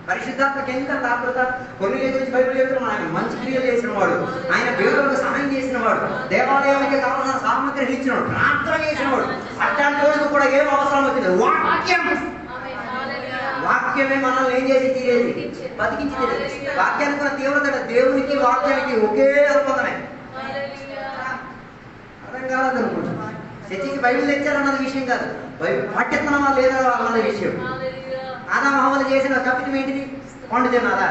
పరిశుద్ధాత్మకి ఎందుకంత ఆత్మత? కొర్నేలియా గురించి బైబిల్ చెప్తున్నాడు. ఆయన మంచి క్రియలు చేసిన వాడు, ఆయన పేదలకు సహాయం చేసిన వాడు, దేవాలయానికి కావాల్సిన సామగ్రి ఇచ్చినవాడు, ప్రార్థన చేసిన వాడు. అట్లాంటి రోజు కూడా ఏం అవసరం వచ్చింది? వాక్యం. వాక్యమే మనల్ని ఏం చేసి తీరేది, బతికించి తీరేది. వాక్యానికి కూడా తీవ్రత, దేవునికి వాక్యానికి ఒకే అనుబంధమే. అర్థం కాలేదనుకుంటున్నాను. చర్చికి బైబిల్ తెచ్చారన్నది విషయం కాదు, బైబిల్ పఠిస్తున్నామా లేదా అన్నది విషయం. ఆదాము హవ్వలు చేసిన తప్పితం ఏంటిది? పండు తిన్నారా?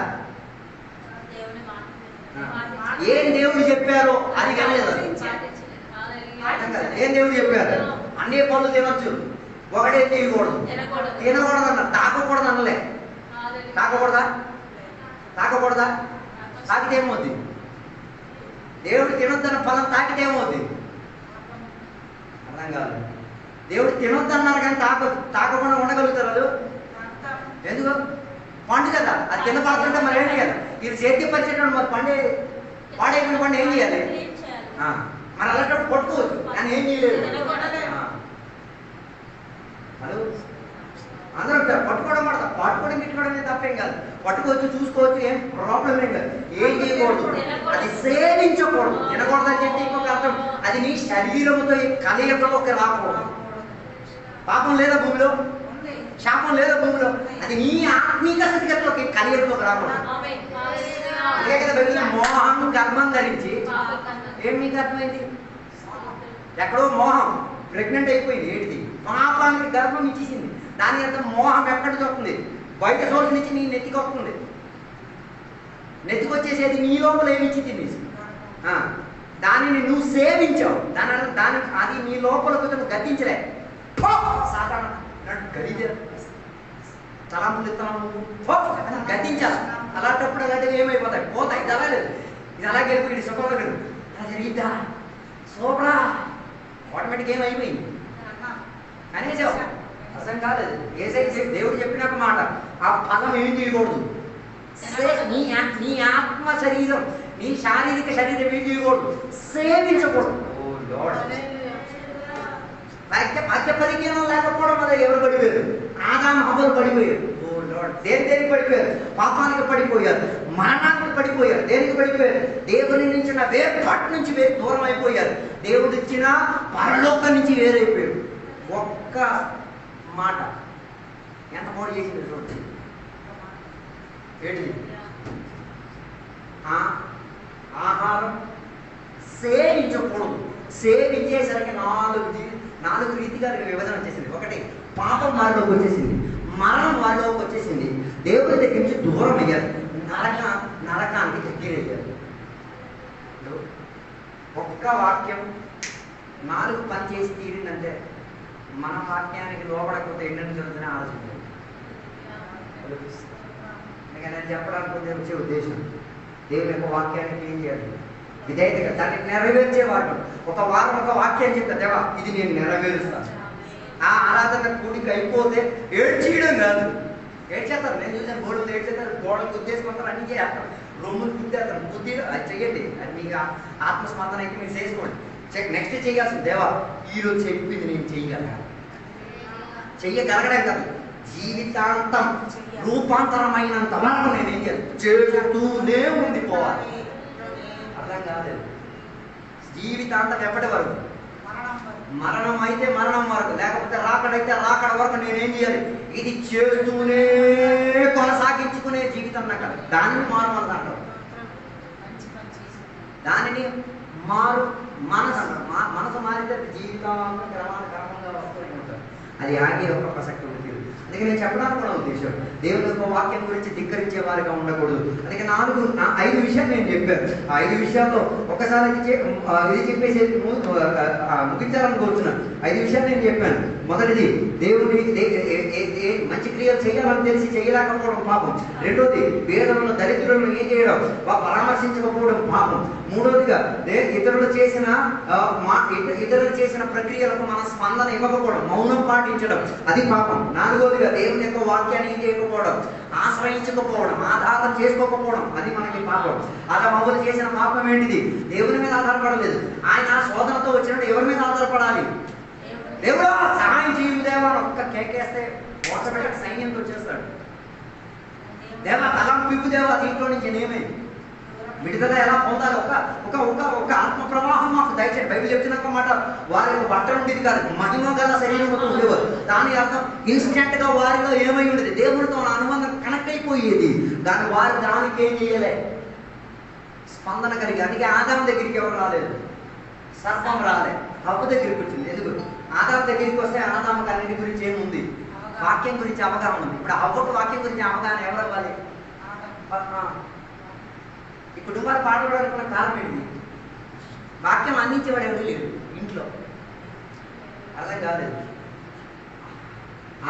ఏం దేవుడు చెప్పారో అది కానీ ఏం దేవుడు చెప్పారు? అన్ని పనులు తినొచ్చు, ఒకటే తీయకూడదు. తినకూడదు అన్న, తాకకూడదు అనలే. తాకకూడదా? తాకకూడదా? తాకితే ఏమవుద్ది? దేవుడు తినొద్దన్న ఫలం తాకితే ఏమవుద్ది? అర్థం కాదు. దేవుడు తినొద్దన్నారు కానీ తాకకుండా ఉండగలుగుతారు వాళ్ళు. ఎందుకు? పండు కదా, అది తిన్న పాత్ర మరి ఏంటి కదా, ఇది సేద్య పరిచేటప్పుడు మరి పండే పాడైపోయిన పండు ఏం చేయాలి? మరి అలాంటి పట్టుకోవచ్చు కానీ ఏం చేయలేదు. హలో, అందరూ పట్టుకోవడం పడతా, పట్టుకోవడం తిట్టుకోవడం తప్పేం కాదు. పట్టుకోవచ్చు, చూసుకోవచ్చు, ఏం ప్రాబ్లం ఏం కాదు. ఏం చేయకూడదు, అది సేవించకూడదు. తినకూడదు అని చెప్పి ఇంకొక అర్థం, అది నీ శరీరంతో కలయికలోకి రాకూడదు. పాపం లేదా భూమిలో, శాపం లేదా భూమిలో, అది నీ ఆత్మీక స్థితిగతిలోకి కలయికలోకి రాకూడదు. అదే కదా బైబిల్లో మోహం గర్భం ధరించి ఏం మీకు అర్థమైంది? ఎక్కడో మోహం ప్రెగ్నెంట్ అయిపోయింది, ఏంటిది? పాపానికి గర్భం ఇచ్చేసింది. దాని అర్థం మోహం ఎక్కడికి వస్తుంది? బయట సోర్స్ నుంచి నీ నెత్తికి వస్తుంది. నెత్తికి వచ్చేసేది నీ లోపల ఏమిచ్చి తినేసి దానిని నువ్వు సేవించావు. దాని అది నీ లోపలకు నువ్వు గద్దించలే. సాధారణ గడిజ తలంపులు ఇస్తాను గద్దించాలి. అలాంటప్పుడు అలాంటివి ఏమైపోతాయి? పోతాయి. ఇది అలాలేదు, ఇది అలాగే వెళ్ళిపోయింది. సుఖంగా అలా జరిగిద్దా సోపడా ఆటోమేటిక్ ఏమైపోయింది అనేసావు. అర్థం కాలేదు. ఏసైతే దేవుడు చెప్పినాక మాట, ఆ ఫలం ఏం చేయకూడదు. నీ ఆత్మ శరీరం నీ శారీరక శరీరం ఏం చేయకూడదు, సేవించకూడదు. ఓ లార్డ్, వాక్య పరిజ్ఞానం లేకపోవడం వల్ల ఎవరు పడిపోయారు? ఆదాము హవ్వలు పడిపోయారు. ఓ లార్డ్, దేనికి పడిపోయారు? పాపానికి పడిపోయారు, మరణానికి పడిపోయారు. దేనికి పడిపోయారు? దేవుని నుంచి వేర్పాటు నుంచి దూరం అయిపోయారు. దేవుడు ఇచ్చిన పరలోకం నుంచి వేరైపోయారు. ఒక్క మాట ఎంత మోడు చేసింది చూడండి. ఏంటిది? ఆహారం సేవించకూడదు. సేవించేసరికి నాలుగు రీతిగా విభజన వచ్చేసింది. ఒకటి, పాపం వారిలోకి వచ్చేసింది, మరణం వారిలోకి వచ్చేసింది, దేవుడి దగ్గర నుంచి దూరం అయ్యారు, నరకానికి దగ్గరయ్యారు. ఒక్క వాక్యం 4 పని చేసి తీరిందంటే మన వాక్యానికి లోపడకపోతే ఎన్నెన్ని జరుగుతుందని ఆలోచించాలి. అందుకని నేను చెప్పడానికి వచ్చే ఉద్దేశం, దేవుని యొక్క వాక్యానికి ఏం చేయాలి? విధేయతగా దాన్ని నెరవేర్చేవాడు. ఒక వారం ఒక వాక్యం చెప్తా, దేవా ఇది నేను నెరవేరుస్తాను. ఆ ఆరాధన కూడికి అయిపోతే ఏడ్చేయడం కాదు. ఏడ్చేస్తారు, నేను చూసాను గోడలు ఏడ్చేస్తారు, గోడలు గుద్దేసుకుంటారు, అన్ని చేస్తారు, రొమ్ములు గుద్దేస్తారు. బుద్ధి అది చెయ్యండి, అది మీకు ఆత్మస్పందన అయితే మీరు చేసుకోండి. నెక్స్ట్ చేయాల్సింది, దేవా ఈరోజు చెప్పింది నేను చెయ్యగలగడం కాదు, జీవితాంతం రూపాంతరమైనంత వరకు నేను ఏం చేస్తూనే ఉండిపోవాలి. అర్థం కాలేదు. జీవితాంతం ఎప్పటి వరకు? మరణం అయితే మరణం వరకు, లేకపోతే రాకడైతే రాకడ వరకు నేనేం చేయాలి? ఇది చేస్తూనే కొనసాగించుకునే జీవితం నాకు. దానిని మారు మనసు అంటారు. దానిని మారు మనసు అంటారు. మనసు మారితే జీవితం క్రమంగా వస్తూనే ఉంటారు. అది ఆగే ఒక ప్రసక్తి ఉంది. అందుకే నేను చెప్పడానికి కూడా ఉద్దేశం, దేవుని యొక్క వాక్యం గురించి ధిక్కరించే వారిగా ఉండకూడదు. అందుకే 5 విషయాలు నేను చెప్పాను. ఆ 5 విషయాల్లో ఒకసారి ఇది చెప్పేసి ముగించాలని కోరుతున్నాను. 5 విషయాలు నేను చెప్పాను. మొదటిది, దేవుని మంచి క్రియలు చేయాలని తెలిసి చేయలేకపోవడం పాపం. రెండోది, పేదలను దరిద్రులను ఏం చేయడం, పరామర్శించకపోవడం పాపం. మూడోదిగా, ఇతరులు చేసిన ప్రక్రియలకు మన స్పందన ఇవ్వకపోవడం, మౌనం పాటించడం, అది పాపం. నాలుగోదిగా, దేవుని యొక్క వాక్యాన్ని ఏం చేయకపోవడం, ఆశ్రయించకపోవడం, ఆధారం చేసుకోకపోవడం, అది మనకి పాపం. ఆదాము చేసిన పాపం ఏంటిది? దేవుని మీద ఆధారపడలేదు. ఆయన శోధనతో వచ్చినట్టు ఎవరి మీద ఆధారపడాలి? దేవుడా సహాయం చేయు దేవా ఒక్క కేకేస్తే మోసపెట్ట సైన్యంతో వచ్చేస్తాడు. దేవా తలం పిప్పు దేవా దీంట్లో నుంచి నేమే విడుదల ఎలా పొందాలి? ఒక ఆత్మ ప్రవాహం మాకు దయచేయండి. బైబిల్ చెప్తున్న మాట, వారి బట్టలు ఉండేది కాదు, మహిమ గల శరీరంతో ఉండేవారు. దాని అర్థం ఇన్స్టెంట్ గా వారిలో ఏమై ఉండేది? దేవుడితో అనుబంధం కనెక్ట్ అయిపోయేది. కానీ వారు దానికి ఏం చేయలే, స్పందన కలిగి. అందుకే ఆదాము దగ్గరికి ఎవరు రాలేదు, సర్పం రాలే, హవ్వ దగ్గరికి వచ్చింది. ఎందుకు? ఆదాము దగ్గరికి వస్తే ఆదాముకు అన్నిటి గురించి ఏముంది? వాక్యం గురించి అవగాహన ఉంది. ఇప్పుడు హవ్వకు వాక్యం గురించి అవగాహన ఎవరు అవ్వాలి? ఈ కుటుంబాలు పాడడానికి ఉన్న కారణం ఏంటి? వాక్యం అందించేవాడు ఎవరు లేరు ఇంట్లో. అర్థం కాలేదు.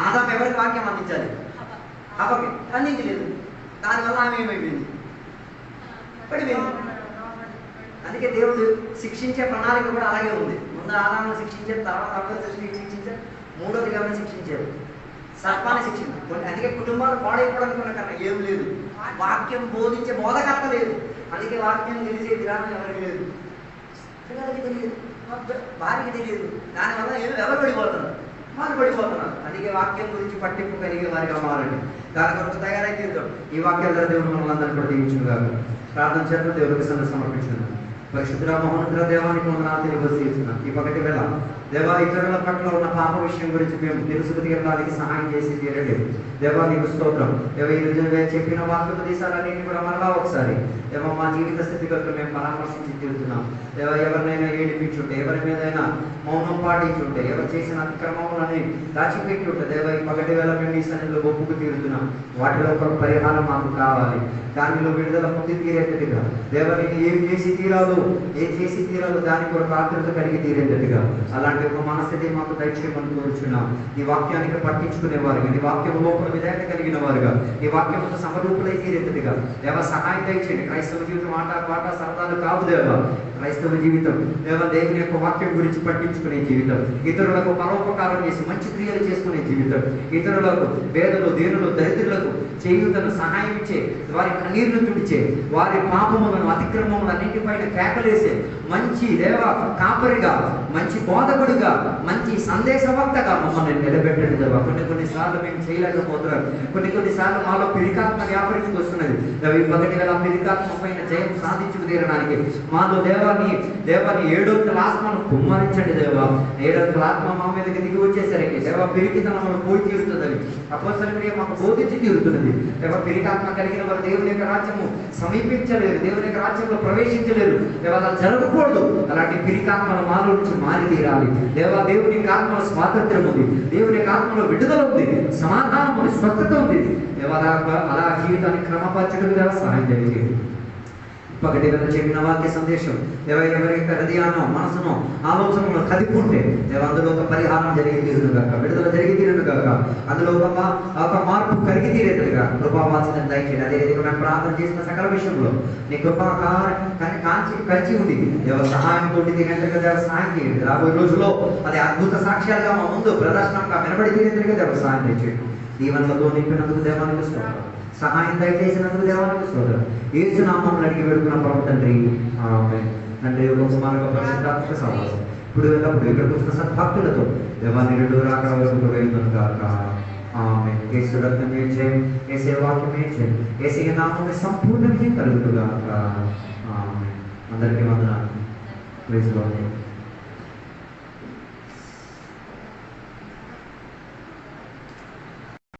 ఆదాము ఎవరికి వాక్యం అందించాలి? హవ్వకి అందించలేదు. దానివల్ల ఆమె ఏమైపోయింది? పడిపోయింది. అందుకే దేవుడు శిక్షించే ప్రణాళిక కూడా అలాగే ఉంది. ముందు ఆదామును శిక్షించారు, తర్వాత హవ్వను శిక్షించారు, మూడోది ఎవరిని శిక్షించారు? సర్పాన్ని శిక్షించారు. అందుకే కుటుంబాలు పాడైపోవడానికి ఉన్న కారణం ఏం లేదు, వాక్యం బోధించే బోధకర్త లేదు. అందుకే వాక్యం తెలిసే విధానం ఎవరికి లేదు, పిల్లలకి తెలియదు, వారికి తెలియదు. దానివల్ల ఎవరు పడిపోతున్నారు? వారు పడిపోతున్నారు. అందుకే వాక్యం గురించి పట్టింపు కలిగే వారిగా మారండి. దాని కొరకు తయారైతే ఈ వాక్యాల ద్వారా దేవుడు మనల్ని అందరినీ కూడా దీవించుగాక. ప్రార్థన చేత దేవుడికి సమర్పించున్నాను. పరిశుద్ధ మహోన్నత దేవానికి వందనాలు తెలియజేస్తున్నాను. ఈ పగటి వేళ దేవా ఇతరుల పట్ల ఉన్న పాప విషయం గురించి మేము తెలుసుకు తీరడానికి సహాయం చేసి తీరలేదు. దేవా నీకు స్తోత్రం. ఈ చెప్పిన వాక్యోపదేశాలన్నింటినీ కూడా మరలా ఒకసారి దేవా మా జీవిత స్థితిగతులు మేము పరామర్శించి తీరుతున్నాం. దేవా ఎవరినైనా ఏడిపించుంటే, ఎవరి మీదైనా మౌనం పాటించుంటే, ఎవరు చేసిన అతిక్రమములని దాచిపెట్టుంటే దేవా ఈ పగటి వేళ మేము ఈ సన్నిధిలో ఒప్పుకు తీరుతున్నాం. వాటిలో ఒక పరిహారం మాకు కావాలి. దానిలో విడుదల పొంది తీరేటట్టుగా దేవా నీకు ఏం చేసి తీరాలో దాని కొరకు ఆతృత కలిగి తీరేటట్టుగా అలాంటి అలాంటి ఒక మనస్థితి మాకు దయచేయమని కోరుచున్నాం. నీ వాక్యానికి పట్టించుకునేవారుగా, నీ వాక్యం లోపల విధేయత కలిగిన వారుగా, నీ వాక్యంతో సమరూపులై తీరేట్టుగా దేవ సహాయం దయచేయండి. క్రైస్తవ జీవితం ఆట పాట సరదాలు కాదు దేవ. క్రైస్తవ జీవితం దేవ దేవుని యొక్క వాక్యం గురించి పట్టించుకునే జీవితం, ఇతరులకు పరోపకారం చేసి మంచి క్రియలు చేసుకునే జీవితం, ఇతరులకు పేదలు దీనులు దరిద్రులకు చేయుతను సహాయం ఇచ్చే, వారి కన్నీళ్లు తుడిచే, వారి పాపములను అతిక్రమములు అన్నింటిపైన కేకలేసే మంచి దేవ కాపరిగా, మంచి బోధకుడిగా, మంచి సందేశవంతగా మమ్మల్ని నిలబెట్టండి దేవ. కొన్నిసార్లు మేము చేయలేకపోతున్నాం. కొన్నిసార్లు మాలో పిరికాత్మ వ్యాపరికి వస్తున్నది దేవ. ఈ పగటి వేళ పిరికాత్మ పైన జయం సాధించుకు తీరడానికి మాలో దేవాన్ని 7వ ఆత్మను కుమ్మరించండి దేవ. 7వ ఆత్మ మా మీదకి దిగి వచ్చేసరికి దేవ పిరికితనమును పోయి తీరుతుందని అపోస్తలుల క్రియ మాకు బోధించి తీరుతున్నది దేవ. పిరికాత్మ కలిగిన వారు దేవుని యొక్క రాజ్యము సమీపించలేరు, దేవుని యొక్క రాజ్యంలో ప్రవేశించలేరు దేవ. అలా జరగకూడదు. అలాంటి పిరికాత్మల మాలో నుంచి మారి తీరాలి దేవ. దేవుని యొక్క ఆత్మలో స్వాతంత్ర్యం ఉంది, దేవుని యొక్క ఆత్మలో విడుదల ఉంది, సమాధానం ఉంది, స్వస్థత ఉంది దేవ. అలా జీవితాన్ని క్రమపరచడం దేవ సహాయం చేయండి. పగటి వేళ చెప్పిన వాక్య సందేశం ఎవరి యొక్క హృదయాన్ని మనసును ఆలోచనలు కదిపుంటే దేవ అందులో ఒక పరిహారం జరిగి తీరును గాక, విడుదల జరిగి తీరును గాక, అందులో ఒక మార్పు కలిగి తీరేట్టుగా కృపావాసన దయచేయండి. అదే విధంగా మేము ప్రార్థన చేసిన సకల విషయంలో నీ కంచి ఉంది దేవ. సహాయం తోటి తీరేట్టుగా దేవ సహాయం చేయండి. రాబోయే రోజుల్లో అది అద్భుత సాక్ష్యాలుగా మా ముందు ప్రదర్శనంగా వినబడి తీరేట్టుగా దేవ సహాయం చేయండి. దీవెనలతో నింపినందుకు దేవానికి స్తోత్రం, సహాయం దయచేసినందుకు దేవానికి స్తోత్రం. యేసు నామములో అడిగి వేడుకున్న పరమ తండ్రి ఆమేన్. తండ్రి కుమారుడు పరిశుద్ధాత్మక సహవాసం ఇప్పుడు ఎల్లప్పుడు ఇక్కడికి వచ్చిన సద్భక్తులతో దేవాన్ని 2 రాకడ వరకు వేయును గాక ఆమేన్. యేసు రక్తం చేయండి, యేసు వాక్యం చేయండి, యేసు నామములో సంపూర్ణ విజయం కలుగును గాక ఆమేన్. అందరికీ వందనాలు. Praise lord.